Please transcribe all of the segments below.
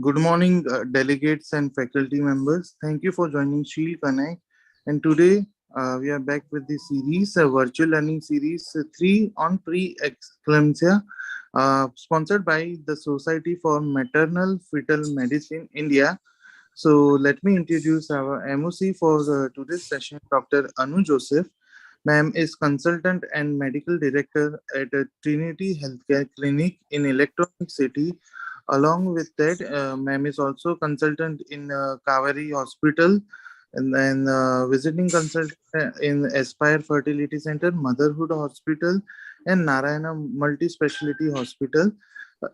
Good morning, delegates and faculty members. Thank you for joining Shield Connect. And today we are back with the series, a virtual learning series 3 on preeclampsia, sponsored by the Society for Maternal Fetal Medicine India. So let me introduce our MOC for today's session, Dr. Anu Joseph. Ma'am is consultant and medical director at Trinity Healthcare Clinic in Electronic City. Along with that, ma'am is also consultant in Kaveri Hospital and then visiting consultant in Aspire Fertility Center, Motherhood Hospital, and Narayana Multi-Speciality Hospital.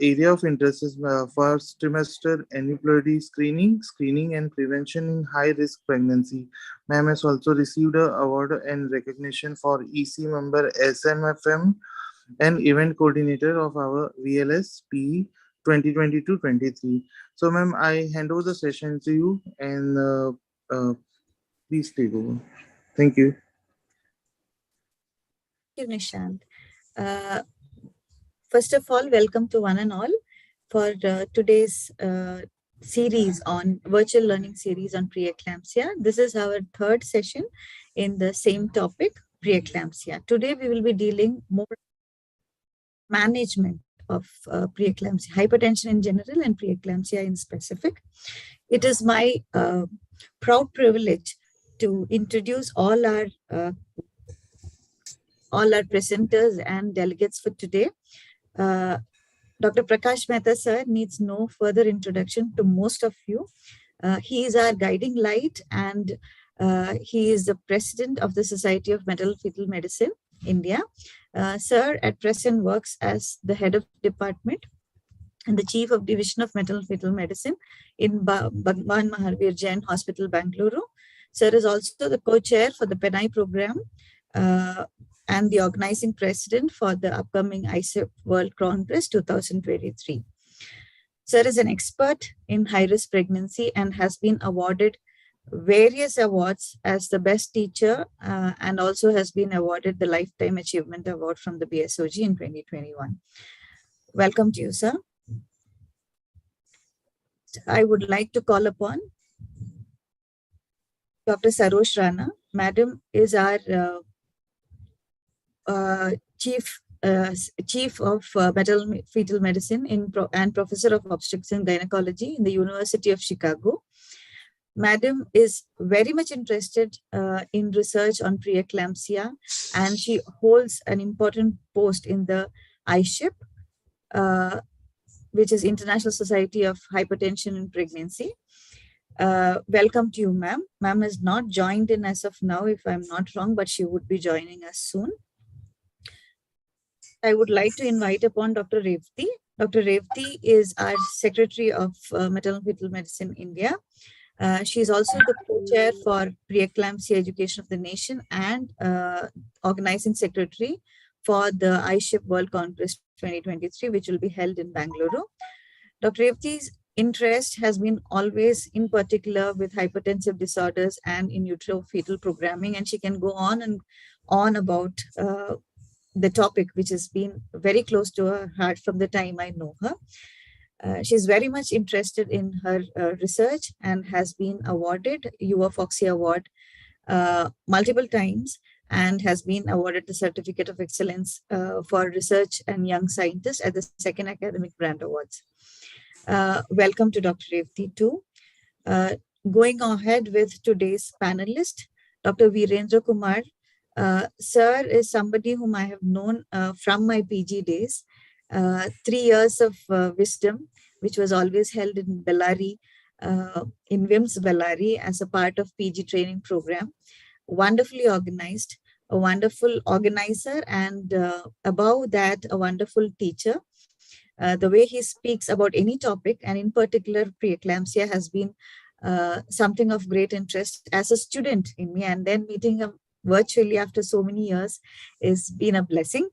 Area of interest is first trimester aneuploidy screening and prevention in high-risk pregnancy. Ma'am has also received a award and recognition for EC member SMFM and event coordinator of our VLS PE 2022-23. So, ma'am, I hand over the session to you and please take over. Thank you. Thank you, Nishant. Uh, First of all, welcome to one and all for today's series on virtual learning series on preeclampsia. This is our third session in the same topic, preeclampsia. Today we will be dealing more management of preeclampsia, hypertension in general and preeclampsia in specific. It is my proud privilege to introduce all our presenters and delegates for today. Dr. Prakash Mehta sir needs no further introduction to most of you. He is our guiding light and he is the president of the Society of Maternal Fetal Medicine, India. Sir at present works as the head of department and the chief of division of maternal fetal medicine in Bhagwan Mahavir Jain Hospital, Bangalore. Sir is also the co-chair for the PENAI program and the organizing president for the upcoming ICEP World Congress 2023. Sir is an expert in high-risk pregnancy and has been awarded various awards as the best teacher and also has been awarded the Lifetime Achievement Award from the BSOG in 2021. Welcome to you, sir. I would like to call upon Dr. Sarosh Rana. Madam is our chief of maternal fetal medicine and professor of obstetrics and gynecology in the University of Chicago. Madam is very much interested in research on preeclampsia, and she holds an important post in the ISHIP, which is International Society of Hypertension in Pregnancy. Welcome to you, ma'am. Ma'am has not joined in as of now, if I'm not wrong, but she would be joining us soon. I would like to invite upon Dr. Revati. Dr. Revati is our Secretary of Maternal Fetal Medicine India. She is also the co-chair for Preeclampsia Education of the Nation and organizing secretary for the ISHIP World Congress 2023, which will be held in Bangalore. Dr. Revati's interest has been always in particular with hypertensive disorders and in utero fetal programming, and she can go on and on about the topic, which has been very close to her heart from the time I know her. She's very much interested in her research and has been awarded UA Foxy Award multiple times and has been awarded the Certificate of Excellence for Research and Young Scientists at the Second Academic Brand Awards. Welcome to Dr. Revati too. Going ahead with today's panelist, Dr. Virendra Kumar. Sir is somebody whom I have known from my PG days. 3 years of wisdom, which was always held in Bellary, in WIMS Bellary as a part of PG training program. Wonderfully organized, a wonderful organizer, and above that, a wonderful teacher. The way he speaks about any topic, and in particular preeclampsia, has been something of great interest as a student in me, and then meeting him virtually after so many years has been a blessing.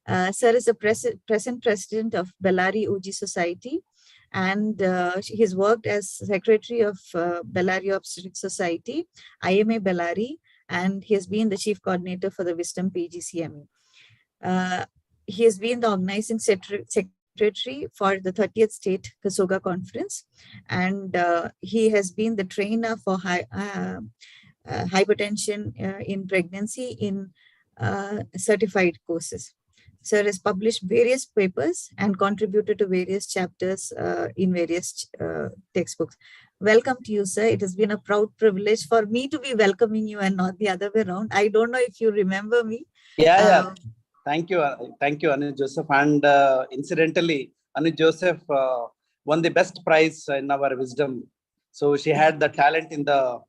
Sir is the present president of Bellary Uji Society, and he's worked as secretary of Bellary Obstetric Society, IMA Bellary, and he has been the chief coordinator for the Wisdom PGCME. He has been the organizing secretary secretary for the 30th State Kasoga Conference, and he has been the trainer for hypertension in pregnancy in certified courses. Sir has published various papers and contributed to various chapters in various textbooks. Welcome to you, sir. It has been a proud privilege for me to be welcoming you and not the other way around. I don't know if you remember me. Yeah. Thank you, Anu Joseph. And incidentally, Anu Joseph won the best prize in our wisdom. So she had the talent in the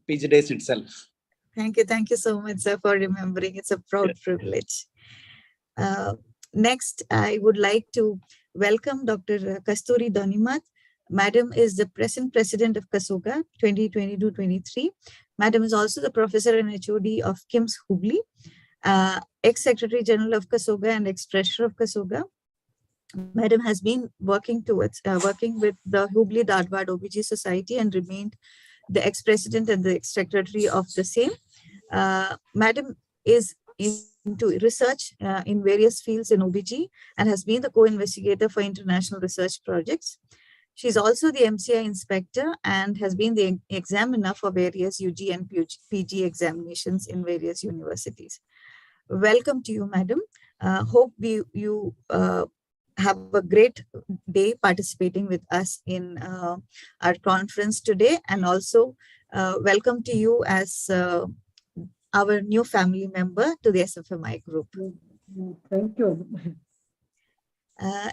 PG days itself. Thank you so much, sir, for remembering. It's a proud privilege. Next, I would like to welcome Dr. Kasturi Donimath. Madam is the present president of Kasoga 2022-23. Madam is also the professor and HOD of KIMS Hubli, ex-secretary general of Kasoga and ex-treasurer of Kasoga. Madam has been working with the Hubli Dharwad OBG Society and remained the ex-president and the ex-secretary of the same. Madam is into research in various fields in OBG and has been the co-investigator for international research projects. She's also the MCI inspector and has been the examiner for various UG and PG examinations in various universities. Welcome to you, madam. Hope you have a great day participating with us in our conference today, and also welcome to you as our new family member to the SFMI group. Thank you.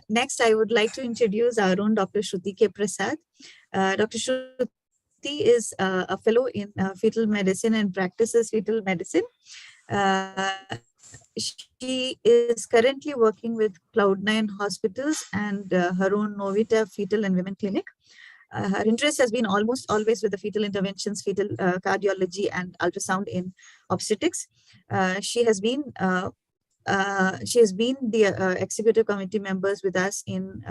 Next, I would like to introduce our own Dr. Shruti K. Prasad. Dr. Shruti is a fellow in fetal medicine and practices fetal medicine. She is currently working with Cloud9 Hospitals and her own Novita Fetal and Women Clinic. Her interest has been almost always with the fetal interventions, fetal cardiology, and ultrasound in obstetrics. She has been the executive committee members with us in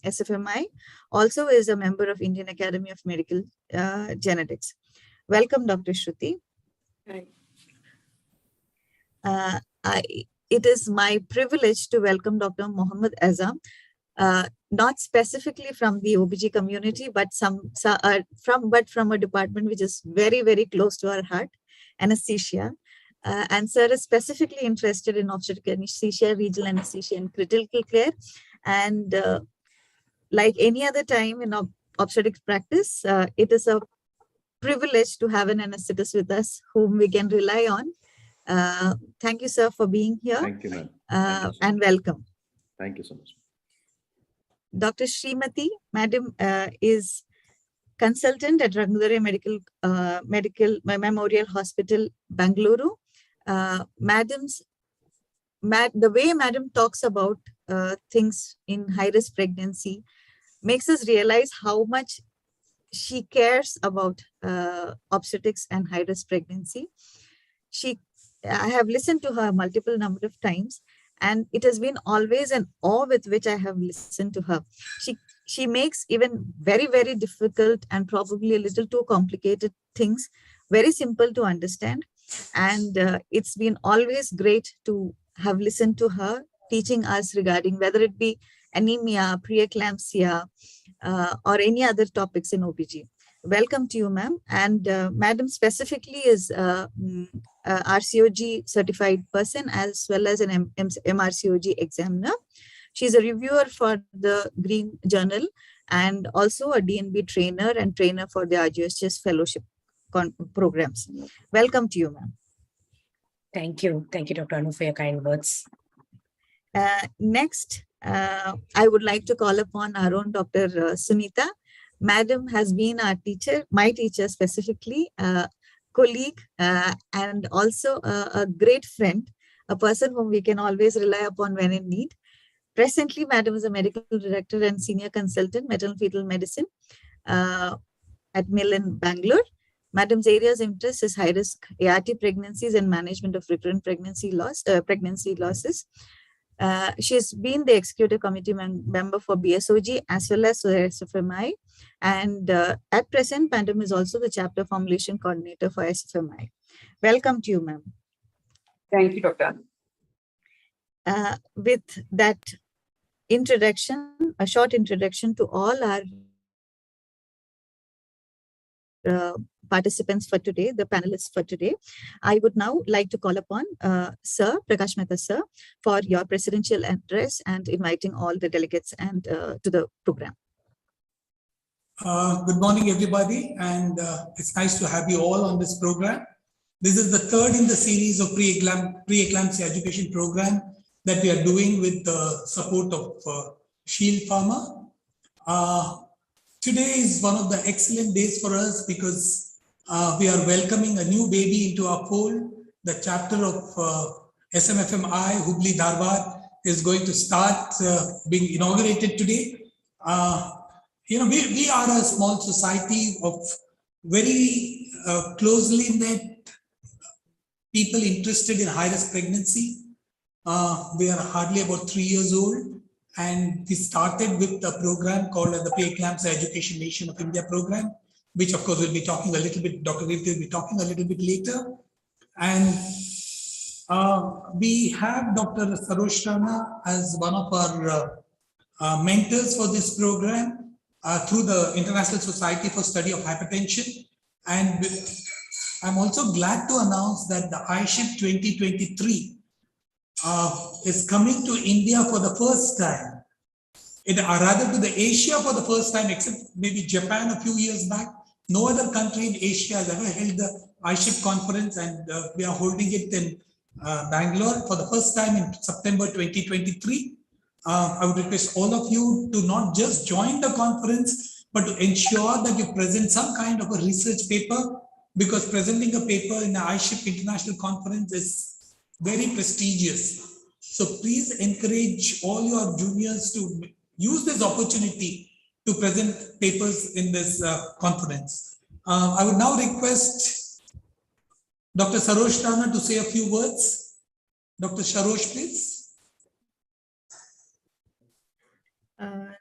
SFMI. Also is a member of Indian Academy of Medical Genetics. Welcome, Dr. Shruti. Hi. It is my privilege to welcome Dr. Mohammed Azam, not specifically from the OBG community, but from a department which is very, very close to our heart, anesthesia. And sir is specifically interested in obstetric anesthesia, regional anesthesia, and critical care. And like any other time in obstetric practice, it is a privilege to have an anesthetist with us whom we can rely on. Thank you, sir, for being here. Thank you, ma'am. And welcome. Thank you so much. Dr. Srimati, madam, is consultant at Rangudare Medical Memorial Hospital, Bangalore. The way madam talks about things in high-risk pregnancy makes us realize how much she cares about obstetrics and high-risk pregnancy. I have listened to her multiple number of times, and it has been always an awe with which I have listened to her. She makes even very, very difficult and probably a little too complicated things very simple to understand. And it's been always great to have listened to her teaching us regarding whether it be anemia, preeclampsia, or any other topics in OBG. Welcome to you, ma'am. And madam specifically is RCOG certified person as well as an MRCOG examiner. She's a reviewer for the Green Journal and also a DNB trainer and trainer for the RGHS fellowship programs. Welcome to you, ma'am. Thank you. Thank you, Dr. Anu, for your kind words. Next, I would like to call upon our own Dr. Sunita. Madam has been our teacher, my teacher specifically, colleague, and also a great friend, a person whom we can always rely upon when in need. Presently, madam is a medical director and senior consultant, maternal fetal medicine at MIL in Bangalore. Madam's areas of interest is high-risk ART pregnancies and management of recurrent pregnancy losses. She's been the executive committee member for BSOG as well as SFMI. And at present, Madam is also the chapter formulation coordinator for SFMI. Welcome to you, ma'am. Thank you, Doctor. With that introduction, a short introduction to all our participants for today, the panelists for today. I would now like to call upon Sir Prakash Mehta, sir, for your presidential address and inviting all the delegates and to the program. Good morning, everybody, and it's nice to have you all on this program. This is the third in the series of pre-eclampsia education program that we are doing with the support of Shield Pharma. Today is one of the excellent days for us because we are welcoming a new baby into our fold. The chapter of SMFMI Hubli Dharwad is going to start being inaugurated today. We are a small society of very closely knit people interested in high-risk pregnancy. We are hardly about 3 years old, and we started with a program called the Preeclampsia Education Nation of India program, which of course we'll be talking a little bit, Dr. Revti will be talking a little bit later. And we have Dr. Sarosh Rana as one of our mentors for this program through the International Society for Study of Hypertension. And I'm also glad to announce that the iShip 2023 is coming to India for the first time. Rather to the Asia for the first time, except maybe Japan a few years back. No other country in Asia has ever held the iShip conference, and we are holding it in Bangalore for the first time in September 2023. I would request all of you to not just join the conference, but to ensure that you present some kind of a research paper, because presenting a paper in the iShip International Conference is very prestigious. So please encourage all your juniors to use this opportunity to present papers in this conference. I would now request Dr. Sarosh Rana to say a few words. Dr. Sarosh, please.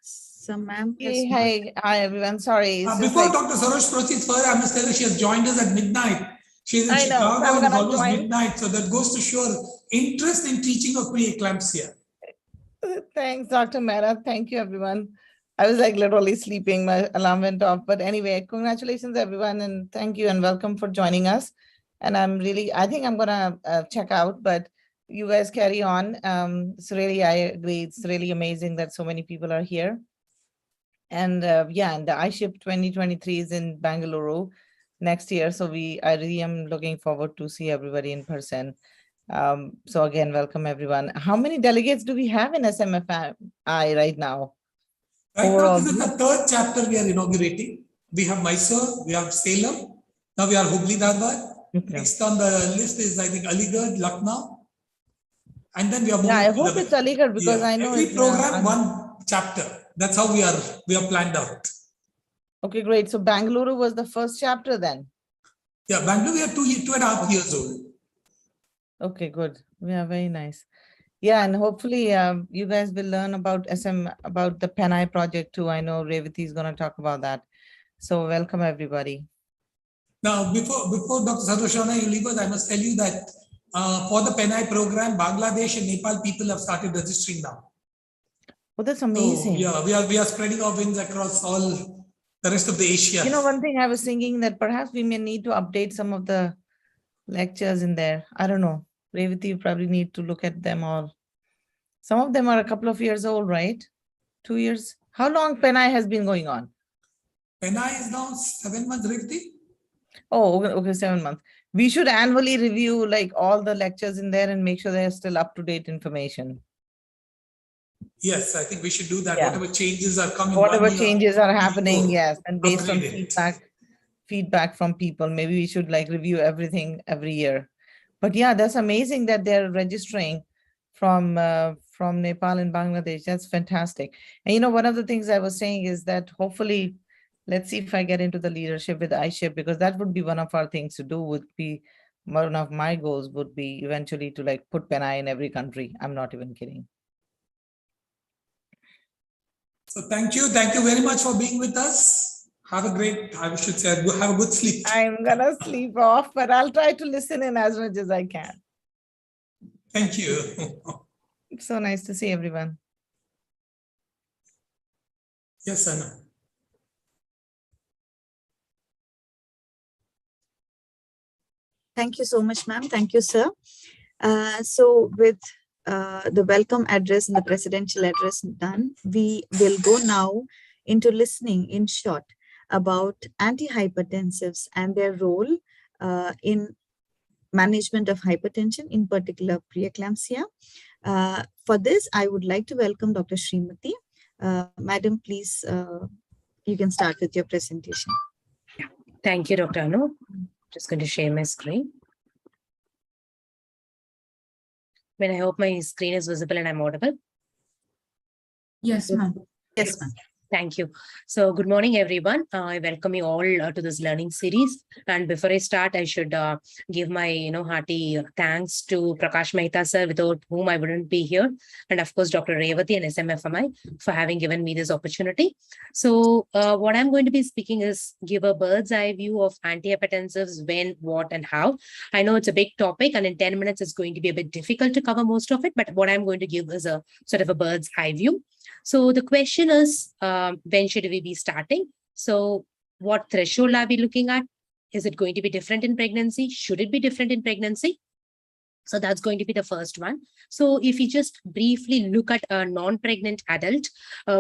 So, ma'am. Hi, everyone. Sorry. Before Dr. Sarosh proceeds further, I must tell you she has joined us at midnight. She's in Chicago and it's almost midnight. So that goes to show interest in teaching of preeclampsia. Thanks, Dr. Mehta. Thank you, everyone. I was like literally sleeping. My alarm went off. But anyway, congratulations, everyone. And thank you and welcome for joining us. And I think I'm going to check out, but you guys carry on. It's really, I agree. It's really amazing that so many people are here. And yeah, and the iShip 2023 is in Bangalore next year. So I really am looking forward to see everybody in person. So again, welcome everyone. How many delegates do we have in SMFI right now? Right now, this is the third chapter we are inaugurating. We have Mysore, we have Salem, now we are Hubli Dharwad. Okay. Next on the list is, I think, Aligarh, Lucknow. And then we are moving. Yeah, I hope it's Aligarh because I know every program one chapter. That's how we are planned out. Okay, great. So Bangalore was the first chapter then? Yeah, Bangalore, we are 2.5 years old. Okay, good. Yeah, very nice. Yeah, and hopefully you guys will learn about about the PenAI project too. I know Revati is going to talk about that. So welcome everybody. Now, before Dr. Sarosh Rana, you leave us, I must tell you that for the PenAI program, Bangladesh and Nepal people have started registering now. Oh, that's amazing. So, yeah, we are spreading our wings across all the rest of the Asia. You know, one thing I was thinking that perhaps we may need to update some of the lectures in there. I don't know. Revati, you probably need to look at them all. Some of them are a couple of years old, right? 2 years. How long PenAI has been going on? PenAI is now 7 months, Revati. Oh, okay, 7 months. We should annually review like all the lectures in there and make sure they're still up-to-date information. Yes, I think we should do that. Yeah. Whatever changes are coming. Whatever changes are happening, yes. And based on feedback from people, maybe we should like review everything every year. But yeah, that's amazing that they're registering from Nepal and Bangladesh. That's fantastic. And you know, one of the things I was saying is that hopefully, let's see if I get into the leadership with iShip, because that would be one of our things to do. Would be one of my goals would be eventually to like put PenAI in every country. I'm not even kidding. So thank you very much for being with us. Have a great, I should say, have a good sleep. I'm gonna sleep off, but I'll try to listen in as much as I can. Thank you. It's so nice to see everyone. Yes, Anna. Thank you so much, ma'am. Thank you, sir. So with the welcome address and the presidential address done, we will go now into listening in short about antihypertensives and their role in management of hypertension, in particular preeclampsia. For this, I would like to welcome Dr. Srimati. Madam, please, you can start with your presentation. Thank you, Dr. Anu. Just going to share my screen. I hope my screen is visible and I'm audible. Yes, ma'am. Yes, ma'am. Thank you. So good morning, everyone. I welcome you all to this learning series. And before I start, I should give my hearty thanks to Prakash Mehta sir, without whom I wouldn't be here. And of course, Dr. Revati and SMFMI for having given me this opportunity. So what I'm going to be speaking is give a bird's eye view of antihypertensives, when, what, and how. I know it's a big topic, and in 10 minutes, it's going to be a bit difficult to cover most of it. But what I'm going to give is a sort of a bird's eye view. So the question is, when should we be starting? So what threshold are we looking at? Is it going to be different in pregnancy? Should it be different in pregnancy? So that's going to be the first one. So if you just briefly look at a non-pregnant adult,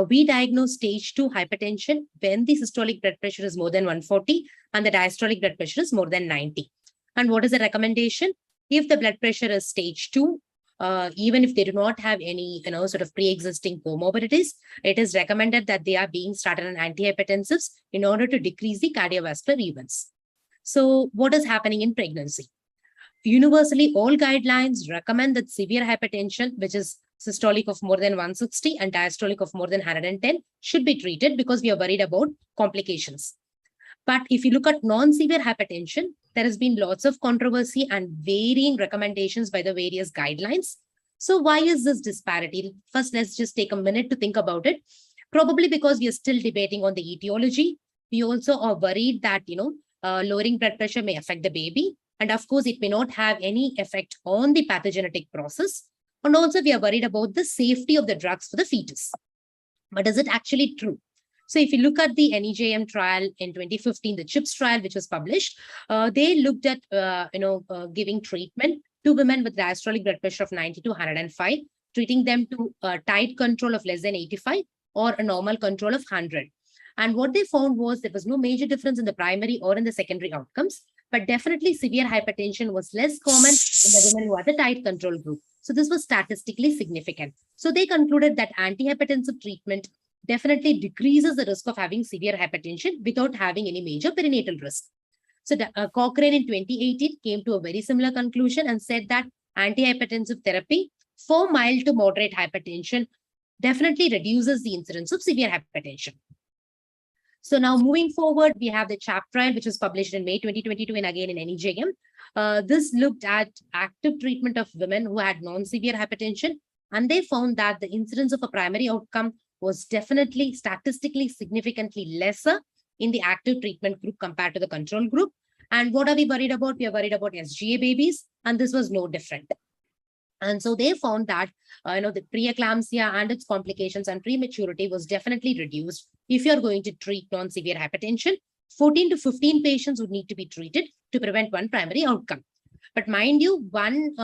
we diagnose stage 2 hypertension when the systolic blood pressure is more than 140 and the diastolic blood pressure is more than 90. And what is the recommendation? If the blood pressure is stage 2, even if they do not have any, sort of pre-existing comorbidities, it is recommended that they are being started on antihypertensives in order to decrease the cardiovascular events. So what is happening in pregnancy? Universally, all guidelines recommend that severe hypertension, which is systolic of more than 160 and diastolic of more than 110, should be treated because we are worried about complications. But if you look at non-severe hypertension, there has been lots of controversy and varying recommendations by the various guidelines. So why is this disparity? First, let's just take a minute to think about it. Probably because we are still debating on the etiology. We also are worried that, lowering blood pressure may affect the baby. And of course, it may not have any effect on the pathogenetic process. And also, we are worried about the safety of the drugs for the fetus. But is it actually true? So if you look at the NEJM trial in 2015, the CHIPS trial, which was published, they looked at, giving treatment to women with diastolic blood pressure of 90 to 105, treating them to a tight control of less than 85 or a normal control of 100. And what they found was there was no major difference in the primary or in the secondary outcomes, but definitely severe hypertension was less common in the women who had the tight control group. So this was statistically significant. So they concluded that antihypertensive treatment definitely decreases the risk of having severe hypertension without having any major perinatal risk. So Cochrane in 2018 came to a very similar conclusion and said that antihypertensive therapy for mild to moderate hypertension definitely reduces the incidence of severe hypertension. So now moving forward, we have the CHAP trial, which was published in May 2022 and again in NEJM. This looked at active treatment of women who had non-severe hypertension, and they found that the incidence of a primary outcome was definitely statistically significantly lesser in the active treatment group compared to the control group. And what are we worried about? We are worried about SGA babies, and this was no different. And so they found that, the preeclampsia and its complications and prematurity was definitely reduced. If you're going to treat non-severe hypertension, 14 to 15 patients would need to be treated to prevent one primary outcome. But mind you, one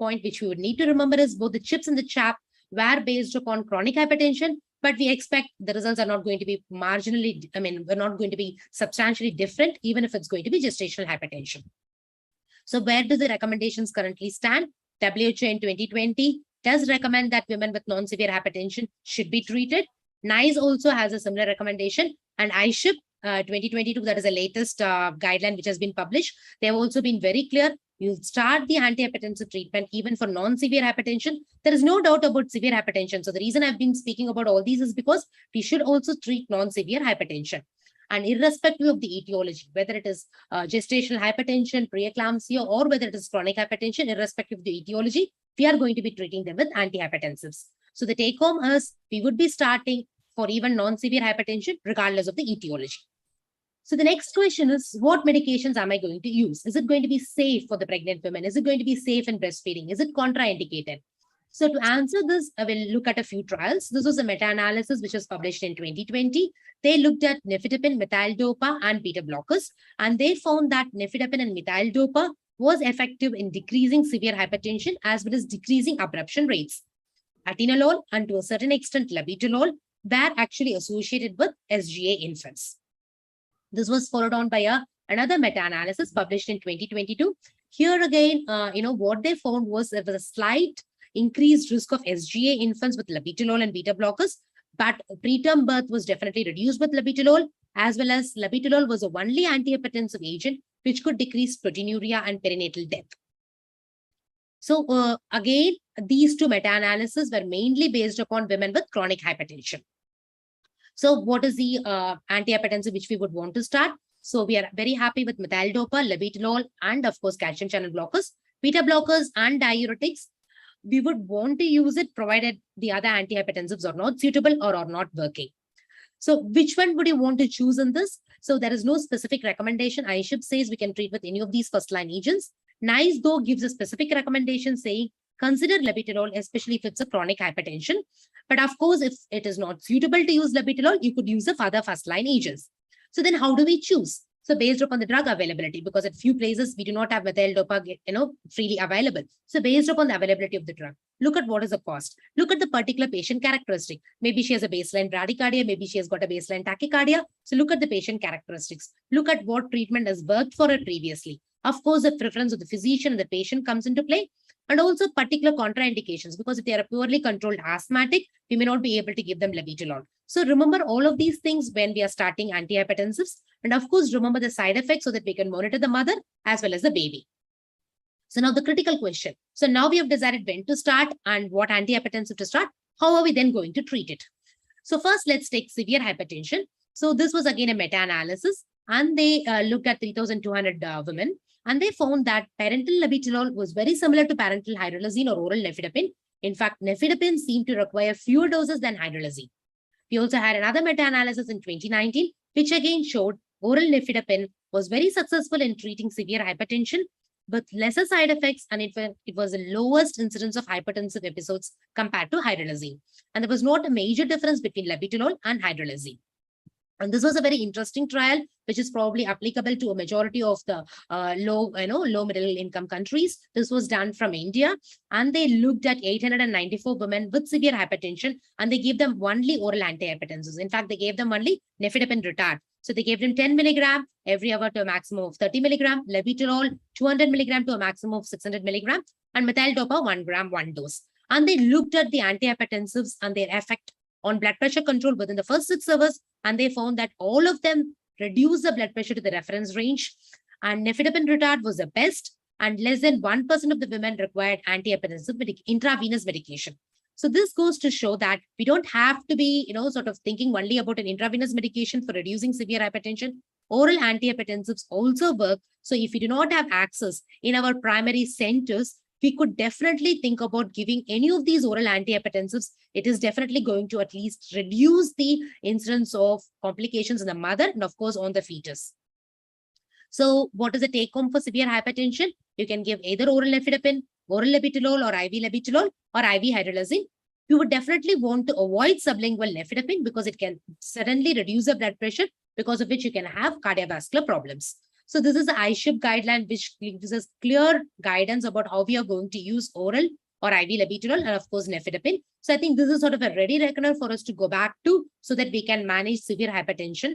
point which we would need to remember is both the CHIPS and the CHAP were based upon chronic hypertension, but we expect the results are not going to be marginally, we're not going to be substantially different, even if it's going to be gestational hypertension. So where do the recommendations currently stand? WHO in 2020 does recommend that women with non-severe hypertension should be treated. NICE also has a similar recommendation, and ISHIP 2022, that is the latest guideline which has been published. They have also been very clear. You start the antihypertensive treatment even for non-severe hypertension. There is no doubt about severe hypertension. So the reason I've been speaking about all these is because we should also treat non-severe hypertension. And irrespective of the etiology, whether it is gestational hypertension, preeclampsia, or whether it is chronic hypertension, irrespective of the etiology, we are going to be treating them with antihypertensives. So the take home is we would be starting for even non-severe hypertension, regardless of the etiology. So the next question is, what medications am I going to use? Is it going to be safe for the pregnant women? Is it going to be safe in breastfeeding? Is it contraindicated? So to answer this, I will look at a few trials. This was a meta-analysis which was published in 2020. They looked at nifedipine, methyl-dopa, and beta blockers, and they found that nifedipine and methyl-dopa was effective in decreasing severe hypertension as well as decreasing abruption rates. Atenolol and to a certain extent labetalol were actually associated with SGA infants. This was followed on by another meta-analysis published in 2022. Here again, what they found was there was a slight increased risk of SGA infants with labetalol and beta blockers, but preterm birth was definitely reduced with labetalol, as well as labetalol was the only antihypertensive agent which could decrease proteinuria and perinatal death. So again, these two meta-analyses were mainly based upon women with chronic hypertension. So what is the antihypertensive which we would want to start? So we are very happy with methyl-dopa, labetalol, and of course calcium channel blockers, beta blockers, and diuretics. We would want to use it provided the other antihypertensives are not suitable or are not working. So which one would you want to choose in this? So there is no specific recommendation. ISHIP says we can treat with any of these first-line agents. NICE though gives a specific recommendation saying consider labetalol, especially if it's a chronic hypertension. But of course, if it is not suitable to use labetalol, you could use the other first-line agents. So then how do we choose? So based upon the drug availability, because at few places we do not have methyl-dopa, freely available. So based upon the availability of the drug, look at what is the cost. Look at the particular patient characteristic. Maybe she has a baseline bradycardia. Maybe she has got a baseline tachycardia. So look at the patient characteristics. Look at what treatment has worked for her previously. Of course, the preference of the physician and the patient comes into play. And also particular contraindications, because if they are a poorly controlled asthmatic, we may not be able to give them labetalol. So remember all of these things when we are starting antihypertensives. And of course, remember the side effects so that we can monitor the mother as well as the baby. So now the critical question. So now we have decided when to start and what antihypertensive to start. How are we then going to treat it? So first, let's take severe hypertension. So this was again a meta-analysis, and they looked at 3,200 women. And they found that parenteral labetalol was very similar to parenteral hydralazine or oral nifedipine. In fact, nifedipine seemed to require fewer doses than hydralazine. We also had another meta-analysis in 2019, which again showed oral nifedipine was very successful in treating severe hypertension with lesser side effects, and it was the lowest incidence of hypertensive episodes compared to hydralazine. And there was not a major difference between labetalol and hydralazine. And this was a very interesting trial, which is probably applicable to a majority of the low middle income countries. This was done from India, and they looked at 894 women with severe hypertension, and they gave them only oral antihypertensives. In fact, they gave them only nifedipine retard. So they gave them 10 milligram every hour to a maximum of 30 milligram, labetalol 200 milligram to a maximum of 600 milligram, and methyl-dopa 1 gram, 1 dose. And they looked at the antihypertensives and their effect on blood pressure control within the first 6 hours, and they found that all of them reduced the blood pressure to the reference range, and nifedipine retard was the best, and less than 1% of the women required antihypertensive intravenous medication. So this goes to show that we don't have to be, sort of thinking only about an intravenous medication for reducing severe hypertension. Oral antihypertensives also work. So if we do not have access in our primary centers, we could definitely think about giving any of these oral antihypertensives. It is definitely going to at least reduce the incidence of complications in the mother and of course on the fetus. So what is the take home for severe hypertension? You can give either oral nifedipine, oral labetalol or IV labetalol or IV hydralazine. You would definitely want to avoid sublingual nifedipine because it can suddenly reduce the blood pressure, because of which you can have cardiovascular problems. So this is the ISHIP guideline, which gives us clear guidance about how we are going to use oral or IV labetalol and of course nifedipine. So I think this is sort of a ready reckoner for us to go back to so that we can manage severe hypertension.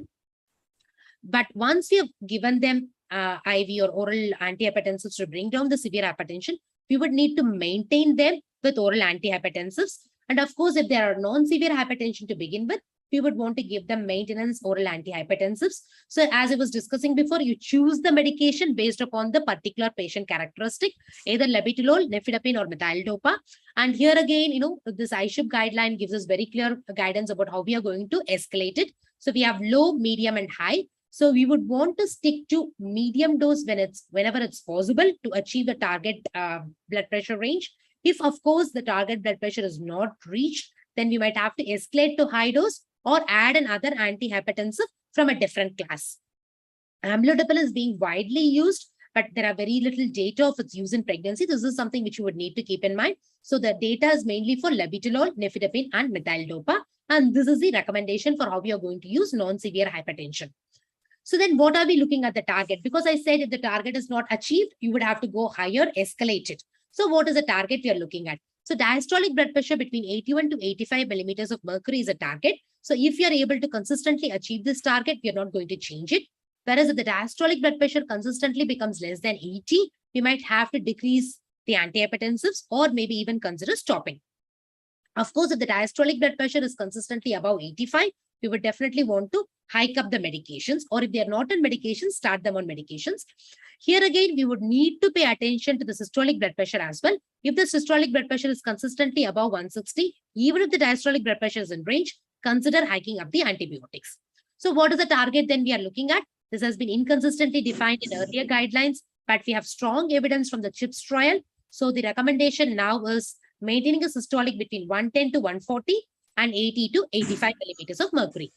But once we have given them IV or oral antihypertensives to bring down the severe hypertension, we would need to maintain them with oral antihypertensives. And of course, if there are non-severe hypertension to begin with, we would want to give them maintenance oral antihypertensives. So as I was discussing before, you choose the medication based upon the particular patient characteristic, either labetalol, nifedipine, or methyl-dopa. And here again, this ISHIP guideline gives us very clear guidance about how we are going to escalate it. So we have low, medium, and high. So we would want to stick to medium dose whenever it's possible to achieve the target blood pressure range. If, of course, the target blood pressure is not reached, then we might have to escalate to high dose or add another antihypertensive from a different class. Amlodipine is being widely used but there are very little data of its use in pregnancy. This is something which you would need to keep in mind. So the data is mainly for labetalol, nifedipine, and methyl-dopa. And this is the recommendation for how we are going to use non-severe hypertension. So then what are we looking at the target? Because I said if the target is not achieved, you would have to go higher, escalate it. So what is the target we are looking at? So diastolic blood pressure between 81 to 85 millimeters of mercury is a target. So if you are able to consistently achieve this target, we are not going to change it. Whereas if the diastolic blood pressure consistently becomes less than 80, we might have to decrease the antihypertensives or maybe even consider stopping. Of course, if the diastolic blood pressure is consistently above 85, we would definitely want to hike up the medications, or if they are not on medications, start them on medications. Here again, we would need to pay attention to the systolic blood pressure as well. If the systolic blood pressure is consistently above 160, even if the diastolic blood pressure is in range, consider hiking up the antibiotics. So what is the target then we are looking at? This has been inconsistently defined in earlier guidelines, but we have strong evidence from the CHIPS trial. So the recommendation now is maintaining a systolic between 110 to 140 and 80 to 85 millimeters of mercury.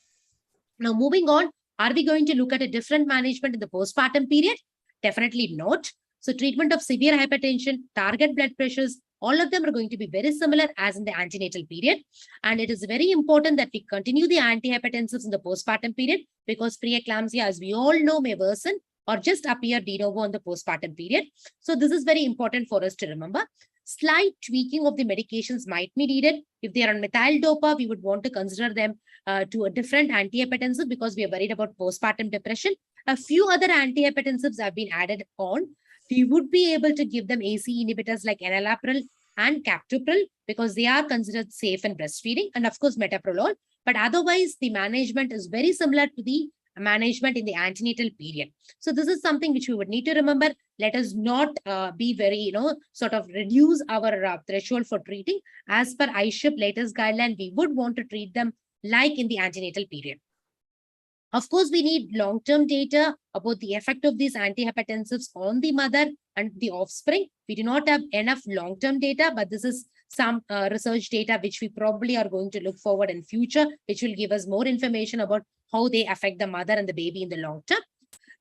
Now, moving on, are we going to look at a different management in the postpartum period? Definitely not. So treatment of severe hypertension, target blood pressures, all of them are going to be very similar as in the antenatal period. And it is very important that we continue the antihypertensives in the postpartum period because preeclampsia, as we all know, may worsen or just appear de novo in the postpartum period. So this is very important for us to remember. Slight tweaking of the medications might be needed. If they are on methyl-dopa, we would want to consider them to a different antihypertensive because we are worried about postpartum depression. A few other antihypertensives have been added on. We would be able to give them ACE inhibitors like enalapril and captopril because they are considered safe in breastfeeding, and of course metoprolol. But otherwise, the management is very similar to the management in the antenatal period. So this is something which we would need to remember. Let us not be very, sort of reduce our threshold for treating. As per ISHIP latest guideline, we would want to treat them like in the antenatal period. Of course, we need long-term data about the effect of these antihypertensives on the mother and the offspring. We do not have enough long-term data, but this is some research data which we probably are going to look forward in future, which will give us more information about how they affect the mother and the baby in the long term.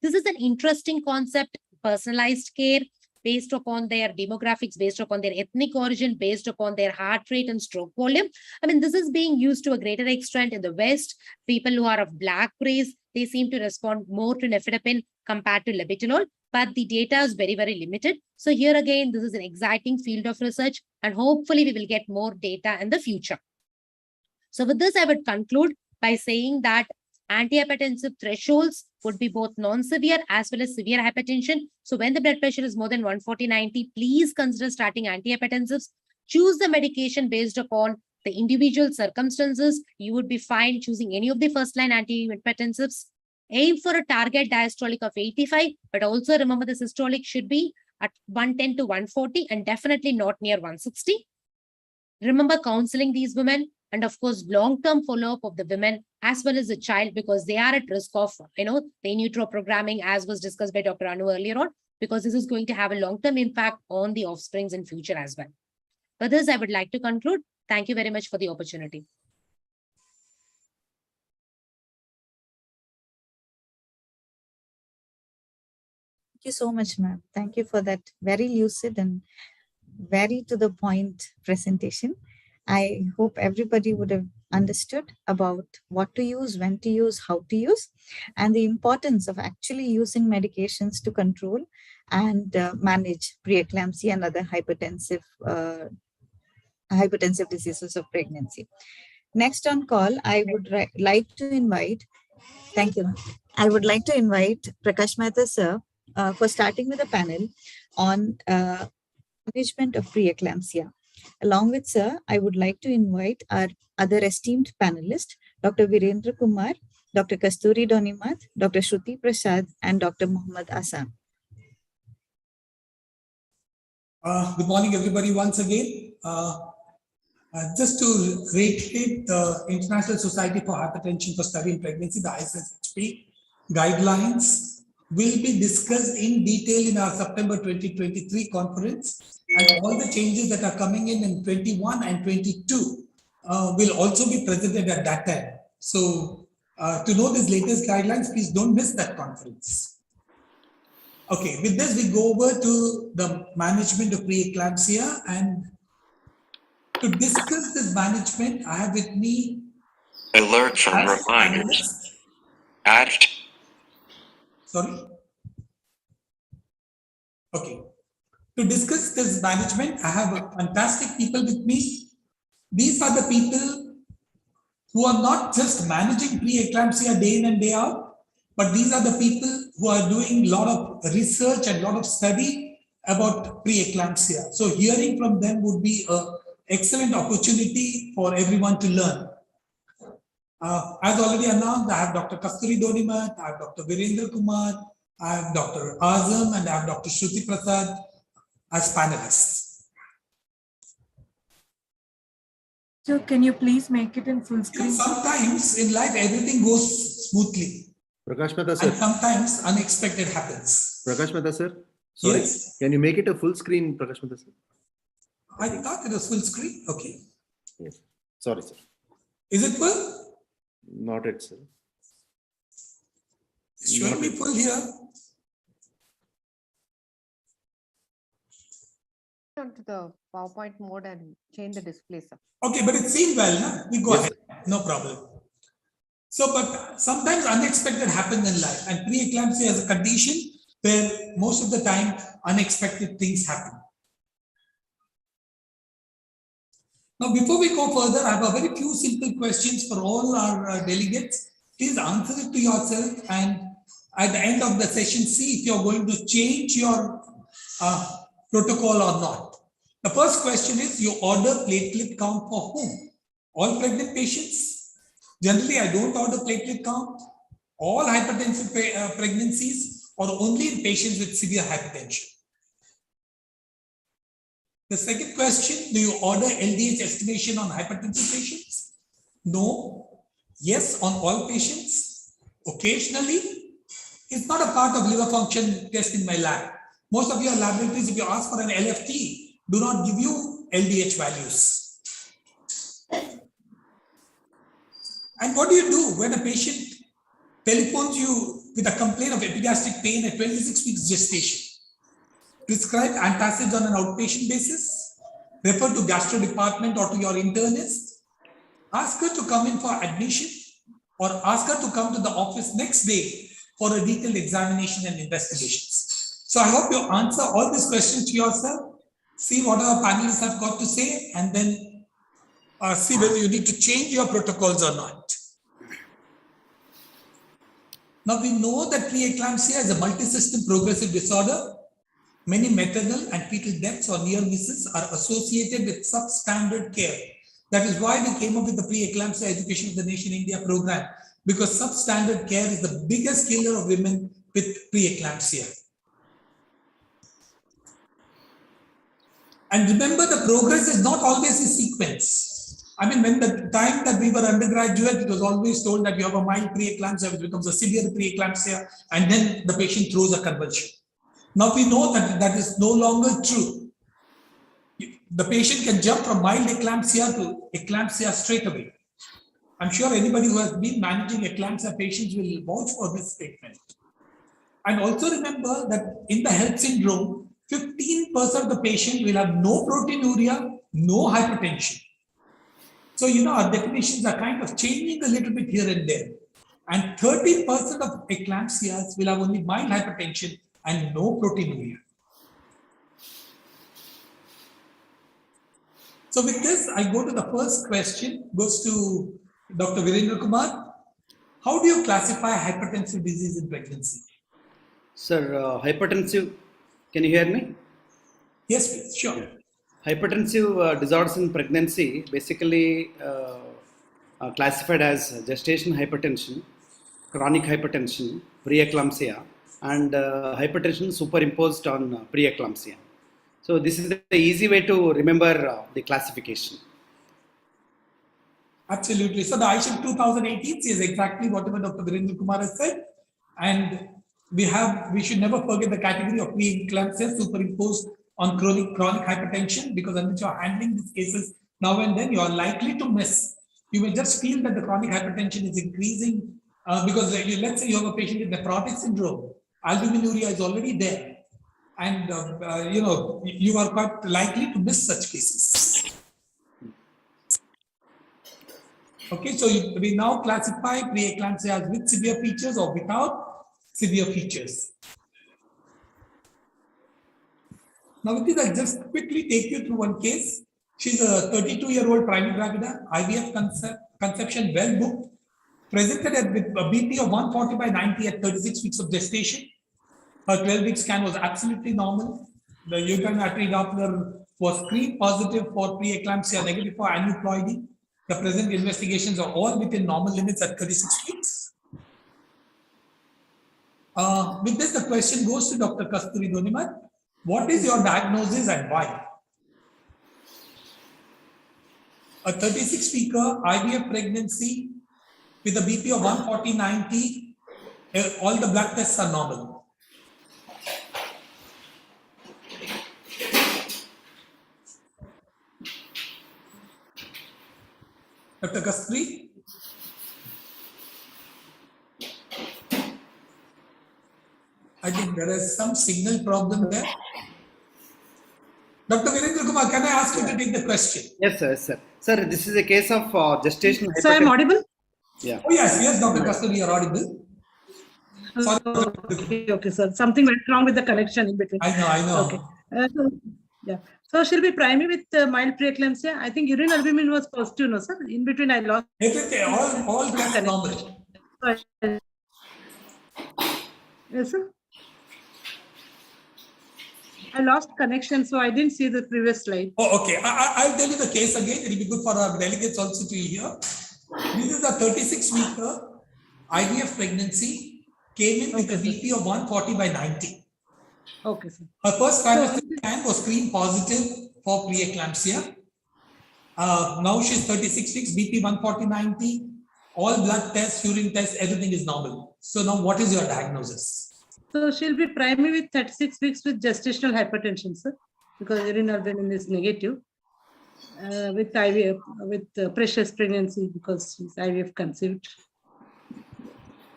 This is an interesting concept, personalized care based upon their demographics, based upon their ethnic origin, based upon their heart rate and stroke volume. I mean, this is being used to a greater extent in the West. People who are of Black race, they seem to respond more to nifedipine compared to labetalol, but the data is very, very limited. So here again, this is an exciting field of research, and hopefully we will get more data in the future. So with this, I would conclude by saying that antihypertensive thresholds would be both non-severe as well as severe hypertension. So when the blood pressure is more than 140/90, please consider starting antihypertensives. Choose the medication based upon the individual circumstances. You would be fine choosing any of the first-line antihypertensives. Aim for a target diastolic of 85, but also remember the systolic should be at 110 to 140 and definitely not near 160. Remember counseling these women, and of course, long-term follow-up of the women as well as the child, because they are at risk of, the in utero programming, as was discussed by Dr. Anu earlier on, because this is going to have a long-term impact on the offsprings in future as well. With this, I would like to conclude. Thank you very much for the opportunity. Thank you so much, ma'am. Thank you for that very lucid and very to the point presentation. I hope everybody would have understood about what to use, when to use, how to use, and the importance of actually using medications to control and manage preeclampsia and other hypertensive diseases of pregnancy. Next on call, I would like to invite, thank you. I would like to invite Prakash Mehta, sir, for starting with a panel on management of preeclampsia. Along with sir, I would like to invite our other esteemed panelists, Dr. Virendra Kumar, Dr. Kasturi Donimath, Dr. Shruti Prasad, and Dr. Muhammad Assam. Good morning, everybody, once again. Just to reiterate, the International Society for Hypertension for Study in Pregnancy, the ISSHP guidelines will be discussed in detail in our September 2023 conference, and all the changes that are coming in 21 and 22 will also be presented at that time. So to know these latest guidelines, please don't miss that conference. Okay, with this, we go over to the management of preeclampsia. And to discuss this management, I have with me alerts and as reminders. panelists. Add. Sorry. Okay. To discuss this management, I have fantastic people with me. These are the people who are not just managing preeclampsia day in and day out, but these are the people who are doing a lot of research and a lot of study about preeclampsia. So hearing from them would be an excellent opportunity for everyone to learn. As already announced, I have Dr. Kasturi Donimat, I have Dr. Virendra Kumar, I have Dr. Azam, and I have Dr. Shruti Prasad as panelists. So can you please make it in full screen? Sometimes in life, everything goes smoothly. Prakash Mehta And sir. sometimes unexpected happens. Prakash Mehta sir. Sorry. Yes. Can you make it a full screen, Prakash Mehta sir? I thought it was full screen. Okay. Yes. Sorry, sir. Is it full? Not it, sir. It's showing me full here. Onto the PowerPoint mode and change the display, sir. Okay, but it's seen well, no? We go ahead. No problem. So, but sometimes unexpected happens in life, and preeclampsia is a condition where most of the time unexpected things happen. Now, before we go further, I have a very few simple questions for all our delegates. Please answer it to yourself, and at the end of the session, see if you're going to change your protocol or not. The first question is, you order platelet count for whom? All pregnant patients? Generally, I don't order platelet count. All hypertensive pregnancies, or only in patients with severe hypertension. The second question, do you order LDH estimation on hypertensive patients? No. Yes, on all patients. Occasionally, it's not a part of liver function test in my lab. Most of your laboratories, if you ask for an LFT, do not give you LDH values. And what do you do when a patient telephones you with a complaint of epigastric pain at 26 weeks gestation? Prescribe antacids on an outpatient basis, refer to gastro department or to your internist, ask her to come in for admission, or ask her to come to the office next day for a detailed examination and investigations. So I hope you answer all these questions to yourself, see what our panelists have got to say, and then see whether you need to change your protocols or not. Now we know that preeclampsia is a multi-system progressive disorder. Many maternal and fetal deaths or near misses are associated with substandard care. That is why we came up with the Preeclampsia Education of the Nation India program, because substandard care is the biggest killer of women with preeclampsia. And remember, the progress is not always a sequence. I mean, when the time that we were undergraduate, it was always told that you have a mild preeclampsia, which becomes a severe preeclampsia, and then the patient throws a convulsion. Now we know that that is no longer true. The patient can jump from mild eclampsia to eclampsia straight away. I'm sure anybody who has been managing eclampsia patients will vouch for this statement. And also remember that in the health syndrome, 15% of the patient will have no proteinuria, no hypertension. So, you know, our definitions are kind of changing a little bit here and there. And 30% of eclampsias will have only mild hypertension and no proteinuria. So with this, I go to the first question, goes to Dr. Virendra Kumar. How do you classify hypertensive disease in pregnancy? Sir, hypertensive, can you hear me? Yes, please, sure. Hypertensive disorders in pregnancy basically are classified as gestation hypertension, chronic hypertension, preeclampsia, and hypertension superimposed on preeclampsia. So this is the easy way to remember the classification. Absolutely. So the ISHIP 2018 says exactly whatever Dr. Virendra Kumar has said, and we should never forget the category of preeclampsia superimposed on chronic hypertension, because unless you are handling these cases now and then, you are likely to miss. You may just feel that the chronic hypertension is increasing because let's say you have a patient with nephrotic syndrome albuminuria is already there, and you are quite likely to miss such cases. Okay, so we now classify preeclampsia as with severe features or without severe features. Now, with this, I'll just quickly take you through one case. She's a 32-year-old primary gravida, IVF conception, well booked, presented with a BP of 140/90 at 36 weeks of gestation. Her 12-week scan was absolutely normal. The uterine artery Doppler was screen positive for preeclampsia, negative for aneuploidy. The present investigations are all within normal limits at 36 weeks. With this, the question goes to Dr. Kasturi Donimat. What is your diagnosis and why? A 36-weeker IVF pregnancy with a BP of 140/90, all the blood tests are normal. Dr. Kasturi? I think there is some signal problem there. Dr. Virendra Kumar, can I ask you to take the question? Yes, sir. Yes, sir. Sir, this is a case of gestational So I'm audible? Yeah. Oh, yes, Dr. Kasturi, you're audible. Sorry. Okay, sir. Something went wrong with the connection in between. I know. Okay. So she'll be primary with mild preeclampsia. I think urine albumin was positive, no, sir? In between, I lost. Everything, all tests normal. Yes, sir. I lost connection, so I didn't see the previous slide. Oh, okay. I'll tell you the case again. It will be good for our delegates also to hear. This is a 36-weeker IVF pregnancy, came in with a BP of 140/90. Okay, sir. Her first trimester scan was screen positive for preeclampsia. Now she's 36 weeks, BP 140/90. All blood tests, urine tests, everything is normal. So now what is your diagnosis? So she'll be primary with 36 weeks with gestational hypertension, sir, because urine albumin is negative. With IVF, with precious pregnancy, because she's IVF conceived.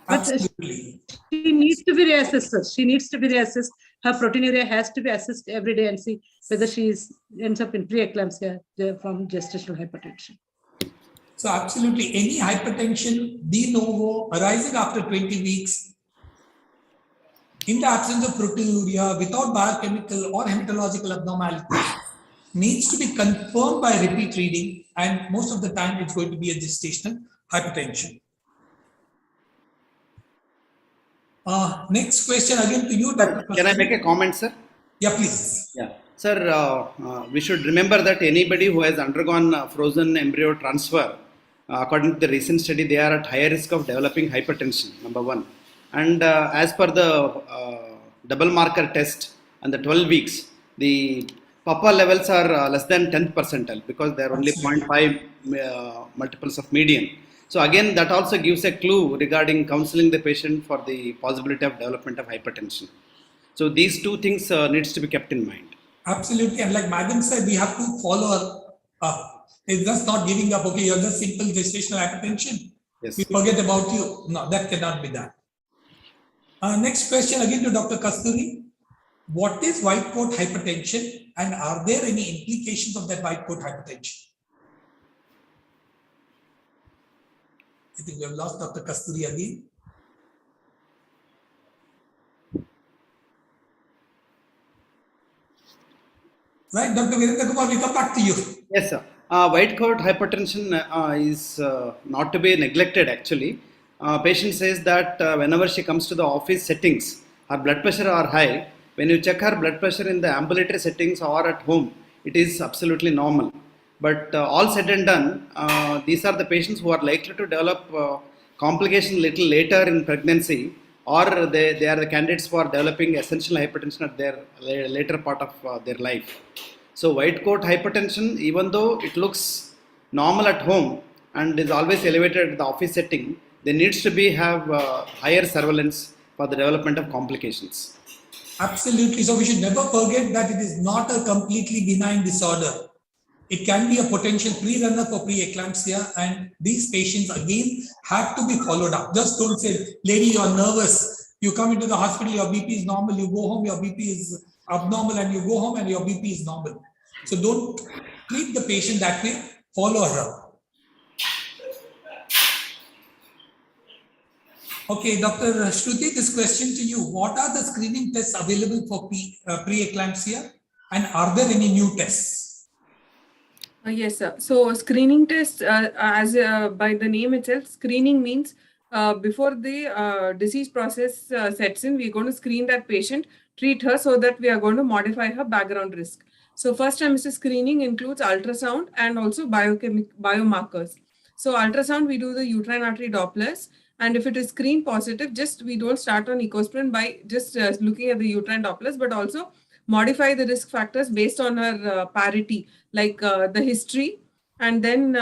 Absolutely. But she needs to be reassessed, sir. She needs to be reassessed. Her proteinuria has to be assessed every day and see whether she ends up in preeclampsia from gestational hypertension. So absolutely, any hypertension de novo arising after 20 weeks in the absence of proteinuria without biochemical or hematological abnormalities needs to be confirmed by repeat reading, and most of the time it's going to be a gestational hypertension. Next question again to you, Dr. Can I make a comment, sir? Yeah, please. Yeah. Sir, we should remember that anybody who has undergone frozen embryo transfer, according to the recent study, they are at higher risk of developing hypertension, number one. And as per the double marker test and the 12 weeks, the Papa levels are less than 10th percentile because they are only 0.5 multiples of median. So again, that also gives a clue regarding counseling the patient for the possibility of development of hypertension. So these two things needs to be kept in mind. Absolutely, and like Madam said, we have to follow up. It's just not giving up. Okay, you're just simple gestational hypertension. Yes. We forget about you. No, that cannot be done. Next question again to Dr. Kasturi. What is white coat hypertension, and are there any implications of that white coat hypertension? I think we have lost Dr. Kasturi again. Right, Dr. Virendra Kumar, we come back to you. Yes, sir. White coat hypertension is not to be neglected actually. Patient says that whenever she comes to the office settings, her blood pressure are high. When you check her blood pressure in the ambulatory settings or at home, it is absolutely normal. But all said and done, these are the patients who are likely to develop complication little later in pregnancy, or they are the candidates for developing essential hypertension at their later part of their life. So white coat hypertension, even though it looks normal at home and is always elevated at the office setting, there needs to be have higher surveillance for the development of complications. Absolutely. So we should never forget that it is not a completely benign disorder. It can be a potential pre-runner for preeclampsia, and these patients again have to be followed up. Just don't say, lady, you're nervous. You come into the hospital, your BP is normal, you go home, your BP is abnormal, and you go home and your BP is normal. So don't treat the patient that way, follow her. Okay, Dr. Shruti, this question to you. What are the screening tests available for preeclampsia, and are there any new tests? Yes, sir. So screening test, as by the name itself, screening means before the disease process sets in, we're going to screen that patient, treat her so that we are going to modify her background risk. So first trimester screening includes ultrasound and also biomarkers. So ultrasound, we do the uterine artery Dopplers. And if it is screen positive, just we don't start on ecosprin by just looking at the uterine Dopplers, but also modify the risk factors based on her parity, like the history, and then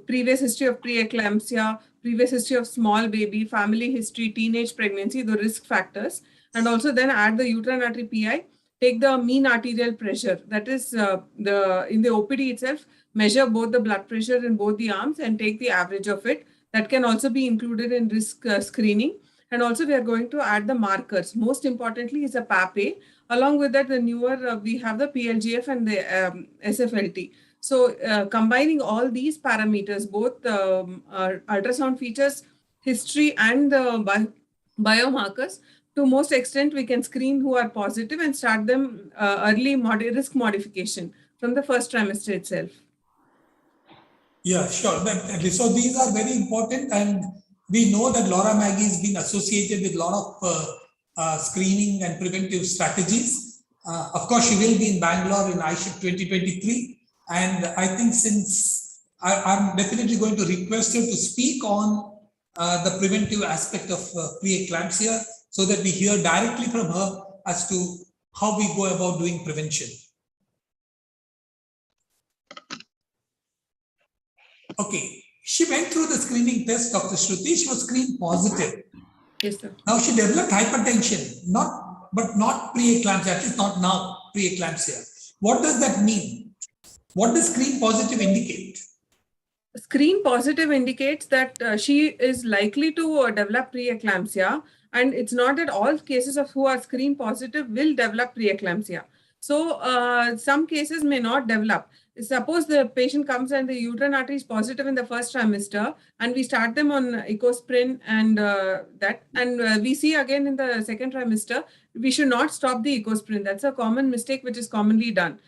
previous history of preeclampsia, previous history of small baby, family history, teenage pregnancy, the risk factors, and also then add the uterine artery PI, take the mean arterial pressure. That is in the OPD itself, measure both the blood pressure in both the arms and take the average of it. That can also be included in risk screening. And also we are going to add the markers. Most importantly is a PAPA. Along with that, the newer, we have the PLGF and the SFLT. So combining all these parameters, both ultrasound features, history, and the biomarkers, to most extent, we can screen who are positive and start them early risk modification from the first trimester itself. Yeah, sure. So these are very important, and we know that Laura Maggie has been associated with a lot of screening and preventive strategies. Of course, she will be in Bangalore in ISHIP 2023. And I think since I'm definitely going to request her to speak on the preventive aspect of preeclampsia so that we hear directly from her as to how we go about doing prevention. Okay, she went through the screening test, Dr. Shruti. She was screened positive. Yes, sir. Now she developed hypertension, but not preeclampsia, at least not now, preeclampsia. What does that mean? What does screen positive indicate? Screen positive indicates that she is likely to develop preeclampsia, and it's not that all cases of who are screen positive will develop preeclampsia. So some cases may not develop. Suppose the patient comes and the uterine artery is positive in the first trimester, and we start them on ecosprin and we see again in the second trimester, we should not stop the ecosprin. That's a common mistake which is commonly done.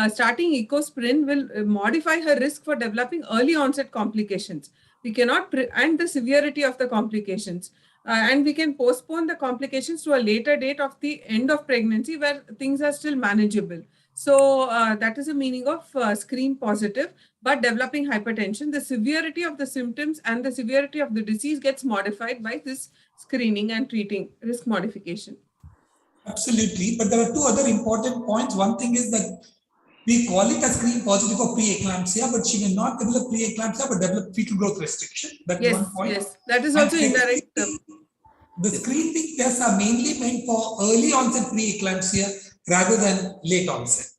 Starting ecosprin will modify her risk for developing early onset complications. We cannot, and the severity of the complications. And we can postpone the complications to a later date of the end of pregnancy where things are still manageable. So that is the meaning of screen positive, but developing hypertension. The severity of the symptoms and the severity of the disease gets modified by this screening and treating risk modification. Absolutely, but there are two other important points. One thing is that we call it a screen positive for preeclampsia, but she may not develop preeclampsia, but develop fetal growth restriction. That's yes, one point. Yes, that is also indirect. The screening tests are mainly meant for early onset preeclampsia rather than late onset.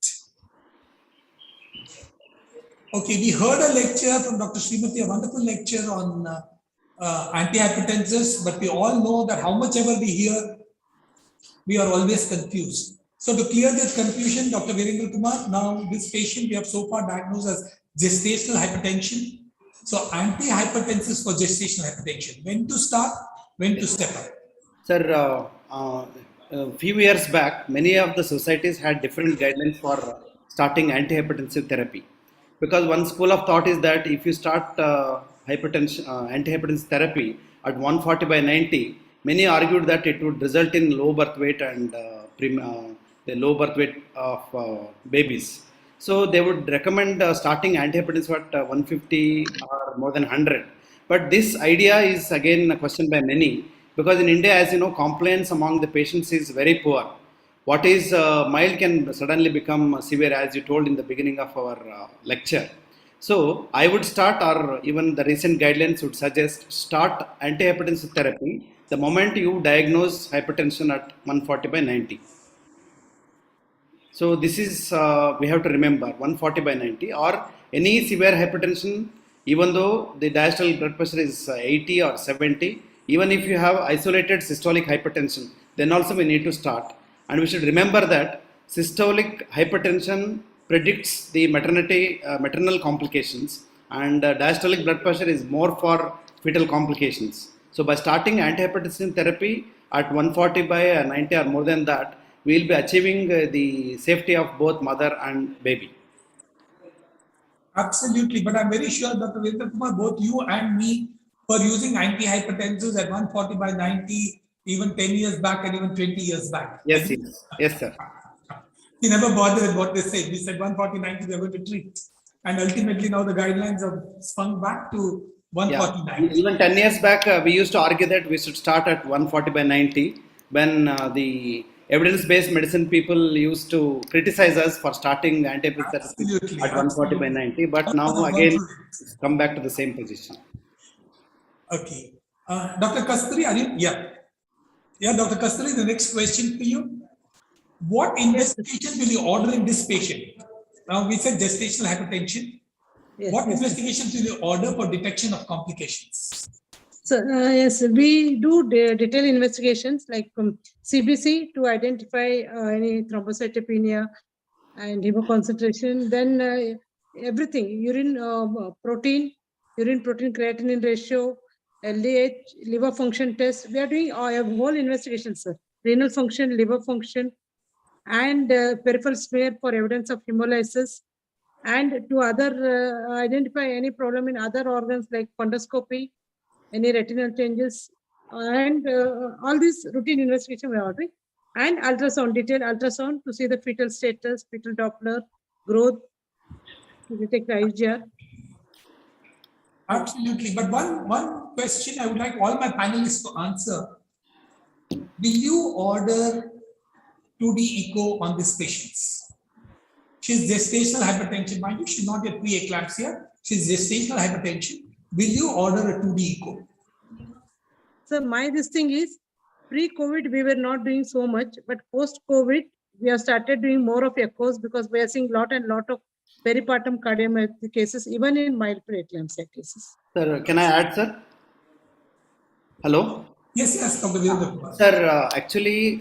Okay, we heard a lecture from Dr. Srimati, a wonderful lecture on antihypertensives, but we all know that how much ever we hear, we are always confused. So to clear this confusion, Dr. Virendra Kumar, now this patient we have so far diagnosed as gestational hypertension. So antihypertensives for gestational hypertension. When to start, when to step up? Sir, a few years back, many of the societies had different guidelines for starting antihypertensive therapy. Because one school of thought is that if you start antihypertensive therapy at 140/90, many argued that it would result in low birth weight and the low birth weight of babies. So they would recommend starting antihypertensive at 150 or more than 100. But this idea is again questioned by many, because in India, as you know, compliance among the patients is very poor. What is mild can suddenly become severe, as you told in the beginning of our lecture. So I would start, or even the recent guidelines would suggest, start antihypertensive therapy the moment you diagnose hypertension at 140/90. So this is, we have to remember, 140/90 or any severe hypertension, even though the diastolic blood pressure is 80 or 70, Even if you have isolated systolic hypertension, then also we need to start. And we should remember that systolic hypertension predicts the maternal complications, and diastolic blood pressure is more for fetal complications. So by starting antihypertensive therapy at 140 by 90 or more than that, we will be achieving the safety of both mother and baby. Absolutely, but I'm very sure, Dr. Virendra Kumar, both you and me were using antihypertensives at 140 by 90, even 10 years back and even 20 years back. Yes, yes, sir. We never bothered what they said. We said 140, 90, they're going to treat. And ultimately now the guidelines have swung back to 140, 90. Even 10 years back, we used to argue that we should start at 140 by 90 when the evidence-based medicine people used to criticize us for starting antihypertensive at 140 by 90, but now again it's come back to the same position. Okay. Dr. Kasturi, are you? Yeah. Yeah, Dr. Kasturi, the next question for you. What investigation will you order in this patient? Now we said gestational hypertension. Yes, What yes. investigations will you order for detection of complications? So yes, we do detailed investigations like from CBC to identify any thrombocytopenia and hemoconcentration. Then everything: urine protein creatinine ratio, LDH, liver function test. We are doing a whole investigation, sir. Renal function, liver function, and peripheral smear for evidence of hemolysis, and to other identify any problem in other organs like fundoscopy, any retinal changes, and all these routine investigation we are doing, and ultrasound, detailed ultrasound to see the fetal status, fetal Doppler, growth, to detect IGR. Absolutely. But one question I would like all my panelists to answer. Will you order 2D echo on these patients? She's gestational hypertension. Mind you, she's not yet preeclampsia. She's gestational hypertension. Will you order a 2D echo? So this thing is, pre-COVID, we were not doing so much, but post-COVID, we have started doing more of echoes because we are seeing lot of peripartum cardiomyopathy cases, even in mild preeclampsia cases. Sir, can I add, sir? Hello? Yes, Dr. Virendra Kumar. Sir, actually,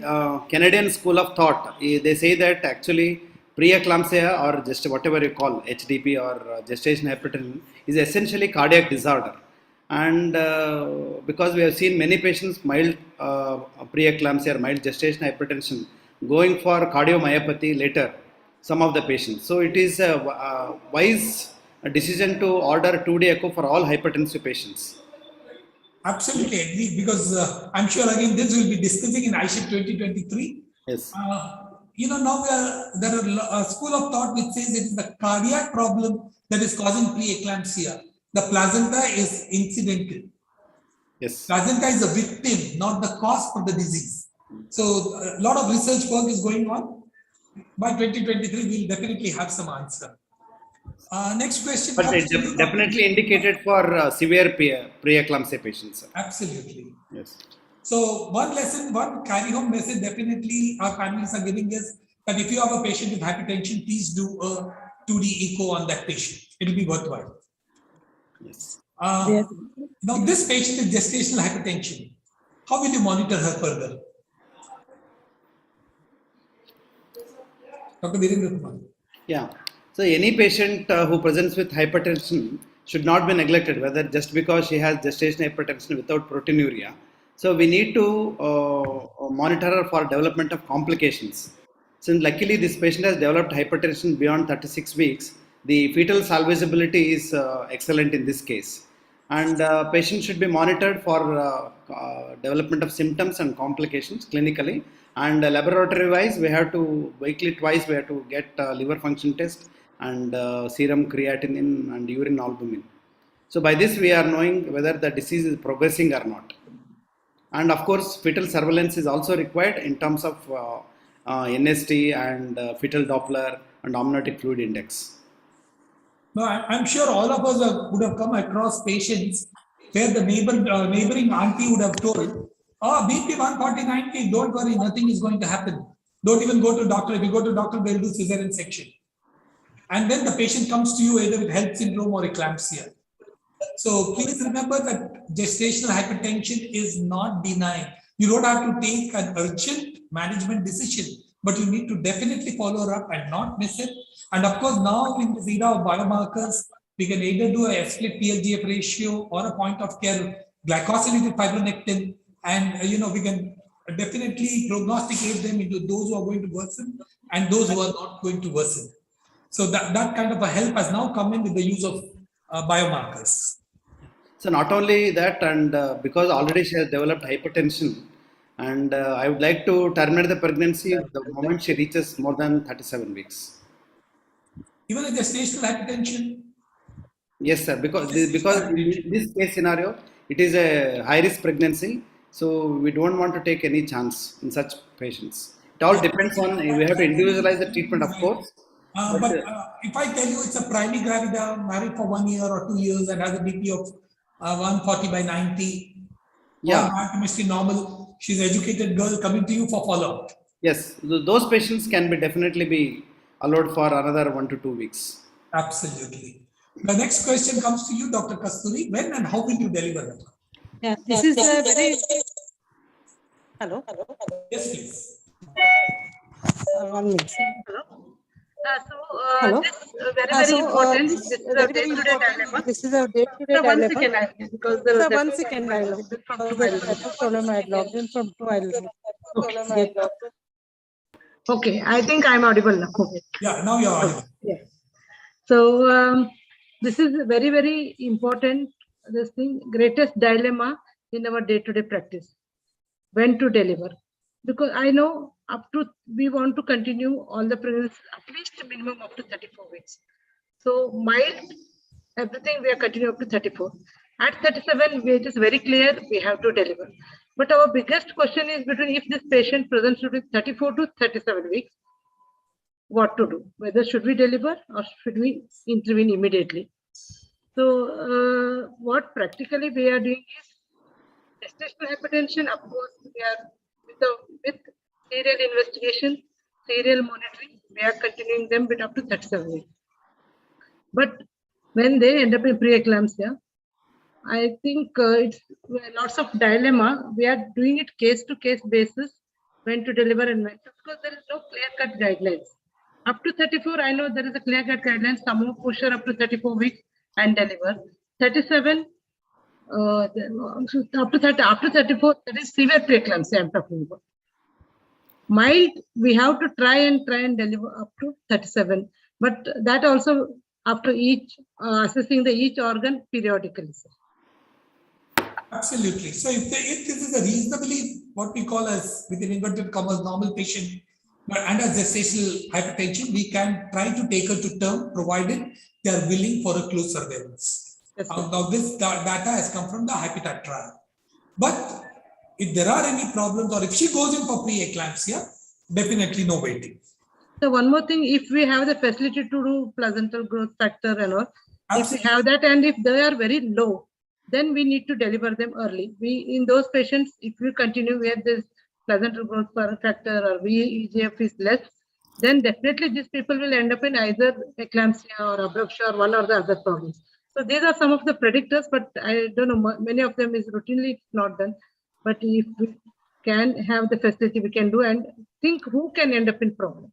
Canadian school of thought, they say that actually preeclampsia or just whatever you call HDP or gestational hypertension is essentially cardiac disorder. And because we have seen many patients mild preeclampsia or mild gestational hypertension going for cardiomyopathy later, some of the patients. So it is a wise decision to order 2D echo for all hypertensive patients. Absolutely agree, because I'm sure again this will be discussing in ISHIP 2023. Yes. Now there are a school of thought which says it is the cardiac problem that is causing preeclampsia. The placenta is incidental. Yes. Placenta is a victim, not the cause for the disease. So a lot of research work is going on. By 2023, we'll definitely have some answer. Next question. But it's definitely indicated for severe preeclampsia patients. Sir. Absolutely. Yes. So one carry home message definitely our families are giving is that if you have a patient with hypertension, please do a 2D echo on that patient. It will be worthwhile. Yes. Now this patient with gestational hypertension, how will you monitor her further? Dr. Virendra Kumar. Yeah. So any patient who presents with hypertension should not be neglected, whether just because she has gestational hypertension without proteinuria. So we need to monitor her for development of complications. Since luckily this patient has developed hypertension beyond 36 weeks, the fetal salvageability is excellent in this case. And patient should be monitored for development of symptoms and complications clinically. And laboratory wise, we have to weekly twice we have to get liver function test and serum creatinine and urine albumin. So by this we are knowing whether the disease is progressing or not. And of course, fetal surveillance is also required in terms of NST and fetal Doppler and amniotic fluid index. No, I'm sure all of us would have come across patients where the neighboring auntie would have told, "Oh, BP 140/90, don't worry, nothing is going to happen. Don't even go to doctor. If you go to doctor, they'll do cesarean section." And then the patient comes to you either with HELLP syndrome or eclampsia. So please remember that gestational hypertension is not benign. You don't have to take an urgent management decision, but you need to definitely follow her up and not miss it. And of course, now in the era of biomarkers, we can either do a split PLGF ratio or a point of care glycosylated fibronectin, and we can definitely prognosticate them into those who are going to worsen and those who are not going to worsen. So that kind of a help has now come in with the use of biomarkers. So not only that, and because already she has developed hypertension, and I would like to terminate the pregnancy the moment she reaches more than 37 weeks. Even a gestational hypertension? Yes, sir. Because in this case scenario, it is a high risk pregnancy, so we don't want to take any chance in such patients. It all depends on, we have to individualize the treatment, of course. But if I tell you it's a primary gravida, married for 1 year or 2 years and has a BP of 140/90, yeah, biochemistry normal, she's an educated girl coming to you for follow-up. Yes, those patients can be definitely be allowed for another 1 to 2 weeks. Absolutely. The next question comes to you, Dr. Kasturi. When and how will you deliver them? Yeah, this is a very. Hello. Yes, please. 1 minute. Hello. This very important. This is a day-to-day dilemma. This is a day-to-day So dilemma. 1 second, because there Sir, was 1 second, I'll problem. I logged in from 2. I'll Okay, I think I'm audible now. Okay. Yeah, now you're audible. Yes. So this is very, very important. This thing, greatest dilemma in our day-to-day practice. When to deliver? Because I know we want to continue all the pregnancy at least minimum up to 34 weeks. So mild, everything we are continuing up to 34. At 37, it is very clear we have to deliver. But our biggest question is between if this patient presents between 34 to 37 weeks, what to do? Whether should we deliver or should we intervene immediately? So what practically we are doing is gestational hypertension. Of course, we are with serial investigation, serial monitoring. We are continuing them with up to 37 weeks. But when they end up in preeclampsia, I think it's lots of dilemma. We are doing it case-to-case basis when to deliver and when to, because there is no clear-cut guidelines. Up to 34, I know there is a clear-cut guidelines. Some will push her up to 34 weeks and deliver. 37, after 34, that is severe preeclampsia I'm talking about. Mild, we have to try and deliver up to 37, but that also after each assessing each organ periodically. Absolutely. So if this is a reasonably what we call as within inverted commas normal patient, but under gestational hypertension, we can try to take her to term provided they are willing for a close surveillance. Now this data has come from the HYPETAT trial. But if there are any problems or if she goes in for preeclampsia, definitely no waiting. So one more thing, if we have the facility to do placental growth factor and all, if we have that and if they are very low, then we need to deliver them early. In those patients, if we continue where this placental growth factor or VEGF is less, then definitely these people will end up in either eclampsia or abruptia or one or the other problems. So these are some of the predictors, but I don't know, many of them is routinely not done. But if we can have the facility, we can do and think who can end up in problem.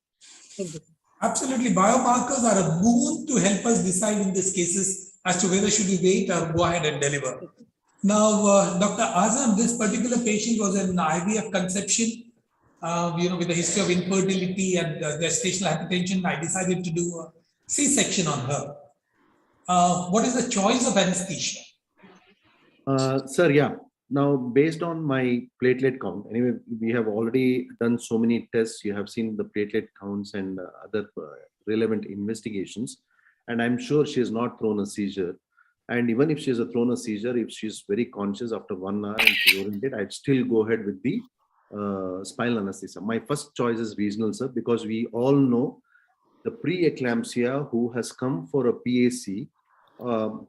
Absolutely. Biomarkers are a boon to help us decide in these cases as to whether should we wait or go ahead and deliver. Now, Dr. Azam, this particular patient was an IVF conception, with a history of infertility and gestational hypertension. I decided to do a C-section on her. What is the choice of anesthesia? Sir, yeah. Now, based on my platelet count, anyway, we have already done so many tests. You have seen the platelet counts and other relevant investigations. And I'm sure she has not thrown a seizure. And even if she has thrown a seizure, if she's very conscious after 1 hour and she's oriented, I'd still go ahead with the spinal anesthesia. My first choice is regional, sir, because we all know the preeclampsia who has come for a PAC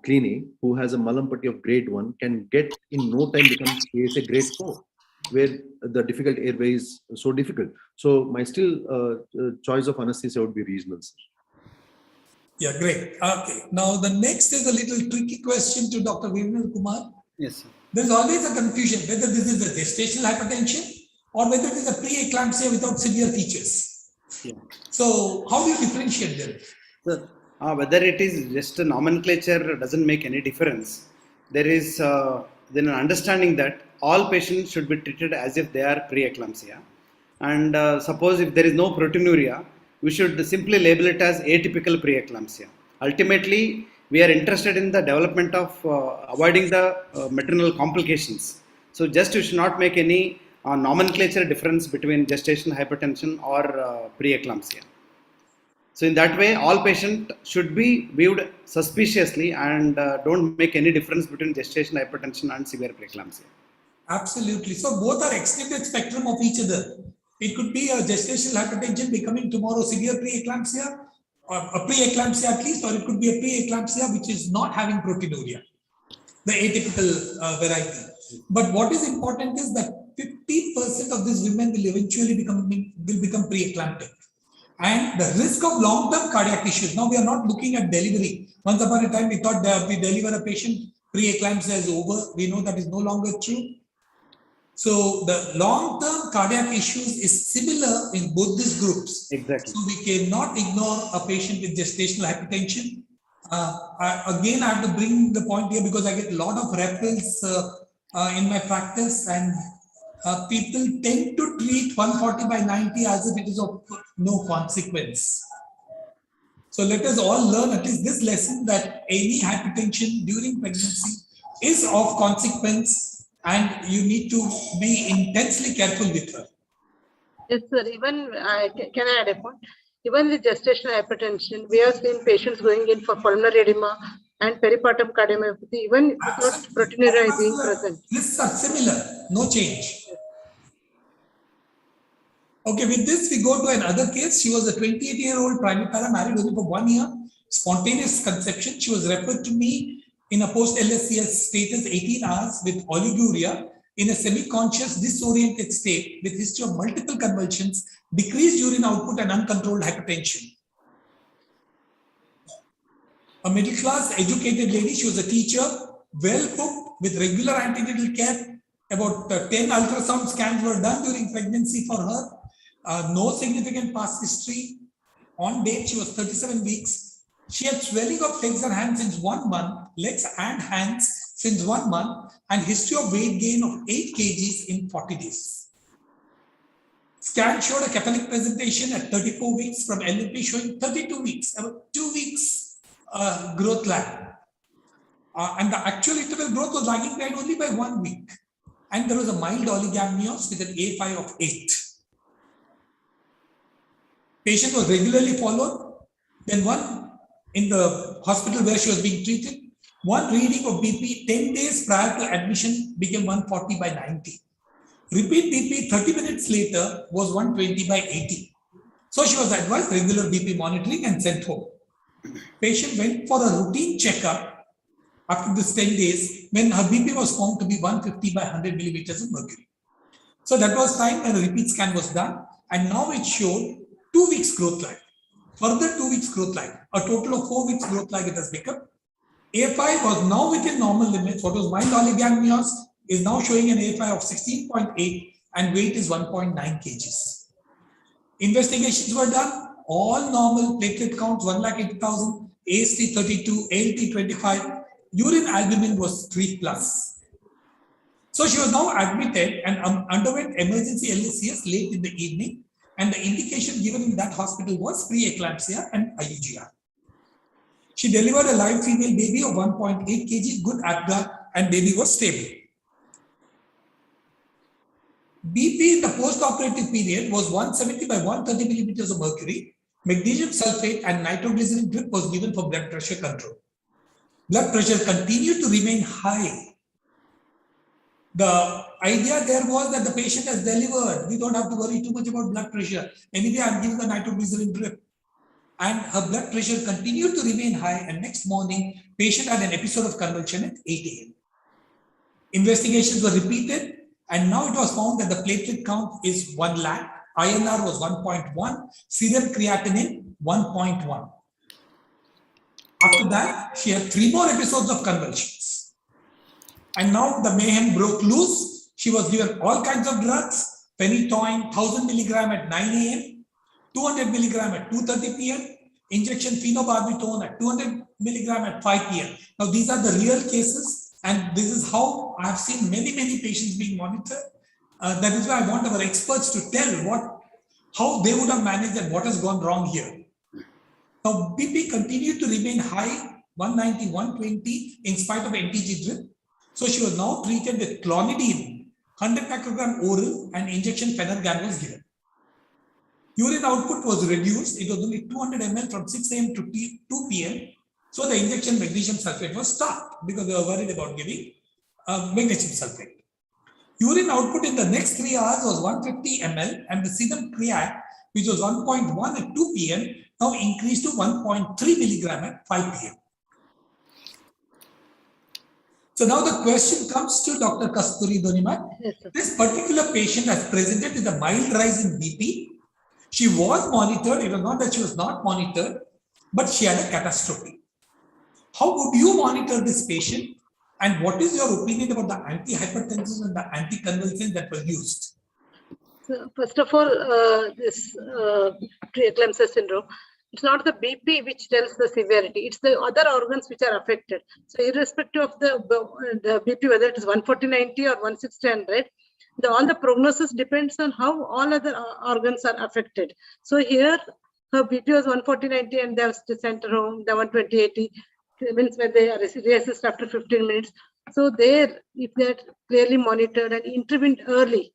cleaning, who has a Malampati of grade 1, can get in no time become PAC grade 4, where the difficult airway is so difficult. So my still choice of anesthesia would be regional, sir. Yeah, great. Okay. Now the next is a little tricky question to Dr. Vimal Kumar. Yes, sir. There's always a confusion whether this is a gestational hypertension or whether it is a preeclampsia without severe features. Yeah. So how do you differentiate them? Sir, whether it is just a nomenclature doesn't make any difference. There is then an understanding that all patients should be treated as if they are preeclampsia. And suppose if there is no proteinuria, we should simply label it as atypical preeclampsia. Ultimately, we are interested in the development of avoiding the maternal complications. So just you should not make any nomenclature difference between gestational hypertension or preeclampsia. So in that way, all patients should be viewed suspiciously and don't make any difference between gestational hypertension and severe preeclampsia. Absolutely. So both are extended spectrum of each other. It could be a gestational hypertension becoming tomorrow severe preeclampsia, or a preeclampsia at least, or it could be a preeclampsia which is not having proteinuria, the atypical variety. But what is important is that 50% of these women will eventually become preeclamptic. And the risk of long-term cardiac issues. Now we are not looking at delivery. Once upon a time, we thought that we deliver a patient, preeclampsia is over. We know that is no longer true. So the long-term cardiac issues is similar in both these groups. Exactly. So we cannot ignore a patient with gestational hypertension. Again, I have to bring the point here because I get a lot of referrals in my practice, and people tend to treat 140/90 as if it is of no consequence. So let us all learn at least this lesson that any hypertension during pregnancy is of consequence, and you need to be intensely careful with her. Yes, sir. Even can I add a point? Even with gestational hypertension, we have seen patients going in for pulmonary edema and peripartum cardiomyopathy, even without proteinuria being present. Risks are similar, no change. Okay, with this, we go to another case. She was a 28-year-old primipara, married only for 1 year, spontaneous conception. She was referred to me in a post-LSCS status 18 hours with oliguria in a semi-conscious disoriented state with history of multiple convulsions, decreased urine output and uncontrolled hypertension. A middle-class educated lady, she was a teacher, well booked with regular antenatal care. About 10 ultrasound scans were done during pregnancy for her. No significant past history. On date, she was 37 weeks. She had swelling of legs and hands since 1 month, legs and hands since 1 month, and history of weight gain of 8 kgs in 40 days. Scan showed a cephalic presentation at 34 weeks from LLP showing 32 weeks, about 2 weeks growth lag. And the actual interval growth was lagging behind only by 1 week. And there was a mild oligamnios with an A5 of 8. Patient was regularly followed. Then one in the hospital where she was being treated, one reading of BP 10 days prior to admission became 140/90. Repeat BP 30 minutes later was 120/80. So she was advised regular BP monitoring and sent home. Patient went for a routine checkup after this 10 days when her BP was found to be 150/100 millimeters of mercury. So that was time when a repeat scan was done, and now it showed 2 weeks growth lag. Further 2 weeks growth lag, a total of 4 weeks growth lag it has become. A5 was now within normal limits. What was mild oligamnios is now showing an A5 of 16.8 and weight is 1.9 kgs. Investigations were done, all normal, platelet counts 180,000, AST 32, ALT 25, urine albumin was 3+. So she was now admitted and underwent emergency LSCS late in the evening, and the indication given in that hospital was preeclampsia and IUGR. She delivered a live female baby of 1.8 kg, good APGAR, and baby was stable. BP in the post-operative period was 170/130 millimeters of mercury. Magnesium sulfate and nitroglycerin drip was given for blood pressure control. Blood pressure continued to remain high. The idea there was that the patient has delivered. We don't have to worry too much about blood pressure. Anyway, I'm giving the nitroglycerin drip. And her blood pressure continued to remain high, and next morning, patient had an episode of convulsion at 8 a.m. Investigations were repeated, and now it was found that the platelet count is 1 lakh, INR was 1.1, serum creatinine 1.1. After that, she had 3 more episodes of convulsions. And now the mayhem broke loose. She was given all kinds of drugs, phenytoin, 1000 milligram at 9 a.m., 200 milligram at 2:30 p.m., injection phenobarbital at 200 milligram at 5 p.m. Now, these are the real cases, and this is how I have seen many patients being monitored. That is why I want our experts to tell how they would have managed and what has gone wrong here. Now, BP continued to remain high, 190, 120, in spite of NTG drip. So she was now treated with clonidine, 100 microgram oral, and injection Phenergan was given. Urine output was reduced. It was only 200 ml from 6 a.m. to 2 p.m. So the injection magnesium sulfate was stopped because they were worried about giving magnesium sulfate. Urine output in the next 3 hours was 150 ml, and the serum creat, which was 1.1 at 2 p.m., now increased to 1.3 milligram at 5 p.m. So now the question comes to Dr. Kasturi Donimat. Yes, This particular patient has presented with a mild rise in BP. She was monitored. It was not that she was not monitored, but she had a catastrophe. How would you monitor this patient? And what is your opinion about the antihypertensives and the anticonvulsants that were used? So first of all, this preeclampsia syndrome, it's not the BP which tells the severity, it's the other organs which are affected. So irrespective of the BP, whether it is 140/90 or 160/100, all the prognosis depends on how all other organs are affected. So here, her BP was 140/90 and they were sent home, the 120/80 means when they reassessed after 15 minutes. So there, if they're clearly monitored and intervened early,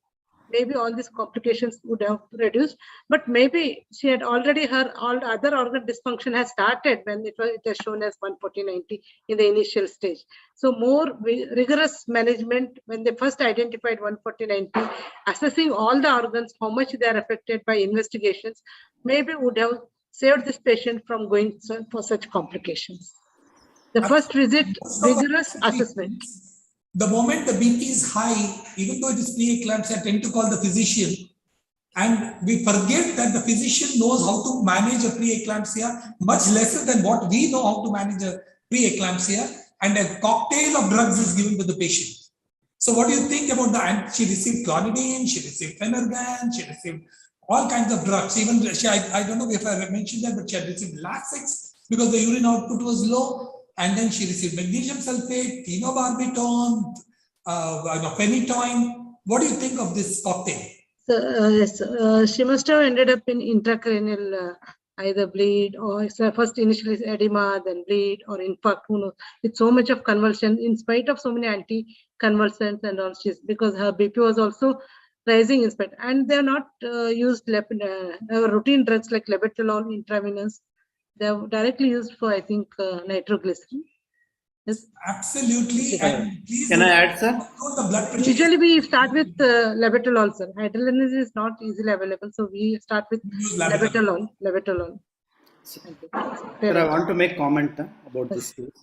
maybe all these complications would have reduced, but maybe she had already, all the other organ dysfunction has started when it was shown as 140/90 in the initial stage. So more rigorous management when they first identified 140/90, assessing all the organs, how much they are affected by investigations, maybe would have saved this patient from going for such complications. The first visit, rigorous assessment. The moment the BP is high, even though it is preeclampsia, I tend to call the physician, and we forget that the physician knows how to manage a preeclampsia much lesser than what we know how to manage a preeclampsia, and a cocktail of drugs is given to the patient. So what do you think about she received clonidine, she received Phenergan, she received all kinds of drugs. Even I don't know if I mentioned that, but she had received Lasix because the urine output was low. And then she received magnesium sulfate, phenobarbital, phenytoin. What do you think of this cocktail? So, yes, she must have ended up in intracranial either bleed or first initially edema, then bleed or infarct. Who knows? With so much of convulsion, in spite of so many anticonvulsants and all, because her BP was also rising in spite, and they are not used routine drugs like labetalol intravenous. They are directly used for, I think, nitroglycerin. Yes. Absolutely. And please Can I add, sir? The blood pressure. Usually we start with labetalol, sir. Hydrolenase is not easily available, so we start with labetalol. Sir, I want to make comment about this case.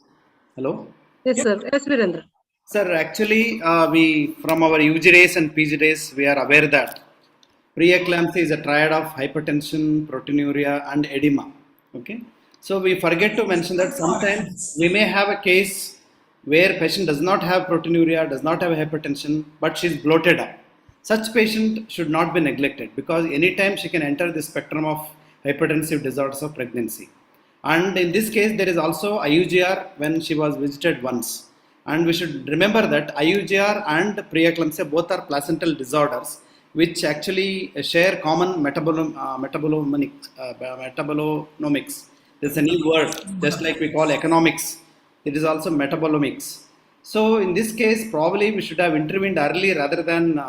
Hello? Yes, sir. Yes, Virendra. Sir, actually, we from our UG days and PG days, we are aware that preeclampsia is a triad of hypertension, proteinuria, and edema. Okay, so we forget to mention that sometimes we may have a case where patient does not have proteinuria, does not have hypertension, but she is bloated up. Such patient should not be neglected because anytime she can enter the spectrum of hypertensive disorders of pregnancy. And in this case, there is also IUGR when she was visited once. And we should remember that IUGR and preeclampsia both are placental disorders which actually share common metabolomics. There's a new word, just like we call economics. It is also metabolomics. So in this case, probably we should have intervened early rather than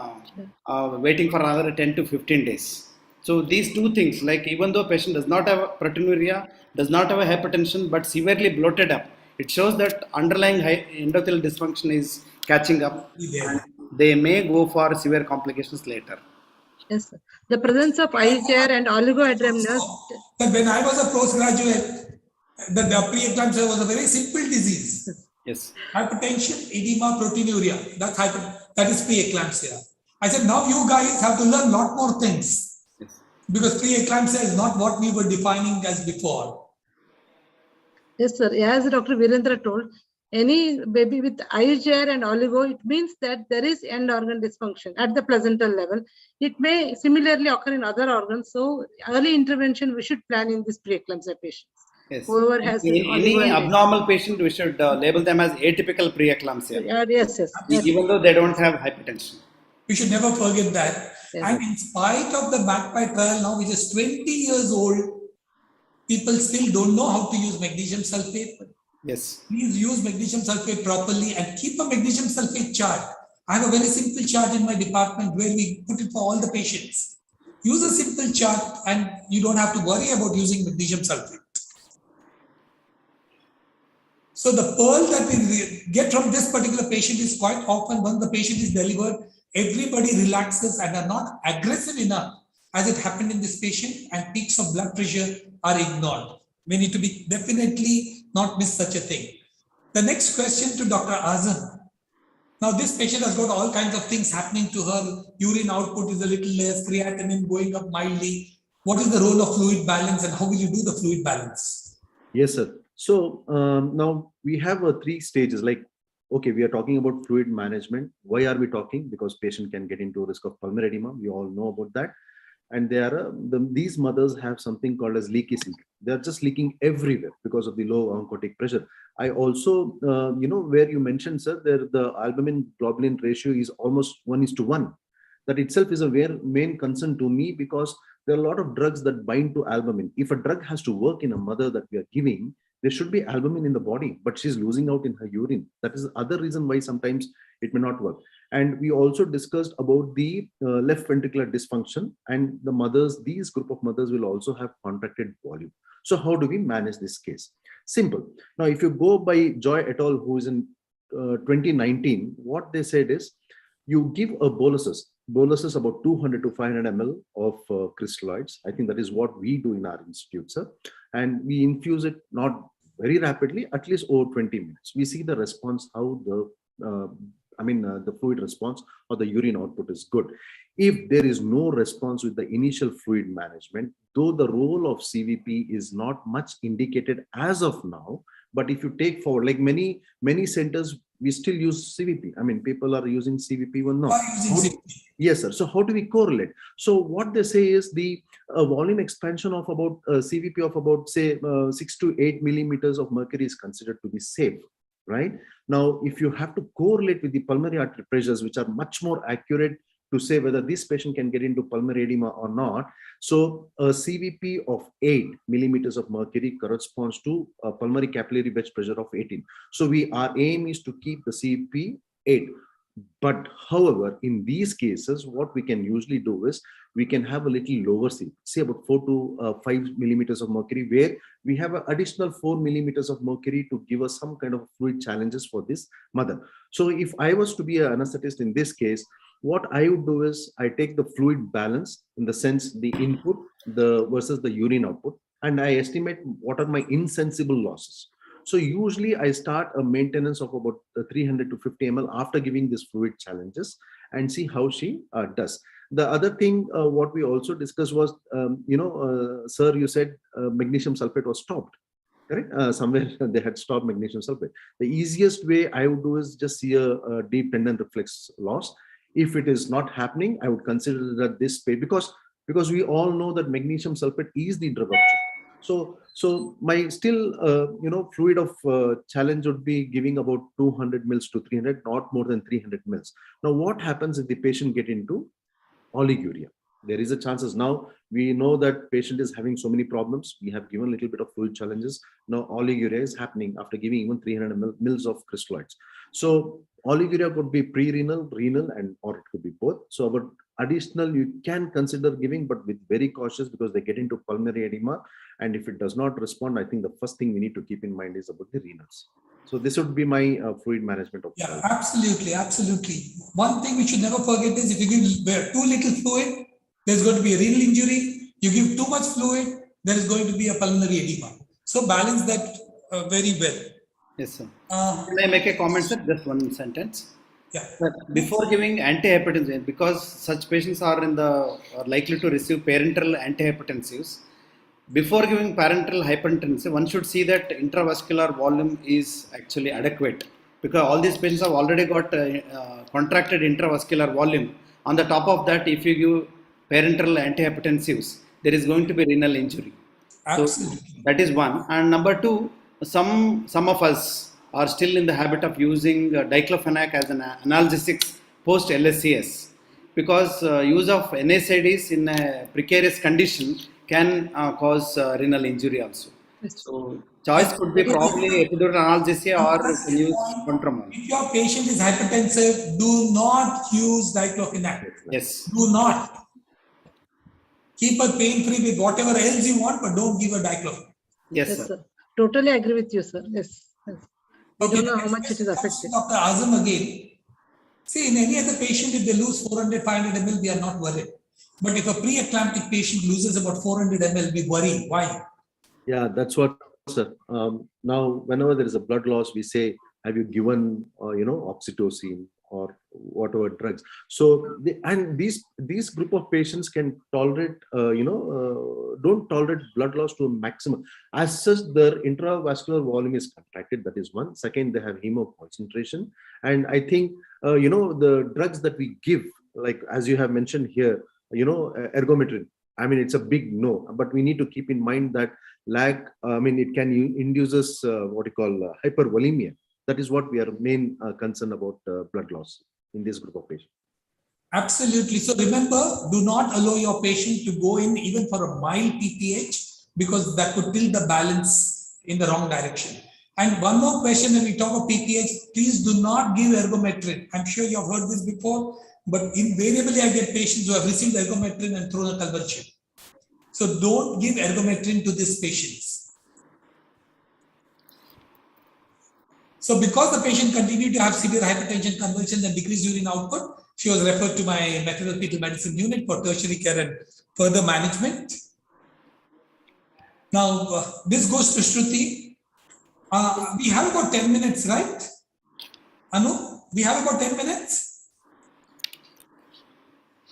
waiting for another 10 to 15 days. So these two things, like even though patient does not have proteinuria, does not have a hypertension, but severely bloated up, it shows that underlying endothelial dysfunction is catching up. And they may go for severe complications later. Yes, sir. The presence of IUGR and oligohydramnios. When I was a postgraduate, the preeclampsia was a very simple disease. Yes. Hypertension, edema, proteinuria. That is preeclampsia. I said, now you guys have to learn a lot more things. Yes. Because preeclampsia is not what we were defining as before. Yes, sir. As Dr. Virendra told, any baby with IUGR and oligo, it means that there is end organ dysfunction at the placental level. It may similarly occur in other organs. So early intervention we should plan in this preeclampsia patients. Yes. Whoever has Any abnormal patient, we should label them as atypical preeclampsia. Yes. Even though they don't have hypertension. We should never forget that. Yes. And in spite of the MACPI trial now, which is 20 years old, people still don't know how to use magnesium sulfate. Yes. Please use magnesium sulfate properly and keep a magnesium sulfate chart. I have a very simple chart in my department where we put it for all the patients. Use a simple chart and you don't have to worry about using magnesium sulfate. So the pearl that we get from this particular patient is quite often when the patient is delivered, everybody relaxes and are not aggressive enough as it happened in this patient, and peaks of blood pressure are ignored. We need to be definitely not miss such a thing. The next question to Dr. Azam. Now this patient has got all kinds of things happening to her. Urine output is a little less, creatinine going up mildly. What is the role of fluid balance and how will you do the fluid balance? Yes, sir. So now we have 3 stages. Like, okay, we are talking about fluid management. Why are we talking? Because patient can get into risk of pulmonary edema. We all know about that. And these mothers have something called as leaky syndrome. They're just leaking everywhere because of the low oncotic pressure. I also, where you mentioned, sir, the albumin globulin ratio is almost 1:1. That itself is a main concern to me, because there are a lot of drugs that bind to albumin. If a drug has to work in a mother that we are giving, there should be albumin in the body, but she's losing out in her urine. That is the other reason why sometimes it may not work. And we also discussed about the left ventricular dysfunction, and the mothers, these group of mothers will also have contracted volume. So how do we manage this case? Simple. Now, if you go by Joy et al., who is in 2019, what they said is, you give a boluses about 200 to 500 ml of crystalloids. I think that is what we do in our institute, sir. And we infuse it not very rapidly, at least over 20 minutes. We see the response, how the fluid response or the urine output is good. If there is no response with the initial fluid management, though the role of CVP is not much indicated as of now, but if you take forward, like many centers, we still use CVP. I mean, people are using CVP or not. Yes, sir. So how do we correlate? So what they say is the volume expansion of about CVP of about, say, 6 to 8 millimeters of mercury is considered to be safe, right? Now, if you have to correlate with the pulmonary artery pressures, which are much more accurate to say whether this patient can get into pulmonary edema or not. So a CVP of 8 millimeters of mercury corresponds to a pulmonary capillary wedge pressure of 18. So our aim is to keep the CVP 8. But however, in these cases, what we can usually do is we can have a little lower CVP, say about 4 to 5 millimeters of mercury, where we have an additional 4 millimeters of mercury to give us some kind of fluid challenges for this mother. So if I was to be an anesthetist in this case, what I would do is I take the fluid balance, in the sense the input versus the urine output, and I estimate what are my insensible losses. So usually I start a maintenance of about 300 to 50 ml after giving these fluid challenges and see how she does. The other thing what we also discussed was, sir, you said magnesium sulfate was stopped. Correct? Somewhere they had stopped magnesium sulfate. The easiest way I would do is just see a deep tendon reflex loss. If it is not happening, I would consider that this space, because we all know that magnesium sulfate is the drug of choice. So my still fluid of challenge would be giving about 200 mils to 300, not more than 300 mils. Now, what happens if the patient get into oliguria? There is a chances. Now we know that patient is having so many problems. We have given a little bit of fluid challenges. Now oliguria is happening after giving even 300 mils of crystalloids. So oliguria could be pre-renal, renal, or it could be both. So about additional you can consider giving, but with very cautious, because they get into pulmonary edema. And if it does not respond, I think the first thing we need to keep in mind is about the renals. So this would be my fluid management of. Yeah, absolutely. One thing we should never forget is, if you give too little fluid, there's going to be a renal injury. You give too much fluid, there is going to be a pulmonary edema. So balance that very well. Yes, sir. Can I make a comment, sir? Just one sentence. Yeah. Before giving antihypertensive, because such patients are likely to receive parenteral antihypertensives, before giving parenteral hypertension, one should see that intravascular volume is actually adequate, because all these patients have already got contracted intravascular volume. On the top of that, if you give parenteral antihypertensives, there is going to be renal injury. Absolutely. So that is one. And number two, some of us are still in the habit of using diclofenac as an analgesic post LSCS, because use of NSAIDs in a precarious condition can cause renal injury also. So choice could be probably epidural analgesia or you can use contromol. If your patient is hypertensive, do not use diclofenac. Yes. Do not. Keep her pain-free with whatever else you want, but don't give her diclofenac. Yes, Yes, sir. sir. Totally agree with you, sir. Yes. Yes. We Okay, don't know the how next much it is question comes affected. to Dr. Azam again. See, in any other patient, if they lose 400, 500 ml, we are not worried. But if a pre-eclamptic patient loses about 400 ml, we worry. Why? Yeah, that's what, sir. Now, whenever there is a blood loss, we say, have you given, oxytocin or whatever drugs? So, these group of patients can tolerate, don't tolerate blood loss to a maximum. As such, their intravascular volume is contracted. That is one. Second, they have hemoconcentration. And I think, the drugs that we give, like as you have mentioned here, ergometrin. I mean, it's a big no, but we need to keep in mind that it can induces what you call hypervolemia. That is what we are main concerned about blood loss in this group of patients. Absolutely. So remember, do not allow your patient to go in even for a mild PPH, because that could tilt the balance in the wrong direction. And one more question when we talk of PPH, please do not give ergometrin. I'm sure you have heard this before, but invariably I get patients who have received ergometrin and thrown a convulsion. So don't give ergometrin to these patients. So because the patient continued to have severe hypertension, convulsions, and decreased urine output, she was referred to my maternal fetal medicine unit for tertiary care and further management. Now, this goes to Shruti. We have about 10 minutes, right? Anu, we have about 10 minutes?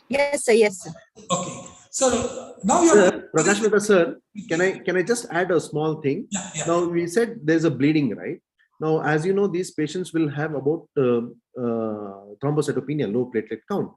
Yes, sir. Yes, sir. Okay. So now you're... Sir, Prakash Mehta, sir, can I just add a small thing? Yeah. Now, we said there's a bleeding, right? Now, as you know, these patients will have about thrombocytopenia, low platelet count.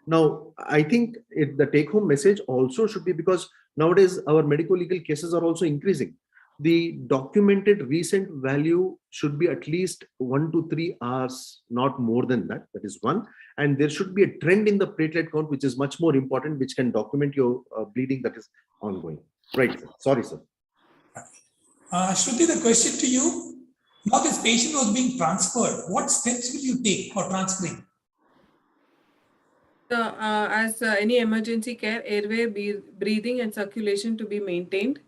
Now, I think the take-home message also should be, because nowadays our medico-legal cases are also increasing. The documented recent value should be at least 1 to 3 hours, not more than that. That is one. And there should be a trend in the platelet count, which is much more important, which can document your bleeding that is ongoing. Right, sir. Sorry, sir. Shruti, the question to you. Now this patient was being transferred. What steps will you take for transferring? As any emergency care, airway, breathing and circulation to be maintained.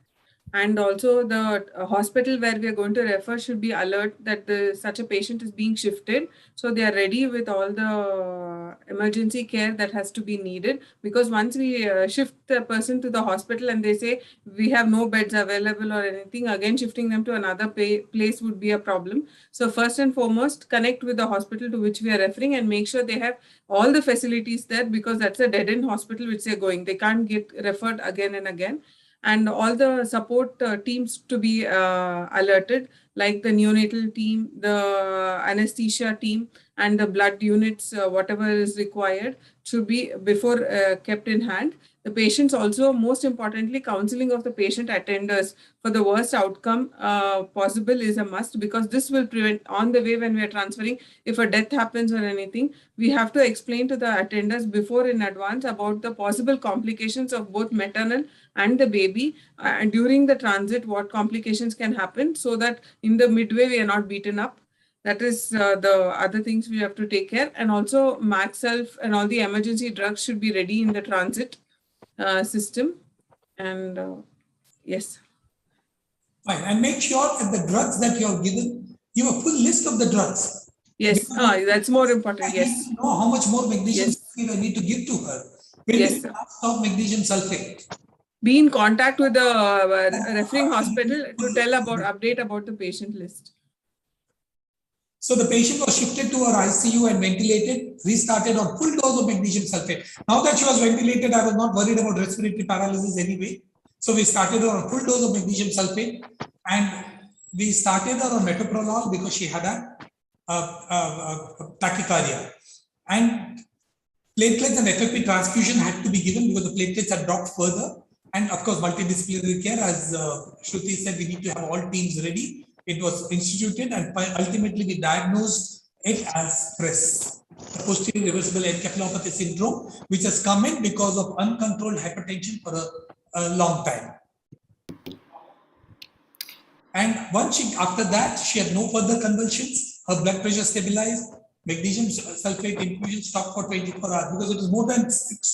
And also the hospital where we are going to refer should be alert that such a patient is being shifted. So they are ready with all the emergency care that has to be needed. Because once we shift the person to the hospital and they say we have no beds available or anything, again shifting them to another place would be a problem. So first and foremost, connect with the hospital to which we are referring and make sure they have all the facilities there, because that's a dead-end hospital which they're going. They can't get referred again and again. And all the support teams to be alerted, like the neonatal team, the anesthesia team, and the blood units, whatever is required, should be before kept in hand. The patients also, most importantly, counseling of the patient attenders for the worst outcome possible is a must, because this will prevent on the way when we are transferring, if a death happens or anything, we have to explain to the attenders before in advance about the possible complications of both maternal and the baby, and during the transit, what complications can happen, so that in the midway we are not beaten up. That is the other things we have to take care. And also Maxself and all the emergency drugs should be ready in the transit system. And yes. Fine. And make sure that the drugs that you have given, you have a full list of the drugs. Yes, that's more important. Yes. I need to know how much more magnesium sulfate I need to give to her. When yes, sir. Stop magnesium sulfate. Be in contact with the referring hospital to tell update about the patient list. So the patient was shifted to our ICU and ventilated, restarted on full dose of magnesium sulfate. Now that she was ventilated, I was not worried about respiratory paralysis anyway. So we started her on a full dose of magnesium sulfate, and we started her on metoprolol because she had a tachycardia. And platelets and FFP transfusion had to be given because the platelets had dropped further. And of course, multidisciplinary care, as Shruti said, we need to have all teams ready. It was instituted, and ultimately we diagnosed it as PRES, posterior reversible encephalopathy syndrome, which has come in because of uncontrolled hypertension for a long time. And once after that, she had no further convulsions. Her blood pressure stabilized. Magnesium sulfate infusion stopped for 24 hours because it was more than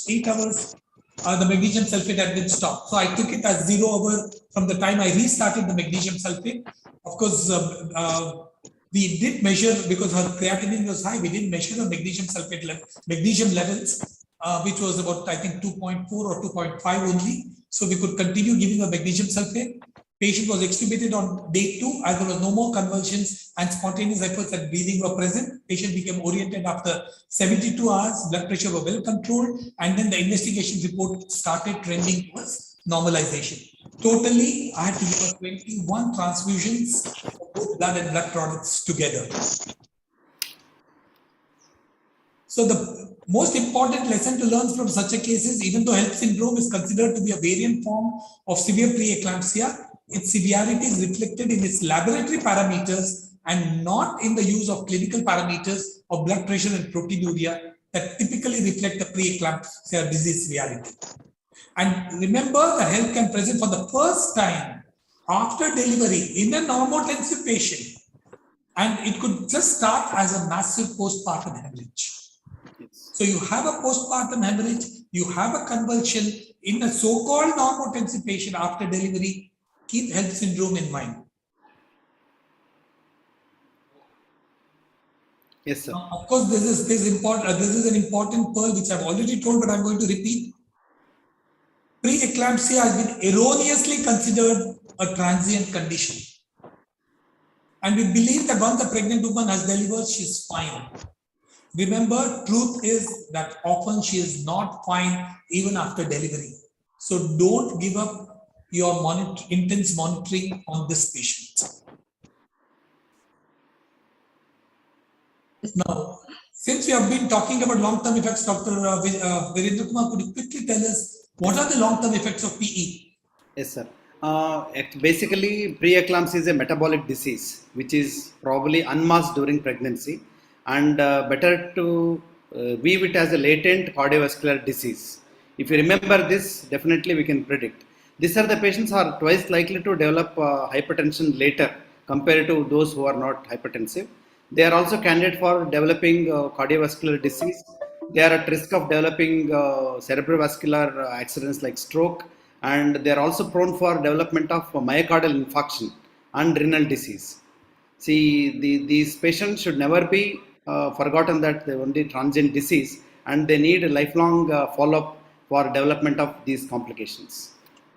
8 hours. The magnesium sulfate had been stopped. So I took it as 0 hour from the time I restarted the magnesium sulfate. Of course, we did measure, because her creatinine was high, we did measure the magnesium sulfate magnesium levels, which was about, I think, 2.4 or 2.5 only. So we could continue giving her magnesium sulfate. Patient was extubated on day 2 as there was no more convulsions and spontaneous efforts at breathing were present. Patient became oriented after 72 hours, blood pressure was well controlled, and then the investigation report started trending towards normalization. Totally, I had to give her 21 transfusions of both blood and blood products together. So the most important lesson to learn from such a case is, even though HELLP syndrome is considered to be a variant form of severe preeclampsia, its severity is reflected in its laboratory parameters and not in the use of clinical parameters of blood pressure and proteinuria that typically reflect the preeclampsia disease severity. And remember, the HELLP can present for the first time after delivery in a normotensive patient, and it could just start as a massive postpartum hemorrhage. So you have a postpartum hemorrhage, you have a convulsion in a so-called normotensive patient after delivery. Keep HELLP syndrome in mind. Yes, sir. Of course, this is important. This is an important pearl which I've already told, but I'm going to repeat. Preeclampsia has been erroneously considered a transient condition, and we believe that once a pregnant woman has delivered, she's fine. Remember, truth is that often she is not fine even after delivery. So don't give up your intense monitoring on this patient. Now, since we have been talking about long-term effects, Dr. Virendra Kumar, could you quickly tell us what are the long-term effects of PE? Yes, sir. Basically, preeclampsia is a metabolic disease which is probably unmasked during pregnancy, and better to view it as a latent cardiovascular disease. If you remember this, definitely we can predict. These are the patients who are twice likely to develop hypertension later compared to those who are not hypertensive. They are also candidate for developing cardiovascular disease. They are at risk of developing cerebrovascular accidents like stroke, and they are also prone for development of myocardial infarction and renal disease. See, these patients should never be forgotten that they only transient disease, and they need a lifelong follow-up for development of these complications.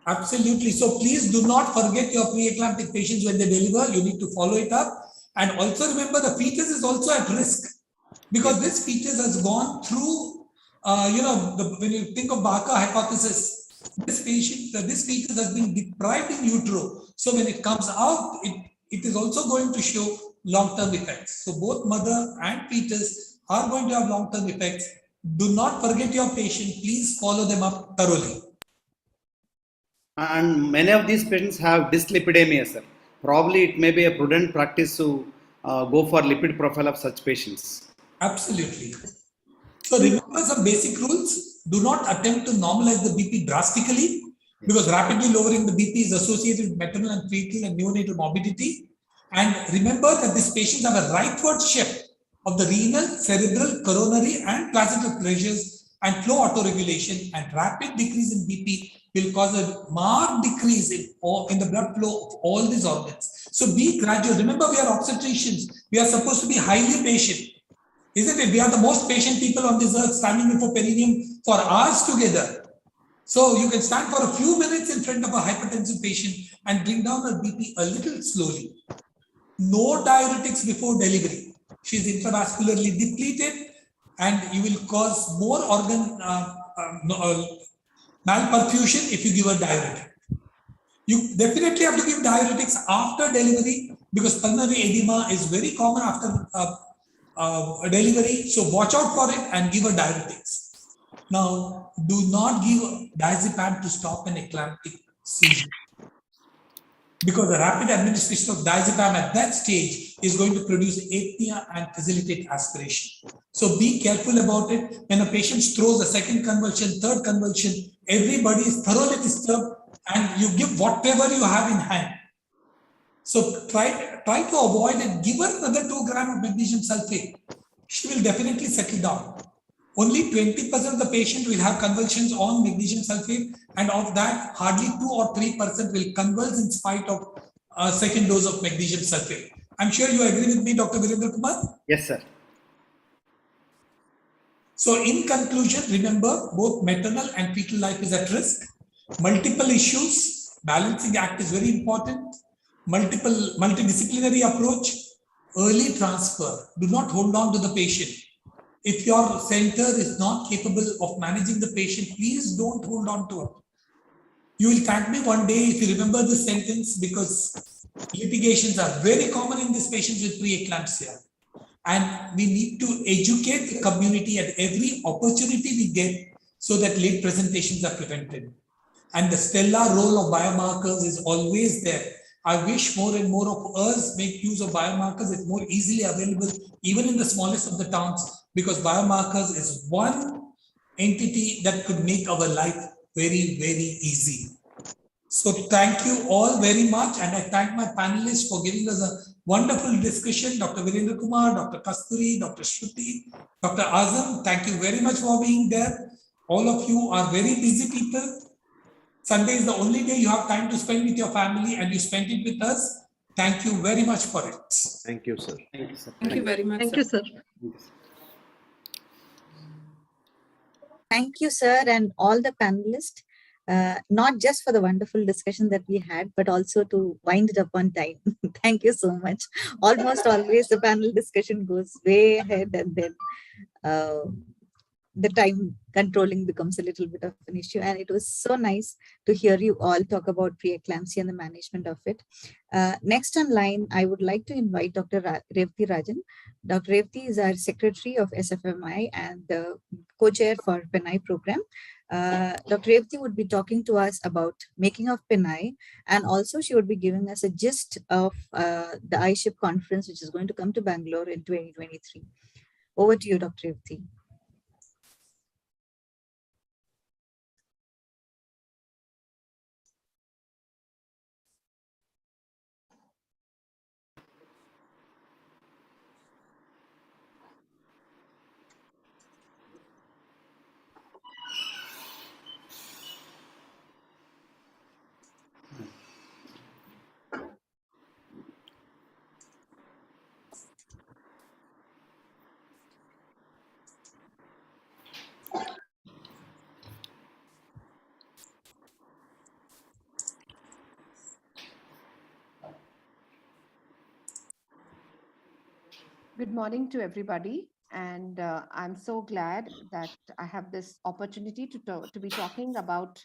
Absolutely. So please do not forget your preeclamptic patients when they deliver. You need to follow it up. And also remember, the fetus is also at risk because this fetus has gone through, when you think of Barker hypothesis, this fetus has been deprived in utero. So when it comes out, it is also going to show long-term effects. So both mother and fetus are going to have long-term effects. Do not forget your patient. Please follow them up thoroughly. And many of these patients have dyslipidemia, sir. Probably it may be a prudent practice to go for lipid profile of such patients. Absolutely. So remember some basic rules. Do not attempt to normalize the BP drastically because rapidly lowering the BP is associated with maternal and fetal and neonatal morbidity. And remember that these patients have a rightward shift of the renal, cerebral, coronary and placental pressures and flow autoregulation, and rapid decrease in BP will cause a marked decrease in the blood flow of all these organs. So be gradual. Remember, we are obstetricians. We are supposed to be highly patient. Isn't it? We are the most patient people on this earth, standing before perineum for hours together. So you can stand for a few minutes in front of a hypertensive patient and bring down her BP a little slowly. No diuretics before delivery. She is intravascularly depleted, and you will cause more organ malperfusion if you give her diuretic. You definitely have to give diuretics after delivery because pulmonary edema is very common after a delivery. So watch out for it and give a diuretics. Now, do not give diazepam to stop an eclamptic seizure, because the rapid administration of diazepam at that stage is going to produce apnea and facilitate aspiration. So be careful about it. When a patient throws a second convulsion, third convulsion, everybody is thoroughly disturbed and you give whatever you have in hand. So try to avoid it. Give her another 2 grams of magnesium sulfate. She will definitely settle down. Only 20% of the patient will have convulsions on magnesium sulfate, and of that, hardly 2 or 3% will convulse in spite of a second dose of magnesium sulfate. I'm sure you agree with me, Dr. Virendra Kumar? Yes, sir. So in conclusion, remember both maternal and fetal life is at risk. Multiple issues, balancing act is very important. Multidisciplinary approach, early transfer. Do not hold on to the patient. If your center is not capable of managing the patient, please don't hold on to it. You will thank me one day if you remember this sentence, because litigations are very common in these patients with preeclampsia. And we need to educate the community at every opportunity we get so that late presentations are prevented. And the stellar role of biomarkers is always there. I wish more and more of us make use of biomarkers. It's more easily available, even in the smallest of the towns, because biomarkers is one entity that could make our life very, very easy. So thank you all very much. And I thank my panelists for giving us a wonderful discussion. Dr. Virendra Kumar, Dr. Kasturi, Dr. Shruti, Dr. Azam, thank you very much for being there. All of you are very busy people. Sunday is the only day you have time to spend with your family, and you spent it with us. Thank you very much for it. Thank you, sir. Thank you, sir. Thank you very much. Thank you, sir. Thank you, sir, and all the panelists, not just for the wonderful discussion that we had, but also to wind it up on time. Thank you so much. Almost always the panel discussion goes way ahead, and then the time controlling becomes a little bit of an issue. And it was so nice to hear you all talk about preeclampsia and the management of it. Next on line, I would like to invite Dr. Revati Rajan. Dr. Revati is our secretary of SFMI and the co-chair for PENAI program. Dr. Revati would be talking to us about making of PENAI, and also she would be giving us a gist of the iShip conference, which is going to come to Bangalore in 2023. Over to you, Dr. Revati. Good morning to everybody. And I'm so glad that I have this opportunity to be talking about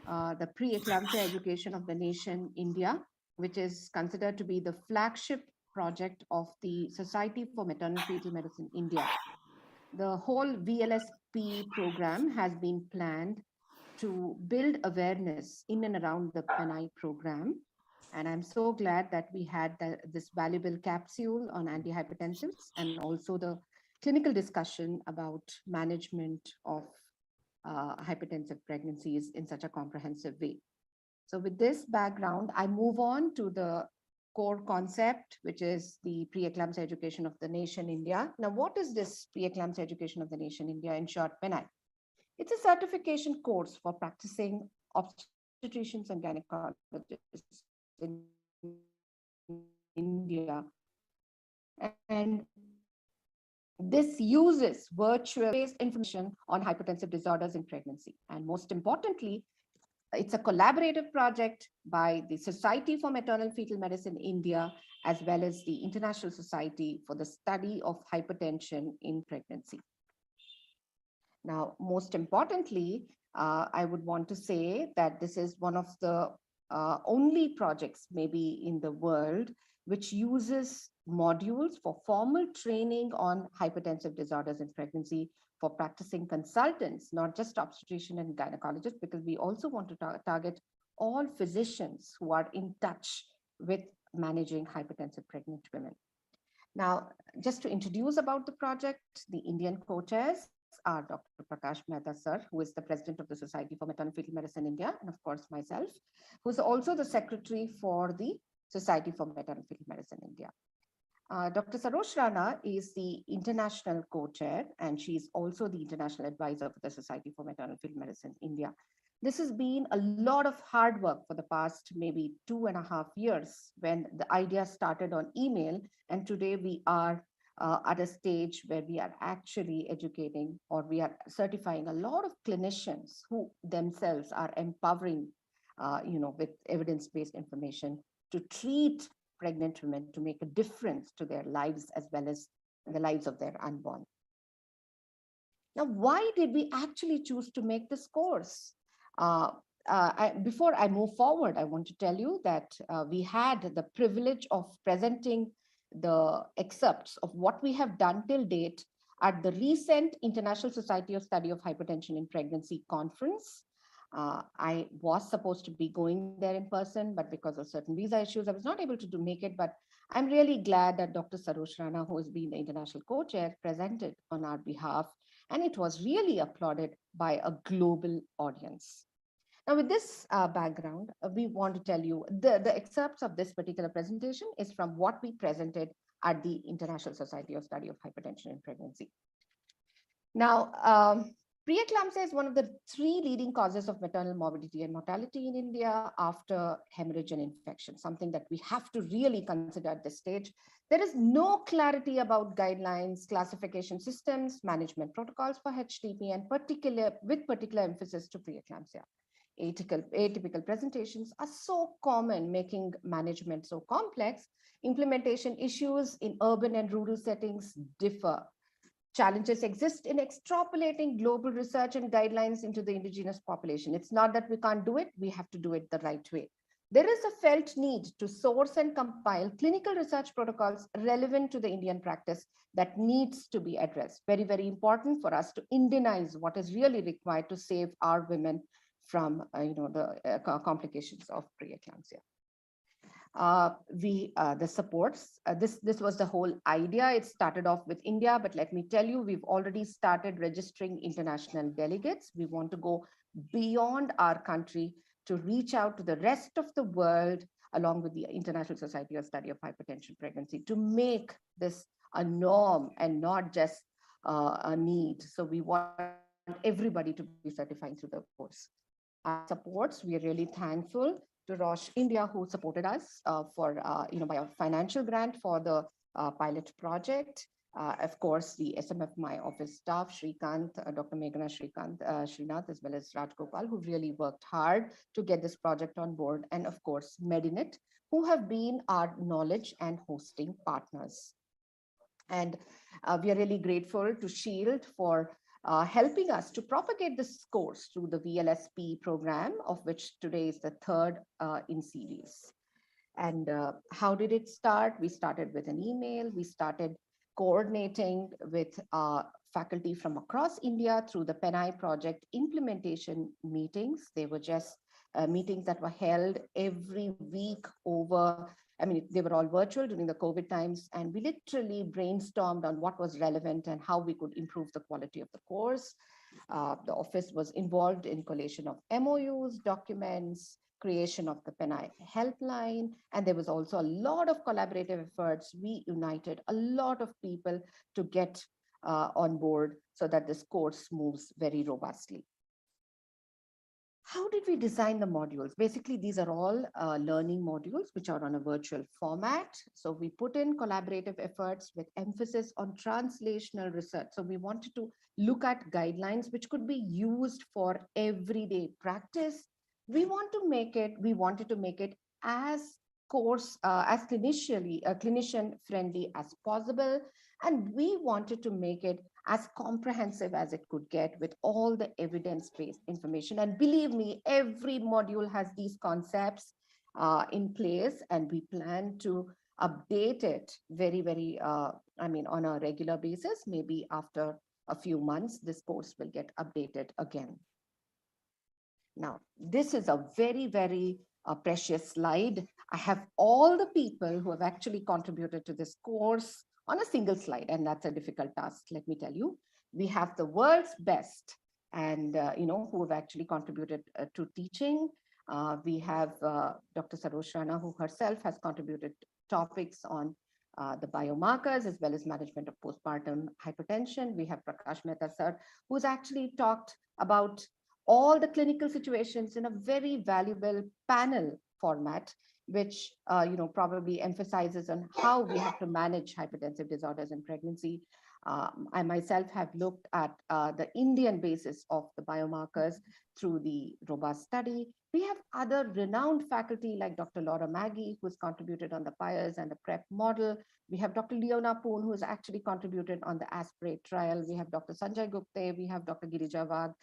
the pre-eclampsia education of the nation, India, which is considered to be the flagship project of the Society for Maternal Fetal Medicine, India. The whole VLSP program has been planned to build awareness in and around the PENAI program. And I'm so glad that we had this valuable capsule on antihypertensives and also the clinical discussion about management of hypertensive pregnancies in such a comprehensive way. So with this background, I move on to the core concept, which is the preeclampsia education of the nation, India. Now, what is this preeclampsia education of the nation, India, in short, PENAI? It's a certification course for practicing obstetricians and gynecologists in India. And this uses virtual-based information on hypertensive disorders in pregnancy. And most importantly, it's a collaborative project by the Society for Maternal Fetal Medicine India, as well as the International Society for the Study of Hypertension in Pregnancy. Now, most importantly, I would want to say that this is one of the only projects maybe in the world which uses modules for formal training on hypertensive disorders in pregnancy for practicing consultants, not just obstetrician and gynecologists, because we also want to target all physicians who are in touch with managing hypertensive pregnant women. Now, just to introduce about the project, the Indian co-chairs are Dr. Prakash Mehta, sir, who is the president of the Society for Maternal Fetal Medicine India, and of course myself, who is also the secretary for the Society for Maternal Fetal Medicine India. Dr. Sarosh Rana is the international co-chair, and she is also the international advisor for the Society for Maternal Fetal Medicine India. This has been a lot of hard work for the past maybe 2.5 years when the idea started on email, and today we are at a stage where we are actually educating, or we are certifying a lot of clinicians who themselves are empowering, with evidence-based information to treat pregnant women, to make a difference to their lives as well as the lives of their unborn. Now, why did we actually choose to make this course? Before I move forward, I want to tell you that we had the privilege of presenting the excerpts of what we have done till date at the recent International Society of Study of Hypertension in Pregnancy conference. I was supposed to be going there in person, but because of certain visa issues, I was not able to make it. But I'm really glad that Dr. Sarosh Rana, who has been the international co-chair, presented on our behalf, and it was really applauded by a global audience. Now, with this background, we want to tell you the excerpts of this particular presentation is from what we presented at the International Society of Study of Hypertension in Pregnancy. Now, preeclampsia is one of the 3 leading causes of maternal morbidity and mortality in India after hemorrhage and infection, something that we have to really consider at this stage. There is no clarity about guidelines, classification systems, management protocols for HTP, and with particular emphasis to preeclampsia. Atypical presentations are so common, making management so complex. Implementation issues in urban and rural settings differ. Challenges exist in extrapolating global research and guidelines into the indigenous population. It's not that we can't do it, we have to do it the right way. There is a felt need to source and compile clinical research protocols relevant to the Indian practice that needs to be addressed. Very, very important for us to Indianize what is really required to save our women from the complications of preeclampsia. The supports, this was the whole idea. It started off with India, but let me tell you, we've already started registering international delegates. We want to go beyond our country to reach out to the rest of the world, along with the International Society of Study of Hypertension Pregnancy, to make this a norm and not just a need. So we want everybody to be certifying through the course. Supports, we are really thankful to Roche India, who supported us by a financial grant for the pilot project. Of course, the SMF My Office staff, Shrikant, Dr. Meghna Srinath, as well as Raj Gopal, who really worked hard to get this project on board. And of course, Medinet, who have been our knowledge and hosting partners. And we are really grateful to Shield for helping us to propagate this course through the VLSP program, of which today is the 3rd in series. And how did it start? We started with an email. We started coordinating with faculty from across India through the PENAI project implementation meetings. They were just meetings that were held every week over. I mean, they were all virtual during the COVID times, and we literally brainstormed on what was relevant and how we could improve the quality of the course. The office was involved in collation of MOUs, documents, creation of the PENAI helpline, and there was also a lot of collaborative efforts. We united a lot of people to get on board so that this course moves very robustly. How did we design the modules? Basically, these are all learning modules which are on a virtual format. So we put in collaborative efforts with emphasis on translational research. So we wanted to look at guidelines which could be used for everyday practice. We wanted to make it as clinician friendly as possible. And we wanted to make it as comprehensive as it could get with all the evidence-based information. And believe me, every module has these concepts. in place, and we plan to update it very, on a regular basis. Maybe after a few months, this course will get updated again. Now, this is a very precious slide. I have all the people who have actually contributed to this course on a single slide, and that's a difficult task, let me tell you. We have the world's best, and who have actually contributed to teaching. We have Dr. Sarosh Rana, who herself has contributed topics on the biomarkers as well as management of postpartum hypertension. We have Prakash Mehta sir, who's actually talked about all the clinical situations in a very valuable panel format, which probably emphasizes on how we have to manage hypertensive disorders in pregnancy. I myself have looked at the Indian basis of the biomarkers through the robust study. We have other renowned faculty like Dr. Laura Maggie, who's contributed on the PIRES and the PrEP model. We have Dr. Leona Poon, who has actually contributed on the ASPIRATE trial. We have Dr. Sanjay Gupte. We have Dr. Girija Wagh.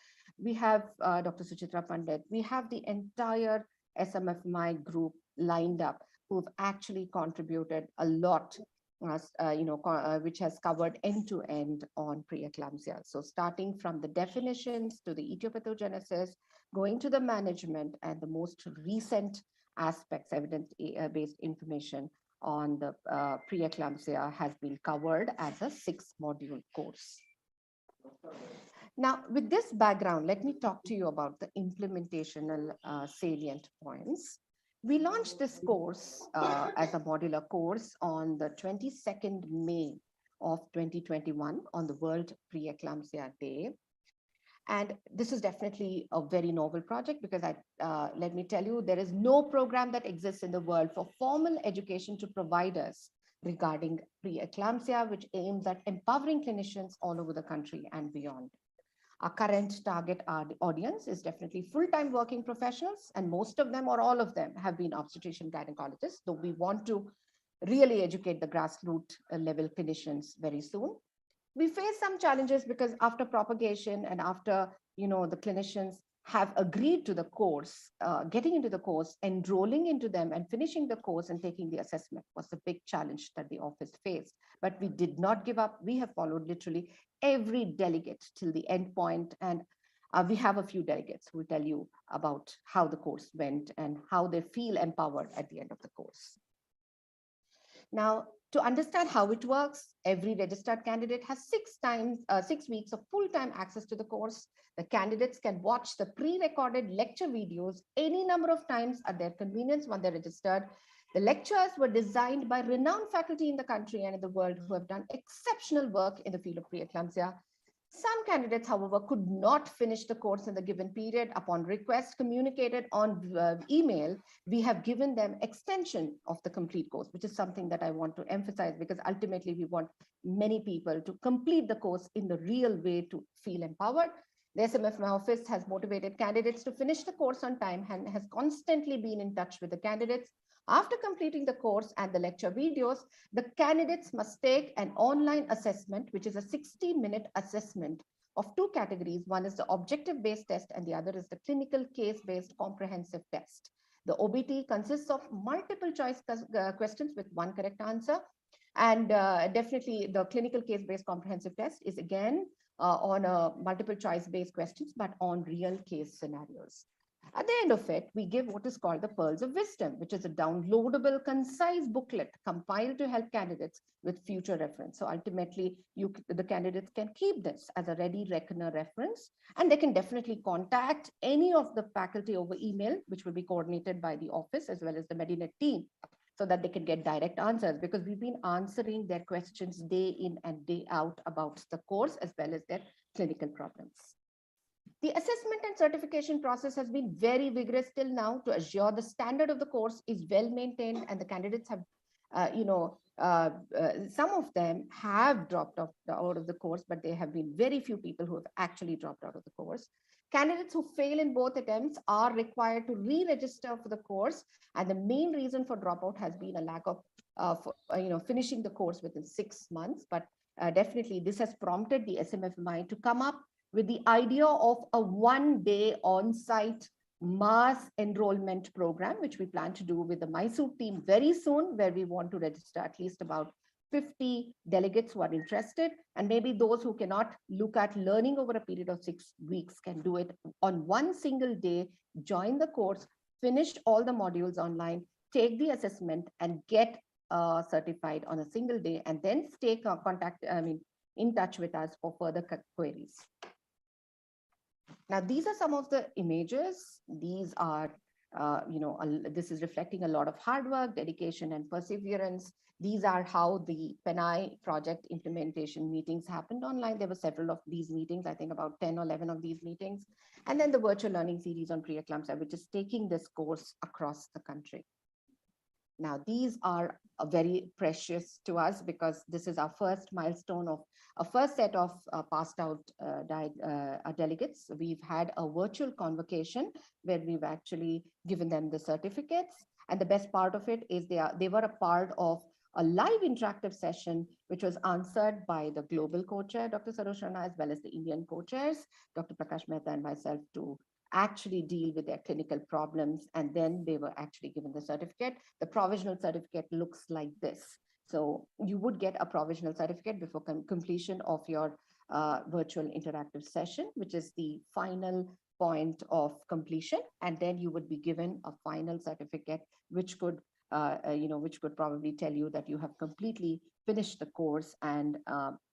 We have Dr. Suchitra Pandit. We have the entire SMFMI group lined up who've actually contributed a lot, which has covered end-to-end on preeclampsia. So starting from the definitions to the etiopathogenesis, going to the management, and the most recent aspects, evidence-based information on the preeclampsia has been covered as a 6-module course. Now, with this background, let me talk to you about the implementational salient points. We launched this course as a modular course on the 22nd May of 2021 on the World Preeclampsia Day. And this is definitely a very novel project because let me tell you, there is no program that exists in the world for formal education to providers regarding preeclampsia, which aims at empowering clinicians all over the country and beyond. Our current target audience is definitely full-time working professionals, and most of them or all of them have been obstetrician gynecologists, though we want to really educate the grassroots level clinicians very soon. We face some challenges because after propagation and after the clinicians have agreed to the course, getting into the course, enrolling into them and finishing the course and taking the assessment was a big challenge that the office faced. But we did not give up. We have followed literally every delegate till the end point. And we have a few delegates who will tell you about how the course went and how they feel empowered at the end of the course. Now, to understand how it works, every registered candidate has 6 weeks of full-time access to the course. The candidates can watch the pre-recorded lecture videos any number of times at their convenience when they're registered. The lectures were designed by renowned faculty in the country and in the world who have done exceptional work in the field of preeclampsia. Some candidates, however, could not finish the course in the given period. Upon request communicated on email, we have given them extension of the complete course, which is something that I want to emphasize because ultimately we want many people to complete the course in the real way to feel empowered. The SMFMI office has motivated candidates to finish the course on time and has constantly been in touch with the candidates. After completing the course and the lecture videos, the candidates must take an online assessment, which is a 60-minute assessment of 2 categories. One is the objective-based test and the other is the clinical case-based comprehensive test. The OBT consists of multiple choice questions with 1 correct answer. And definitely the clinical case-based comprehensive test is again on a multiple choice-based questions, but on real case scenarios. At the end of it, we give what is called the Pearls of Wisdom, which is a downloadable, concise booklet compiled to help candidates with future reference. So ultimately, the candidates can keep this as a ready reckoner reference, and they can definitely contact any of the faculty over email, which will be coordinated by the office as well as the Medinet team, so that they can get direct answers, because we've been answering their questions day in and day out about the course as well as their clinical problems. The assessment and certification process has been very vigorous till now to assure the standard of the course is well maintained, and the candidates have, some of them have dropped out of the course, but there have been very few people who have actually dropped out of the course. Candidates who fail in both attempts are required to re-register for the course, and the main reason for dropout has been a lack of finishing the course within 6 months. But definitely this has prompted the SMFMI to come up with the idea of a 1-day on-site mass enrollment program, which we plan to do with the Mysore team very soon, where we want to register at least about 50 delegates who are interested. And maybe those who cannot look at learning over a period of 6 weeks can do it on one single day, join the course, finish all the modules online, take the assessment and get certified on a single day, and then stay in touch with us for further queries. Now, these are some of the images. These are, this is reflecting a lot of hard work, dedication, and perseverance. These are how the Penai project implementation meetings happened online. There were several of these meetings, I think about 10 or 11 of these meetings. And then the virtual learning series on preeclampsia, which is taking this course across the country. Now, these are very precious to us because this is our first milestone of a first set of passed out delegates. We've had a virtual convocation where we've actually given them the certificates. And the best part of it is they were a part of a live interactive session, which was answered by the global co-chair, Dr. Sarosh Rana, as well as the Indian co-chairs, Dr. Prakash Mehta and myself, to actually deal with their clinical problems. And then they were actually given the certificate. The provisional certificate looks like this. So you would get a provisional certificate before completion of your virtual interactive session, which is the final point of completion. And then you would be given a final certificate, which could probably tell you that you have completely finished the course, and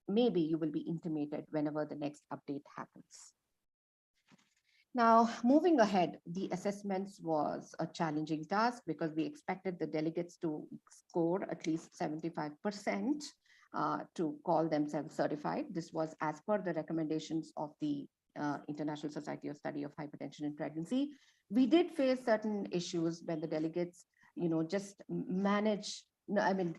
maybe you will be intimated whenever the next update happens. Now, moving ahead, the assessments was a challenging task because we expected the delegates to score at least 75% to call themselves certified. This was as per the recommendations of the International Society of Study of Hypertension in Pregnancy. We did face certain issues when the delegates, just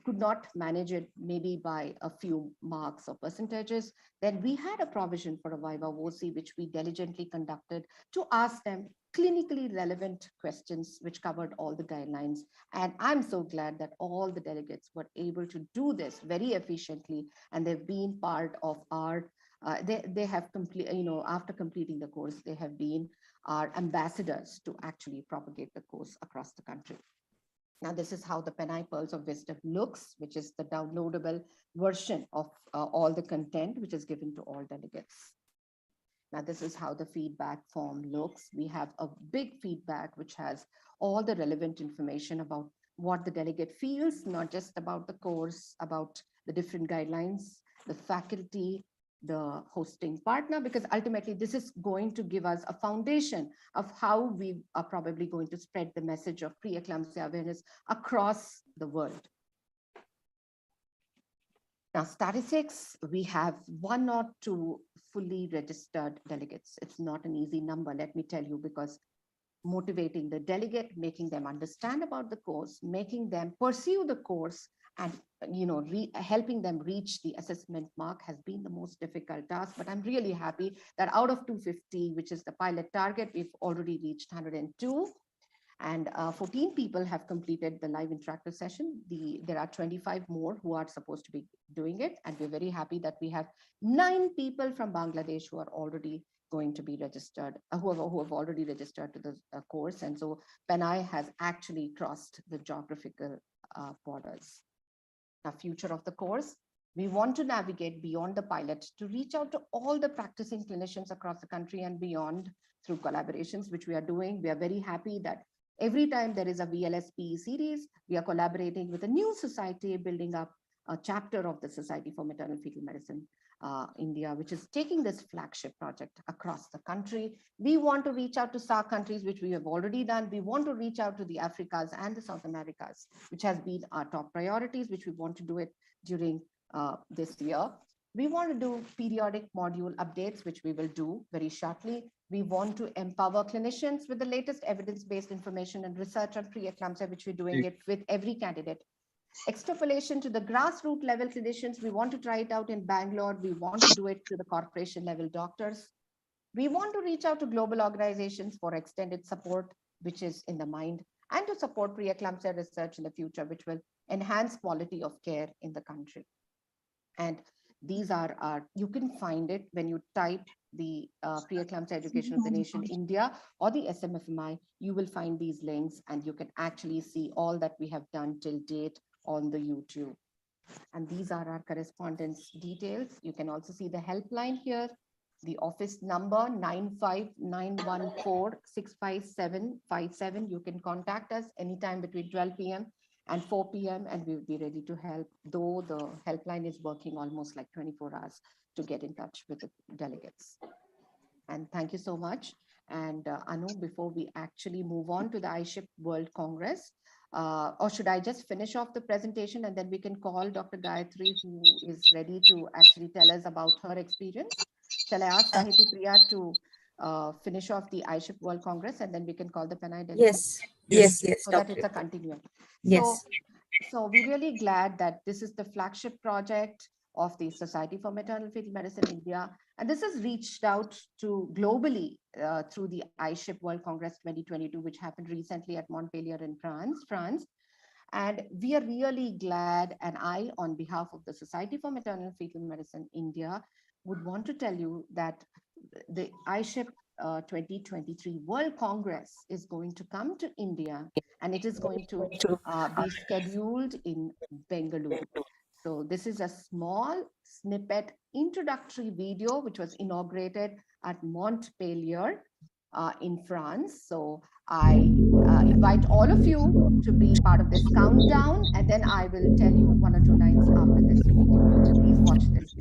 could not manage it maybe by a few marks or percentages. Then we had a provision for a Viva voce, which we diligently conducted to ask them clinically relevant questions, which covered all the guidelines. And I'm so glad that all the delegates were able to do this very efficiently, and they've been part of our they have after completing the course, they have been our ambassadors to actually propagate the course across the country. Now, this is how the Penai Pearls of Wisdom looks, which is the downloadable version of all the content, which is given to all delegates. Now, this is how the feedback form looks. We have a big feedback, which has all the relevant information about what the delegate feels, not just about the course, about the different guidelines, the faculty, the hosting partner, because ultimately this is going to give us a foundation of how we are probably going to spread the message of preeclampsia awareness across the world. Now, statistics, we have 1 or 2 fully registered delegates. It's not an easy number, let me tell you, because motivating the delegate, making them understand about the course, making them pursue the course, and helping them reach the assessment mark has been the most difficult task. But I'm really happy that out of 250, which is the pilot target, we've already reached 102. And 14 people have completed the live interactive session. There are 25 more who are supposed to be doing it. And we're very happy that we have 9 people from Bangladesh who are already going to be registered, who have already registered to the course. And so Penai has actually crossed the geographical borders. Now, future of the course, we want to navigate beyond the pilot to reach out to all the practicing clinicians across the country and beyond through collaborations, which we are doing. We are very happy that every time there is a VLSPE series, we are collaborating with a new society, building up a chapter of the Society for Maternal Fetal Medicine India, which is taking this flagship project across the country. We want to reach out to SAARC countries, which we have already done. We want to reach out to the Africas and the South Americas, which has been our top priorities, which we want to do it during this year. We want to do periodic module updates, which we will do very shortly. We want to empower clinicians with the latest evidence-based information and research on preeclampsia, which we're doing it with every candidate. Extrapolation to the grassroots level clinicians, we want to try it out in Bangalore. We want to do it to the corporation level doctors. We want to reach out to global organizations for extended support, which is in the mind, and to support preeclampsia research in the future, which will enhance quality of care in the country. And These are our, you can find it when you type the Preeclampsia Education of the Nation India or the SMFMI, you will find these links and you can actually see all that we have done till date on the YouTube. And these are our correspondence details. You can also see the helpline here, the office number 95914657757. You can contact us anytime between 12 p.m. and 4 p.m. and we will be ready to help, though the helpline is working almost like 24 hours to get in touch with the delegates. And thank you so much. And Anu, before we actually move on to the iShip World Congress, or should I just finish off the presentation and then we can call Dr. Gayatri, who is ready to actually tell us about her experience? Shall I ask Sahiti Priya to finish off the iShip World Congress and then we can call the Penai delegates? Yes, So Dr. that it's a continuum. Yes. So we're really glad that this is the flagship project of the Society for Maternal Fetal Medicine India. And this has reached out to globally through the iShip World Congress 2022, which happened recently at Montpellier in France. And we are really glad, and I, on behalf of the Society for Maternal Fetal Medicine India, would want to tell you that the iShip 2023 World Congress is going to come to India, and it is going to be scheduled in Bengaluru. So this is a small snippet introductory video which was inaugurated at Montpellier in France. So I invite all of you to be part of this countdown, and then I will tell you one or two lines after this video. Please watch this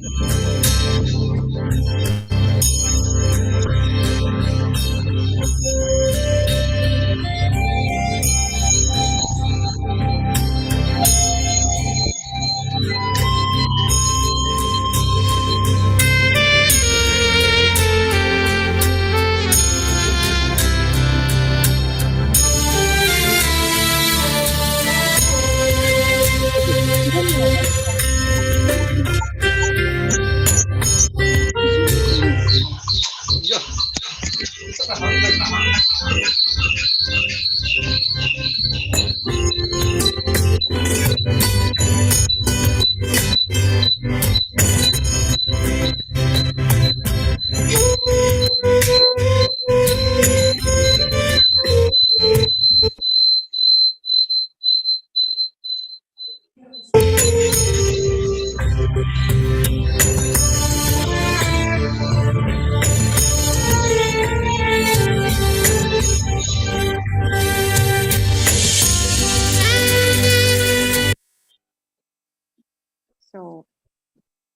So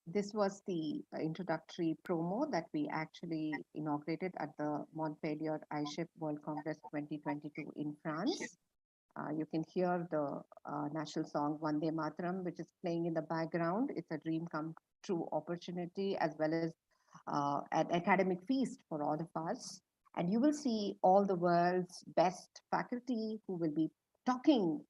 this was the introductory promo that we actually inaugurated at the Montpellier iShip World Congress 2022 in France. You can hear the national song Vande Mataram, which is playing in the background. It's a dream come true opportunity, as well as an academic feast for all of us. And you will see all the world's best faculty who will be talking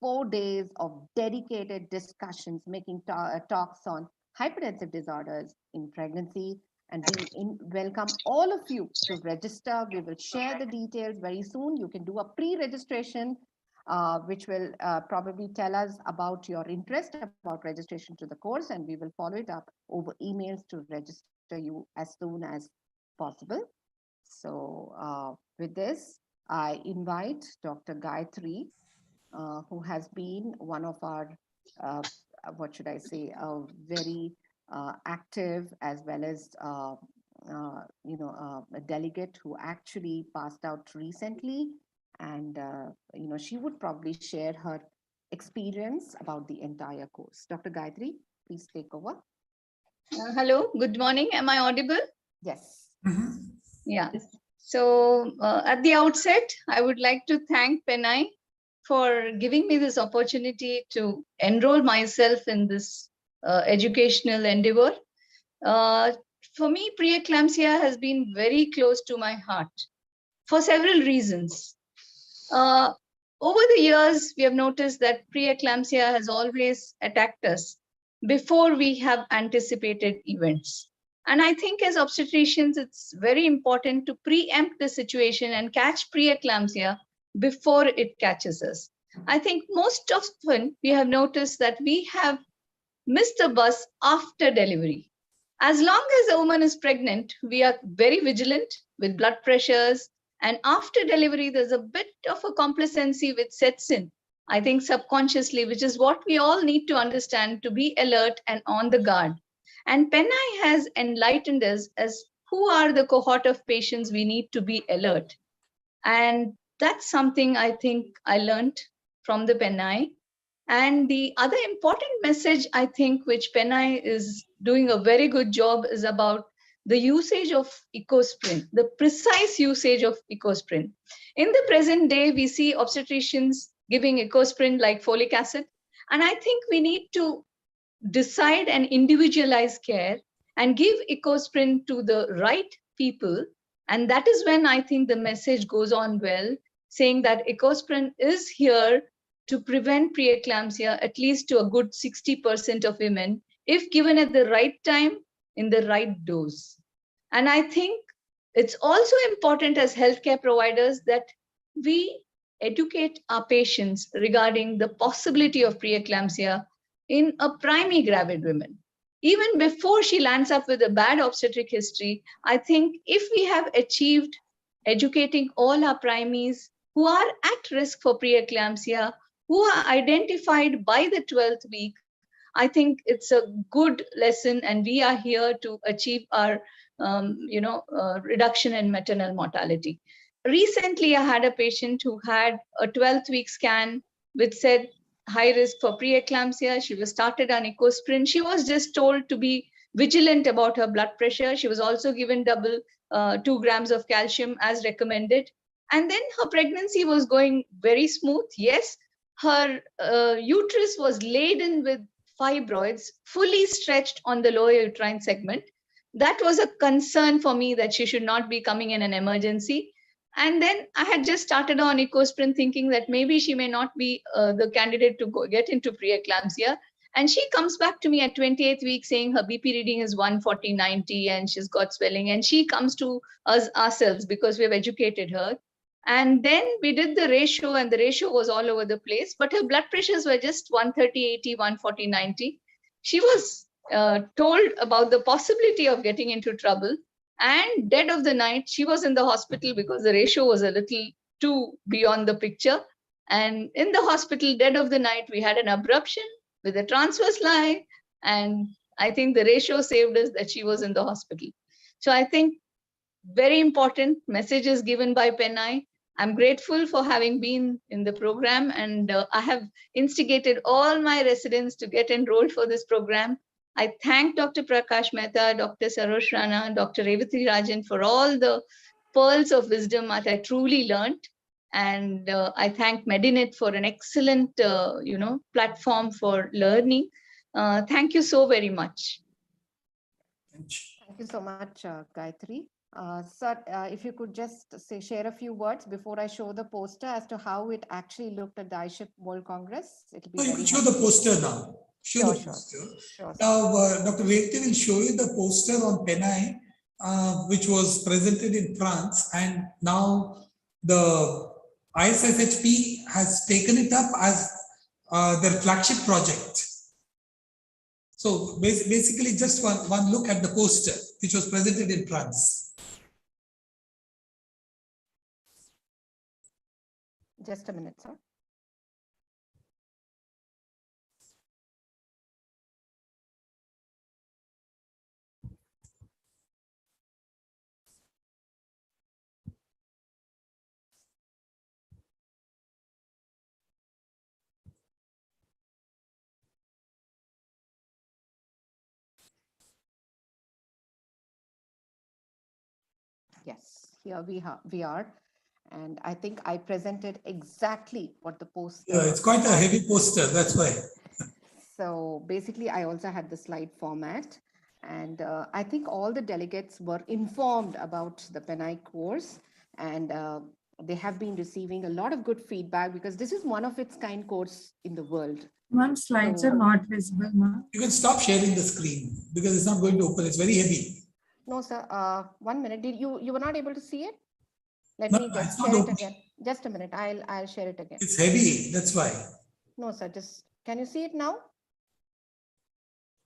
4 days of dedicated discussions, making talks on hypertensive disorders in pregnancy. And we welcome all of you to register. We will share the details very soon. You can do a pre-registration, which will probably tell us about your interest about registration to the course, and we will follow it up over emails to register you as soon as possible. So with this, I invite Dr. Gayatri, who has been one of our, what should I say, very active, as well as a delegate who actually passed out recently. And she would probably share her experience about the entire course. Dr. Gayatri, please take over. Hello, good morning. Am I audible? Yes. Yeah. So at the outset, I would like to thank Penai for giving me this opportunity to enroll myself in this educational endeavor. For me, preeclampsia has been very close to my heart for several reasons. Over the years, we have noticed that preeclampsia has always attacked us before we have anticipated events. And I think as obstetricians, it's very important to preempt the situation and catch preeclampsia before it catches us. I think most often we have noticed that we have miss the bus after delivery. As long as a woman is pregnant, we are very vigilant with blood pressures. And after delivery, there's a bit of a complacency which sets in, I think subconsciously, which is what we all need to understand to be alert and on the guard. And Penai has enlightened us as who are the cohort of patients we need to be alert. And that's something I think I learned from the Penai. And the other important message, I think, which Penai is doing a very good job is about the usage of ecosprin, the precise usage of ecosprin. In the present day, we see obstetricians giving ecosprin like folic acid. And I think we need to decide and individualize care and give ecosprin to the right people. And that is when I think the message goes on well, saying that ecosprin is here to prevent preeclampsia, at least to a good 60% of women, if given at the right time, in the right dose. And I think it's also important as healthcare providers that we educate our patients regarding the possibility of preeclampsia in a primary gravid woman. Even before she lands up with a bad obstetric history, I think if we have achieved educating all our primaries who are at risk for preeclampsia, who are identified by the 12th week, I think it's a good lesson, and we are here to achieve our reduction in maternal mortality. Recently, I had a patient who had a 12th week scan which said high risk for preeclampsia. She was started on ecosprin. She was just told to be vigilant about her blood pressure. She was also given double 2 grams of calcium as recommended. And then her pregnancy was going very smooth. Yes, her uterus was laden with fibroids, fully stretched on the lower uterine segment. That was a concern for me that she should not be coming in an emergency. And then I had just started on ecosprin thinking that maybe she may not be the candidate to get into preeclampsia. And she comes back to me at 28th week saying her BP reading is 140/90 and she's got swelling. And she comes to us ourselves because we have educated her. And then we did the ratio, and the ratio was all over the place, but her blood pressures were just 130/80, 140/90. She was told about the possibility of getting into trouble. And dead of the night, she was in the hospital because the ratio was a little too beyond the picture. And in the hospital, dead of the night, we had an abruption with a transverse line. And I think the ratio saved us that she was in the hospital. So I think very important messages given by Penai. I'm grateful for having been in the program, and I have instigated all my residents to get enrolled for this program. I thank Dr. Prakash Mehta, Dr. Sarosh Rana, Dr. Revati Rajan for all the pearls of wisdom that I truly learned. And I thank Medinet for an excellent, platform for learning. Thank you so very much. Thank you so much, Gayatri. Sir, if you could just share a few words before I show the poster as to how it actually looked at the iShip World Congress. It'll be You can show the poster now. Show the poster. Sure. Now, Dr. Revati will show you the poster on Penai, which was presented in France, and now the ISSHP has taken it up as their flagship project. So basically, just one look at the poster, which was presented in France. Just a minute, sir. Yes, here we are. And I think I presented exactly what the poster. Yeah, it's quite a heavy poster, that's why. So basically, I also had the slide format. And I think all the delegates were informed about the Penai course. And they have been receiving a lot of good feedback because this is one of its kind course in the world. Ma'am, slides are not visible, ma'am. You can stop sharing the screen because it's not going to open. It's very heavy. No, sir. 1 minute. Did you were not able to see it? Let No, me just it's not share it opening. again. Just a minute. I'll share it again. It's heavy. That's why. No, sir. Just can you see it now?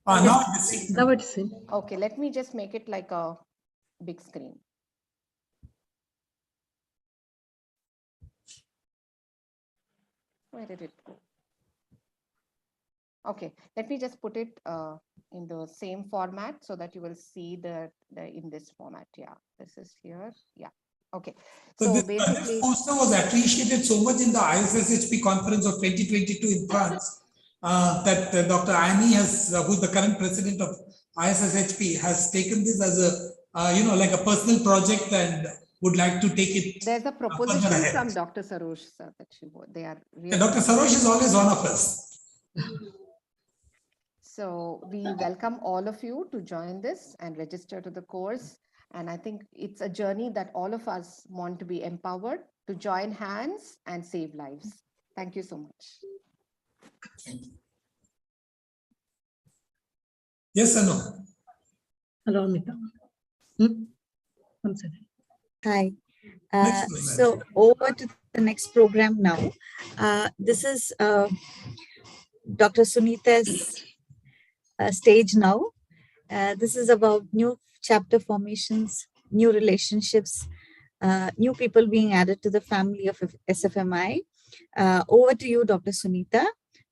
Now it's seen. Now it's in. Okay, let me just make it like a big screen. Where did it go? Okay, let me just put it in the same format so that you will see the in this format. Yeah, this is here. Yeah. Okay. So this basically, poster was appreciated so much in the ISSHP conference of 2022 in France that Dr. Annie has, who's the current president of ISSHP, has taken this as a, like a personal project and would like to take it. There's a proposition from Dr. Sarosh, sir, that they are really. Yeah, Dr. Sarosh is always one of us. So we welcome all of you to join this and register to the course. And I think it's a journey that all of us want to be empowered to join hands and save lives. Thank you so much. Thank you. Yes or no? Hello, Amita. One second. Hi. So over to the next program now. This is Dr. Sunita's stage now. This is about new chapter formations, new relationships, new people being added to the family of SFMI. Over to you, Dr. Sunita,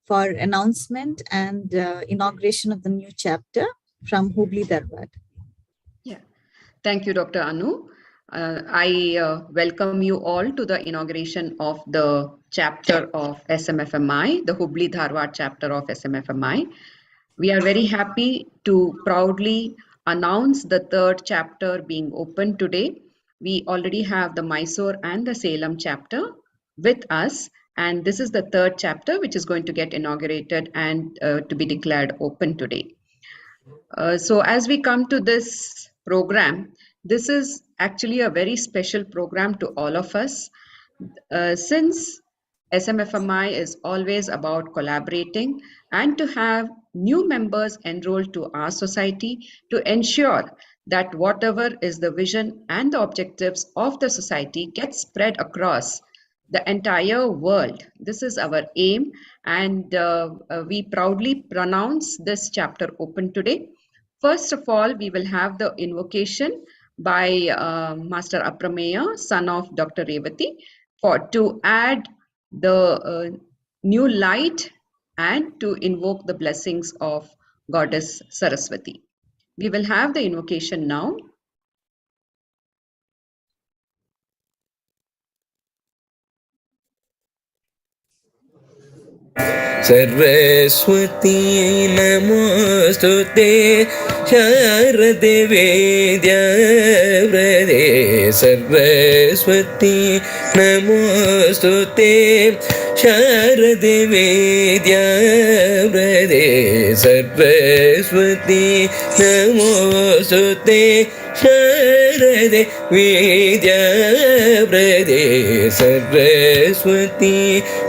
for announcement and inauguration of the new chapter from Hubli Dharwad. Yeah, thank you, Dr. Anu. I welcome you all to the inauguration of the chapter of SMFMI, the Hubli Dharwad chapter of SMFMI. We are very happy to proudly announce the third chapter being open today. We already have the Mysore and the Salem chapter with us, and this is the third chapter which is going to get inaugurated and to be declared open today. So as we come to this program, this is actually a very special program to all of us. Since SMFMI is always about collaborating and to have new members enrolled to our society to ensure that whatever is the vision and the objectives of the society gets spread across the entire world. This is our aim, and we proudly pronounce this chapter open today. First of all, we will have the invocation by Master Aprameya, son of Dr. Revati, to add the new light and to invoke the blessings of Goddess Saraswati. We will have the invocation now. Saraswati Namostute Sharade Vidyavrade Saraswati Namostute Sharade Vidyavrade Saraswati Namostute Sharade Vidyavrade Saraswati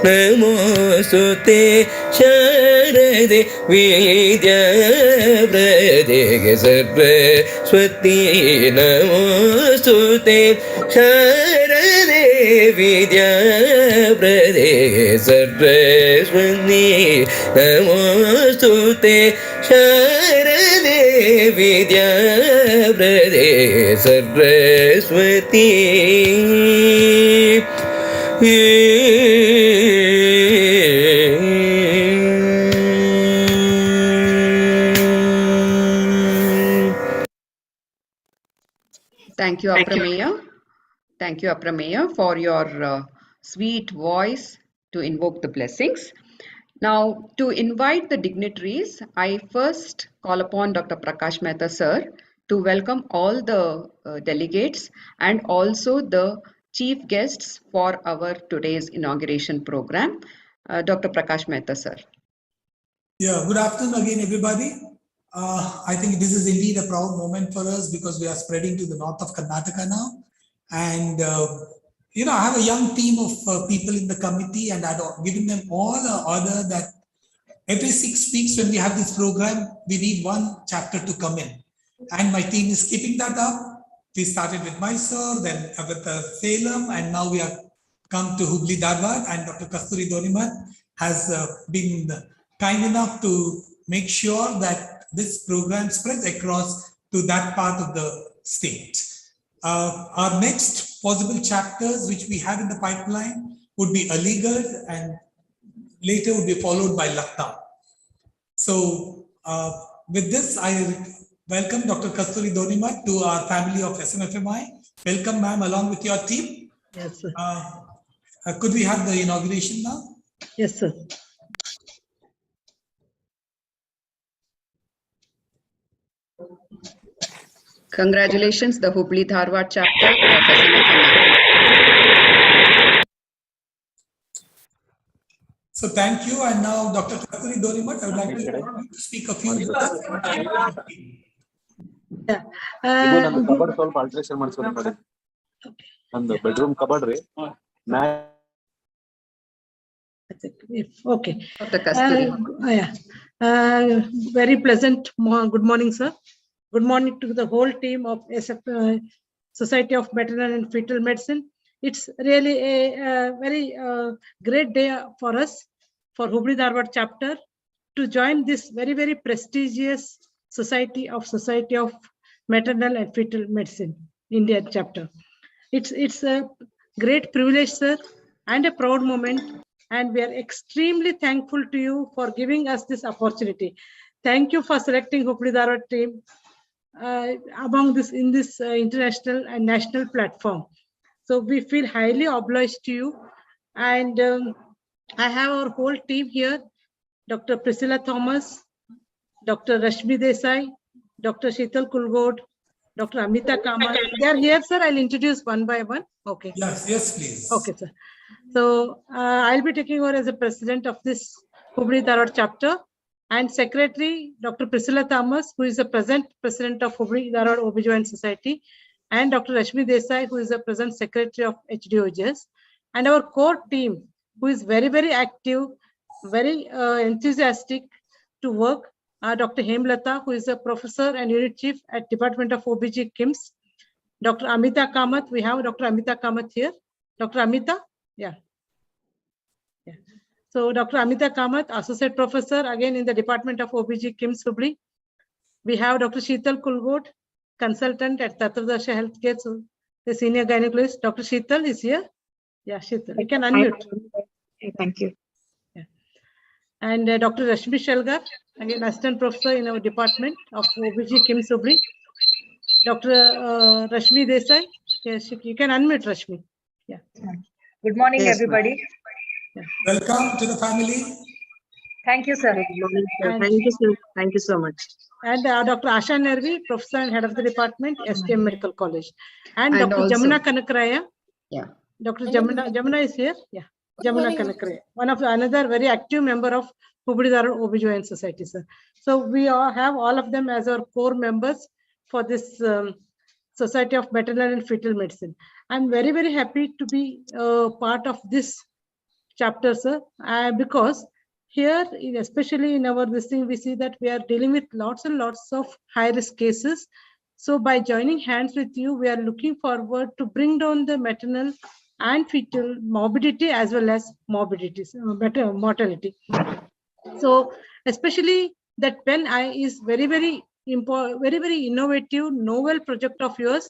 Namostute Sharade Vidyavrade Saraswati Namostute Sharade Vidyavrade Saraswati Namostute Sharade Vidyavrade Saraswati Thank you, Aprameya. Thank you, Aprameya, for your sweet voice to invoke the blessings. Now, to invite the dignitaries, I first call upon Dr. Prakash Mehta, sir, to welcome all the delegates and also the chief guests for our today's inauguration program. Dr. Prakash Mehta, sir. Yeah, good afternoon again, everybody. I think this is indeed a proud moment for us because we are spreading to the north of Karnataka now. And, I have a young team of people in the committee, and I've given them all an order that every 6 weeks when we have this program, we need one chapter to come in. And my team is keeping that up. We started with Mysore, then with Salem, and now we have come to Hubli Dharwad, and Dr. Kasturi Doniman has been kind enough to make sure that this program spreads across to that part of the state. Our next possible chapters, which we have in the pipeline, would be Aligarh, and later would be followed by Lucknow. So with this, I welcome Dr. Kasturi Donimat to our family of SMFMI. Welcome, ma'am, along with your team. Yes, sir. Could we have the inauguration now? Yes, sir. Congratulations, the Hubli Dharwad chapter of SMFMI. So thank you. And now, Dr. Kasturi Donimat, I would like to speak a few words. Cupboard ಸ್ವಲ್ಪ alteration ಮಾಡಿಸ್ಕೊಂಡು ನೋಡಿ ನಂದು bedroom cupboard ರೀ Okay. Yeah. Very pleasant good morning, sir. Good morning to the whole team of Society of Maternal and Fetal Medicine. It's really a very great day for us, for Hubli Dharwad chapter, to join this very, very prestigious Society of Maternal and Fetal Medicine India chapter. It's a great privilege, sir, and a proud moment, and we are extremely thankful to you for giving us this opportunity. Thank you for selecting Hubli Dharwad team among this in this international and national platform. So we feel highly obliged to you, and I have our whole team here: Dr. Priscilla Thomas, Dr. Rashmi Desai, Dr. Sheetal Kulgod, Dr. Amita Kamath. They are here, sir. I'll introduce one by one. Okay. Yes, please. Okay, sir. So I'll be taking over as the president of this Hubli Dharwad chapter, and secretary Dr. Priscilla Thomas, who is the present president of Hubli Dharwad OBGYN Society, and Dr. Rashmi Desai, who is the present secretary of HDOGS, and our core team, who is very, very active, very enthusiastic to work. Dr. Hemlata, who is a professor and unit chief at Department of OBG KIMS. Dr. Amita Kamath, we have Dr. Amita Kamath here. Dr. Amita, yeah. So Dr. Amita Kamath, associate professor, again in the Department of OBG KIMS Hubli. We have Dr. Sheetal Kulgod, consultant at Tatradasha Healthcare, so the senior gynecologist. Dr. Sheetal is here. Yeah, Sheetal, you can unmute. Thank you. And Dr. Rashmi Shelgar, again assistant professor in our department of OBG KIMS Hubli. Dr. Rashmi Desai, yes, you can unmute, Rashmi. Yeah. Good morning, Yes, everybody. Welcome to the family. Thank you, sir. Thank you, sir. Thank you so much. And Dr. Asha Nervi, professor and head of the department, STM Medical College. And And Dr. also- Jamuna Kanakraya. Yeah. Dr. Jamuna is here. Yeah. Jamuna Kanakraya, one of another very active member of Hubli Dharwad OBGYN Society, sir. So we all have all of them as our core members for this Society of Maternal and Fetal Medicine. I'm very, very happy to be part of this chapter, sir, because here, especially in our this thing, we see that we are dealing with lots and lots of high-risk cases. So by joining hands with you, we are looking forward to bring down the maternal and fetal morbidity as well as morbidities, mortality. So especially that PEN-I is very, very important, very, very innovative, novel project of yours.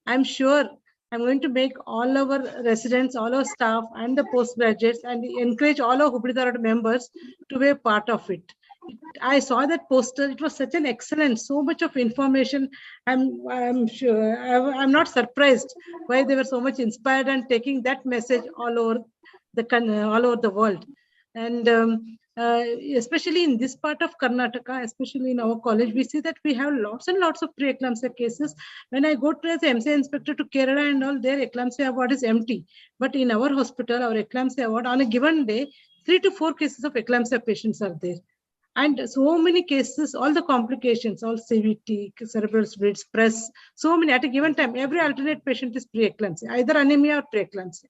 I'm sure I'm going to make all our residents, all our staff and the postgraduates, and encourage all our Hubli Dharwad members to be a part of it. I saw that poster. It was such an excellent, so much of information. I'm sure I'm not surprised why they were so much inspired and taking that message all over the world. And especially in this part of Karnataka, especially in our college, we see that we have lots and lots of preeclampsia cases. When I go to as an MCA inspector to Kerala and all, their eclampsia ward is empty. But in our hospital, our eclampsia ward, on a given day, 3 to 4 cases of eclampsia patients are there. And so many cases, all the complications, all CVT, cerebral bleeds, press, so many at a given time. Every alternate patient is preeclampsia, either anemia or preeclampsia,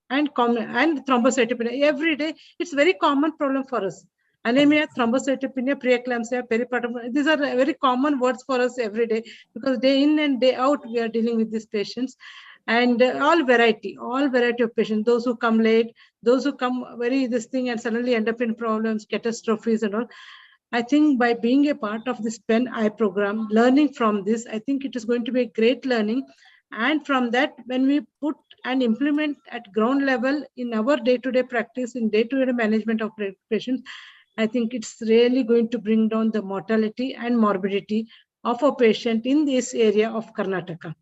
and thrombocytopenia. Every day, it's very common problem for us. Anemia, thrombocytopenia, preeclampsia, peripartum. These are very common words for us every day because day in and day out we are dealing with these patients. And all variety of patients, those who come late, those who come very this thing and suddenly end up in problems, catastrophes and all. I think by being a part of this PEN-I program, learning from this, I think it is going to be a great learning. And from that, when we put and implement at ground level in our day-to-day practice, in day-to-day management of patients, I think it's really going to bring down the mortality and morbidity of a patient in this area of Karnataka.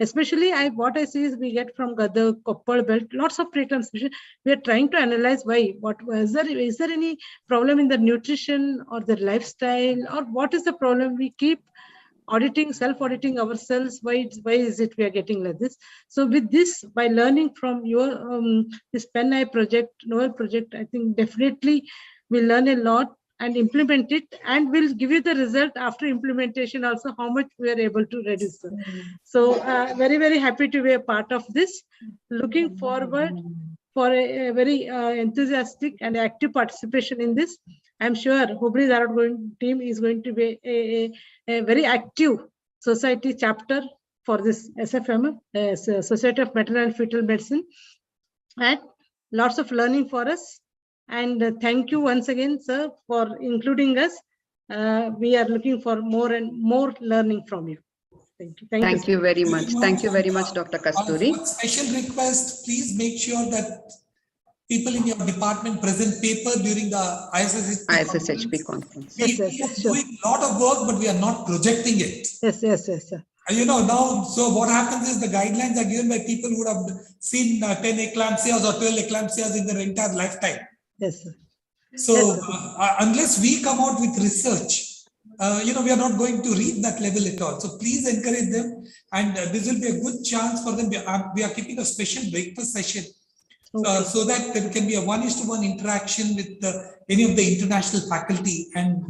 Especially what I see is we get from the Koppal belt, lots of preeclampsia. We are trying to analyze why. Is there any problem in the nutrition or the lifestyle, or what is the problem? We keep auditing, self-auditing ourselves. Why is it we are getting like this? So with this, by learning from your this PEN-I project, Novel project, I think definitely we'll learn a lot and implement it, and we'll give you the result after implementation also, how much we are able to reduce. So very, very happy to be a part of this. Looking forward for a very enthusiastic and active participation in this. I'm sure Hubli Dharwad team is going to be a very active society chapter for this SFM, Society of Maternal and Fetal Medicine, and lots of learning for us. And thank you once again, sir, for including us. We are looking for more and more learning from you. Thank you. Thank you very much. Thank you very much, Dr. Kasturi. Special request, please make sure that people in your department present paper during the ISSHP conference. We are doing a lot of work, but we are not projecting it. Yes, sir. You know, now, so what happens is the guidelines are given by people who have seen 10 eclampsias or 12 eclampsias in their entire lifetime. Yes, sir. So unless we come out with research, we are not going to reach that level at all. So please encourage them, and this will be a good chance for them. We are keeping a special breakfast session, so that there can be a 1:1 interaction with any of the international faculty, and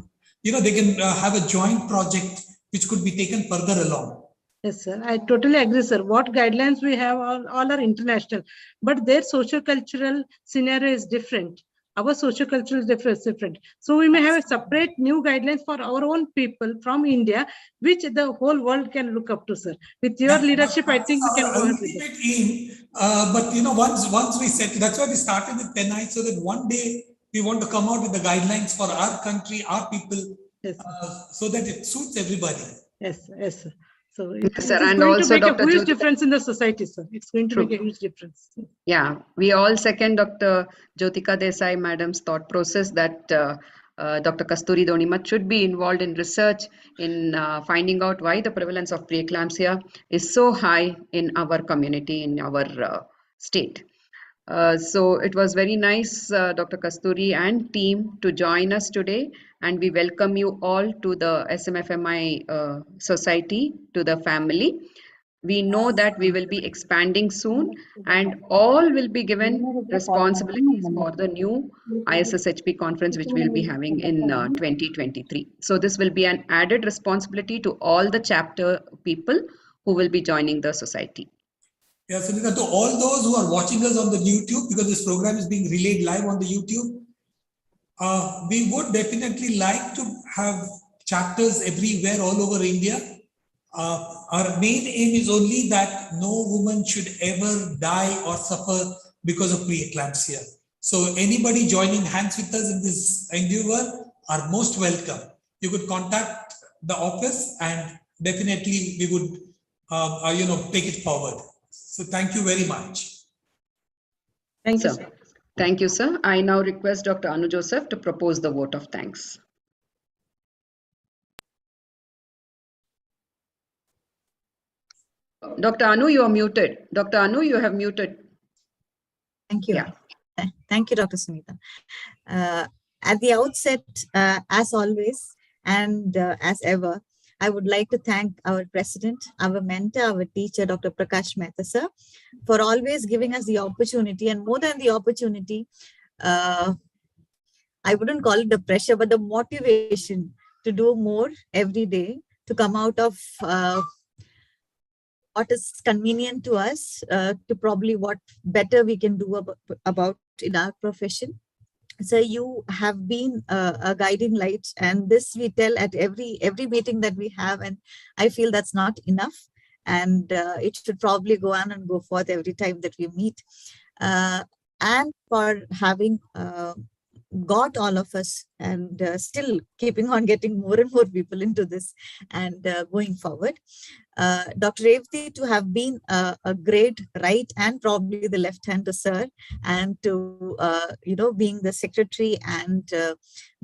they can have a joint project which could be taken further along. Yes, sir. I totally agree, sir. What guidelines we have all are international, but their socio-cultural scenario is different. Our socio-cultural is different. So we may have a separate new guidelines for our own people from India, which the whole world can look up to, sir. With your leadership, I think we can go ahead with it. But once we set, that's why we started with PEN-I, so that one day we want to come out with the guidelines for our country, our people, so that it suits everybody. Yes, sir. So Yes, sir, it's and going also to make Dr. a huge Jyoti- difference in the society, sir. It's going to True. make a huge difference. Yeah, we all second Dr. Jyotika Desai madam's thought process that Dr. Kasturi Donimat should be involved in research in finding out why the prevalence of preeclampsia is so high in our community, in our state. So it was very nice, Dr. Kasturi and team, to join us today, and we welcome you all to the SMFMI Society, to the family. We know that we will be expanding soon, and all will be given responsibilities for the new ISSHP conference, which we will be having in 2023. So this will be an added responsibility to all the chapter people who will be joining the society. Yeah, Sunita, to all those who are watching us on the YouTube, because this program is being relayed live on the YouTube, we would definitely like to have chapters everywhere all over India. Our main aim is only that no woman should ever die or suffer because of preeclampsia. So anybody joining hands with us in this endeavor are most welcome. You could contact the office, and definitely we would take it forward. So thank you very much. Thank you, Sir. sir. Thank you, sir. I now request Dr. Anu Joseph to propose the vote of thanks. Dr. Anu, you are muted. Dr. Anu, you have muted. Thank you. Yeah. Thank you, Dr. Sunita. At the outset, as always, and as ever, I would like to thank our president, our mentor, our teacher, Dr. Prakash Mehta, sir, for always giving us the opportunity, and more than the opportunity, I wouldn't call it the pressure, but the motivation to do more every day, to come out of what is convenient to us, to probably what better we can do about in our profession. So you have been a guiding light, and this we tell at every meeting that we have, and I feel that's not enough, and it should probably go on and go forth every time that we meet. And for having got all of us and still keeping on getting more and more people into this and going forward. Dr. Revati to have been a great right and probably the left hand to Sir, and to being the secretary and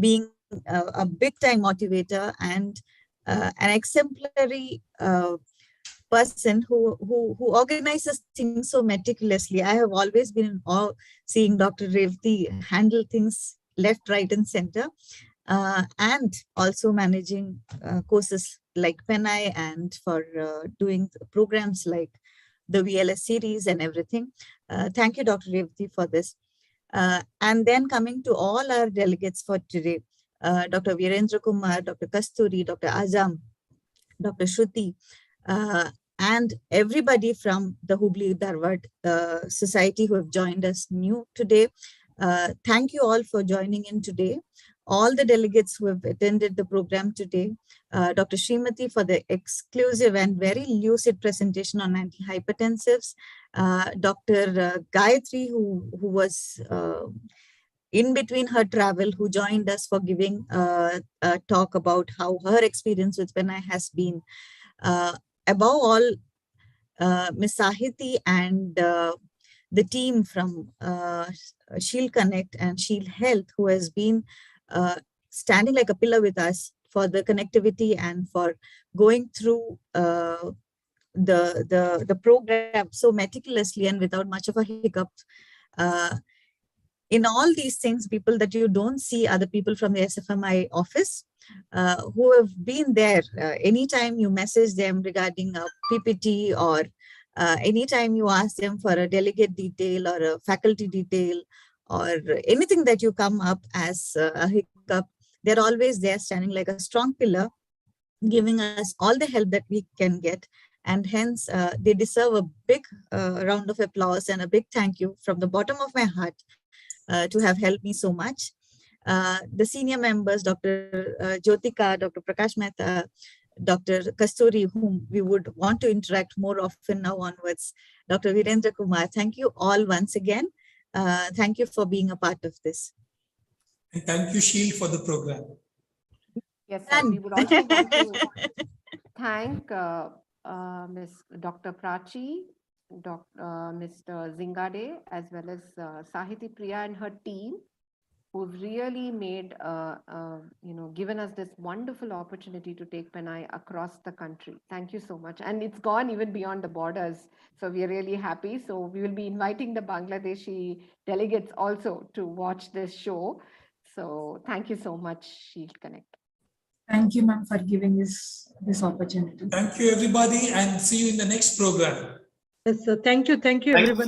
being a big time motivator and an exemplary person who organizes things so meticulously. I have always been in awe seeing Dr. Revati handle things left, right, and center, and also managing courses like Penai and for doing programs like the VLS series and everything. Thank you, Dr. Revati, for this. And then coming to all our delegates for today, Dr. Virendra Kumar, Dr. Kasturi, Dr. Azam, Dr. Shruti, and everybody from the Hubli Dharwad Society who have joined us new today. Thank you all for joining in today. All the delegates who have attended the program today, Dr. Srimati for the exclusive and very lucid presentation on antihypertensives, Dr. Gayatri who was in between her travel, who joined us for giving a talk about how her experience with Penai has been. Above all, Ms. Sahiti and the team from Shield Connect and Shield Health, who has been standing like a pillar with us for the connectivity and for going through the program so meticulously and without much of a hiccup. In all these things, people that you don't see are the people from the SFMI office who have been there. Anytime you message them regarding a PPT or anytime you ask them for a delegate detail or a faculty detail or anything that you come up as a hiccup, they're always there standing like a strong pillar, giving us all the help that we can get. And hence, they deserve a big round of applause and a big thank you from the bottom of my heart to have helped me so much. The senior members, Dr. Jyotika, Dr. Prakash Mehta, Dr. Kasturi, whom we would want to interact more often now onwards, Dr. Virendra Kumar, thank you all once again. Thank you for being a part of this. And thank you, Shield, for the program. Yes, sir. We would also want to thank Ms. Dr. Prachi, Mr. Zingade, as well as Sahiti Priya and her team, who've really made, given us this wonderful opportunity to take Penai across the country. Thank you so much. And it's gone even beyond the borders. So we are really happy. So we will be inviting the Bangladeshi delegates also to watch this show. So thank you so much, Shield Connect. Thank you, ma'am, for giving this opportunity. Thank you, everybody, and see you in the next program. Yes, sir. Thank you, everybody.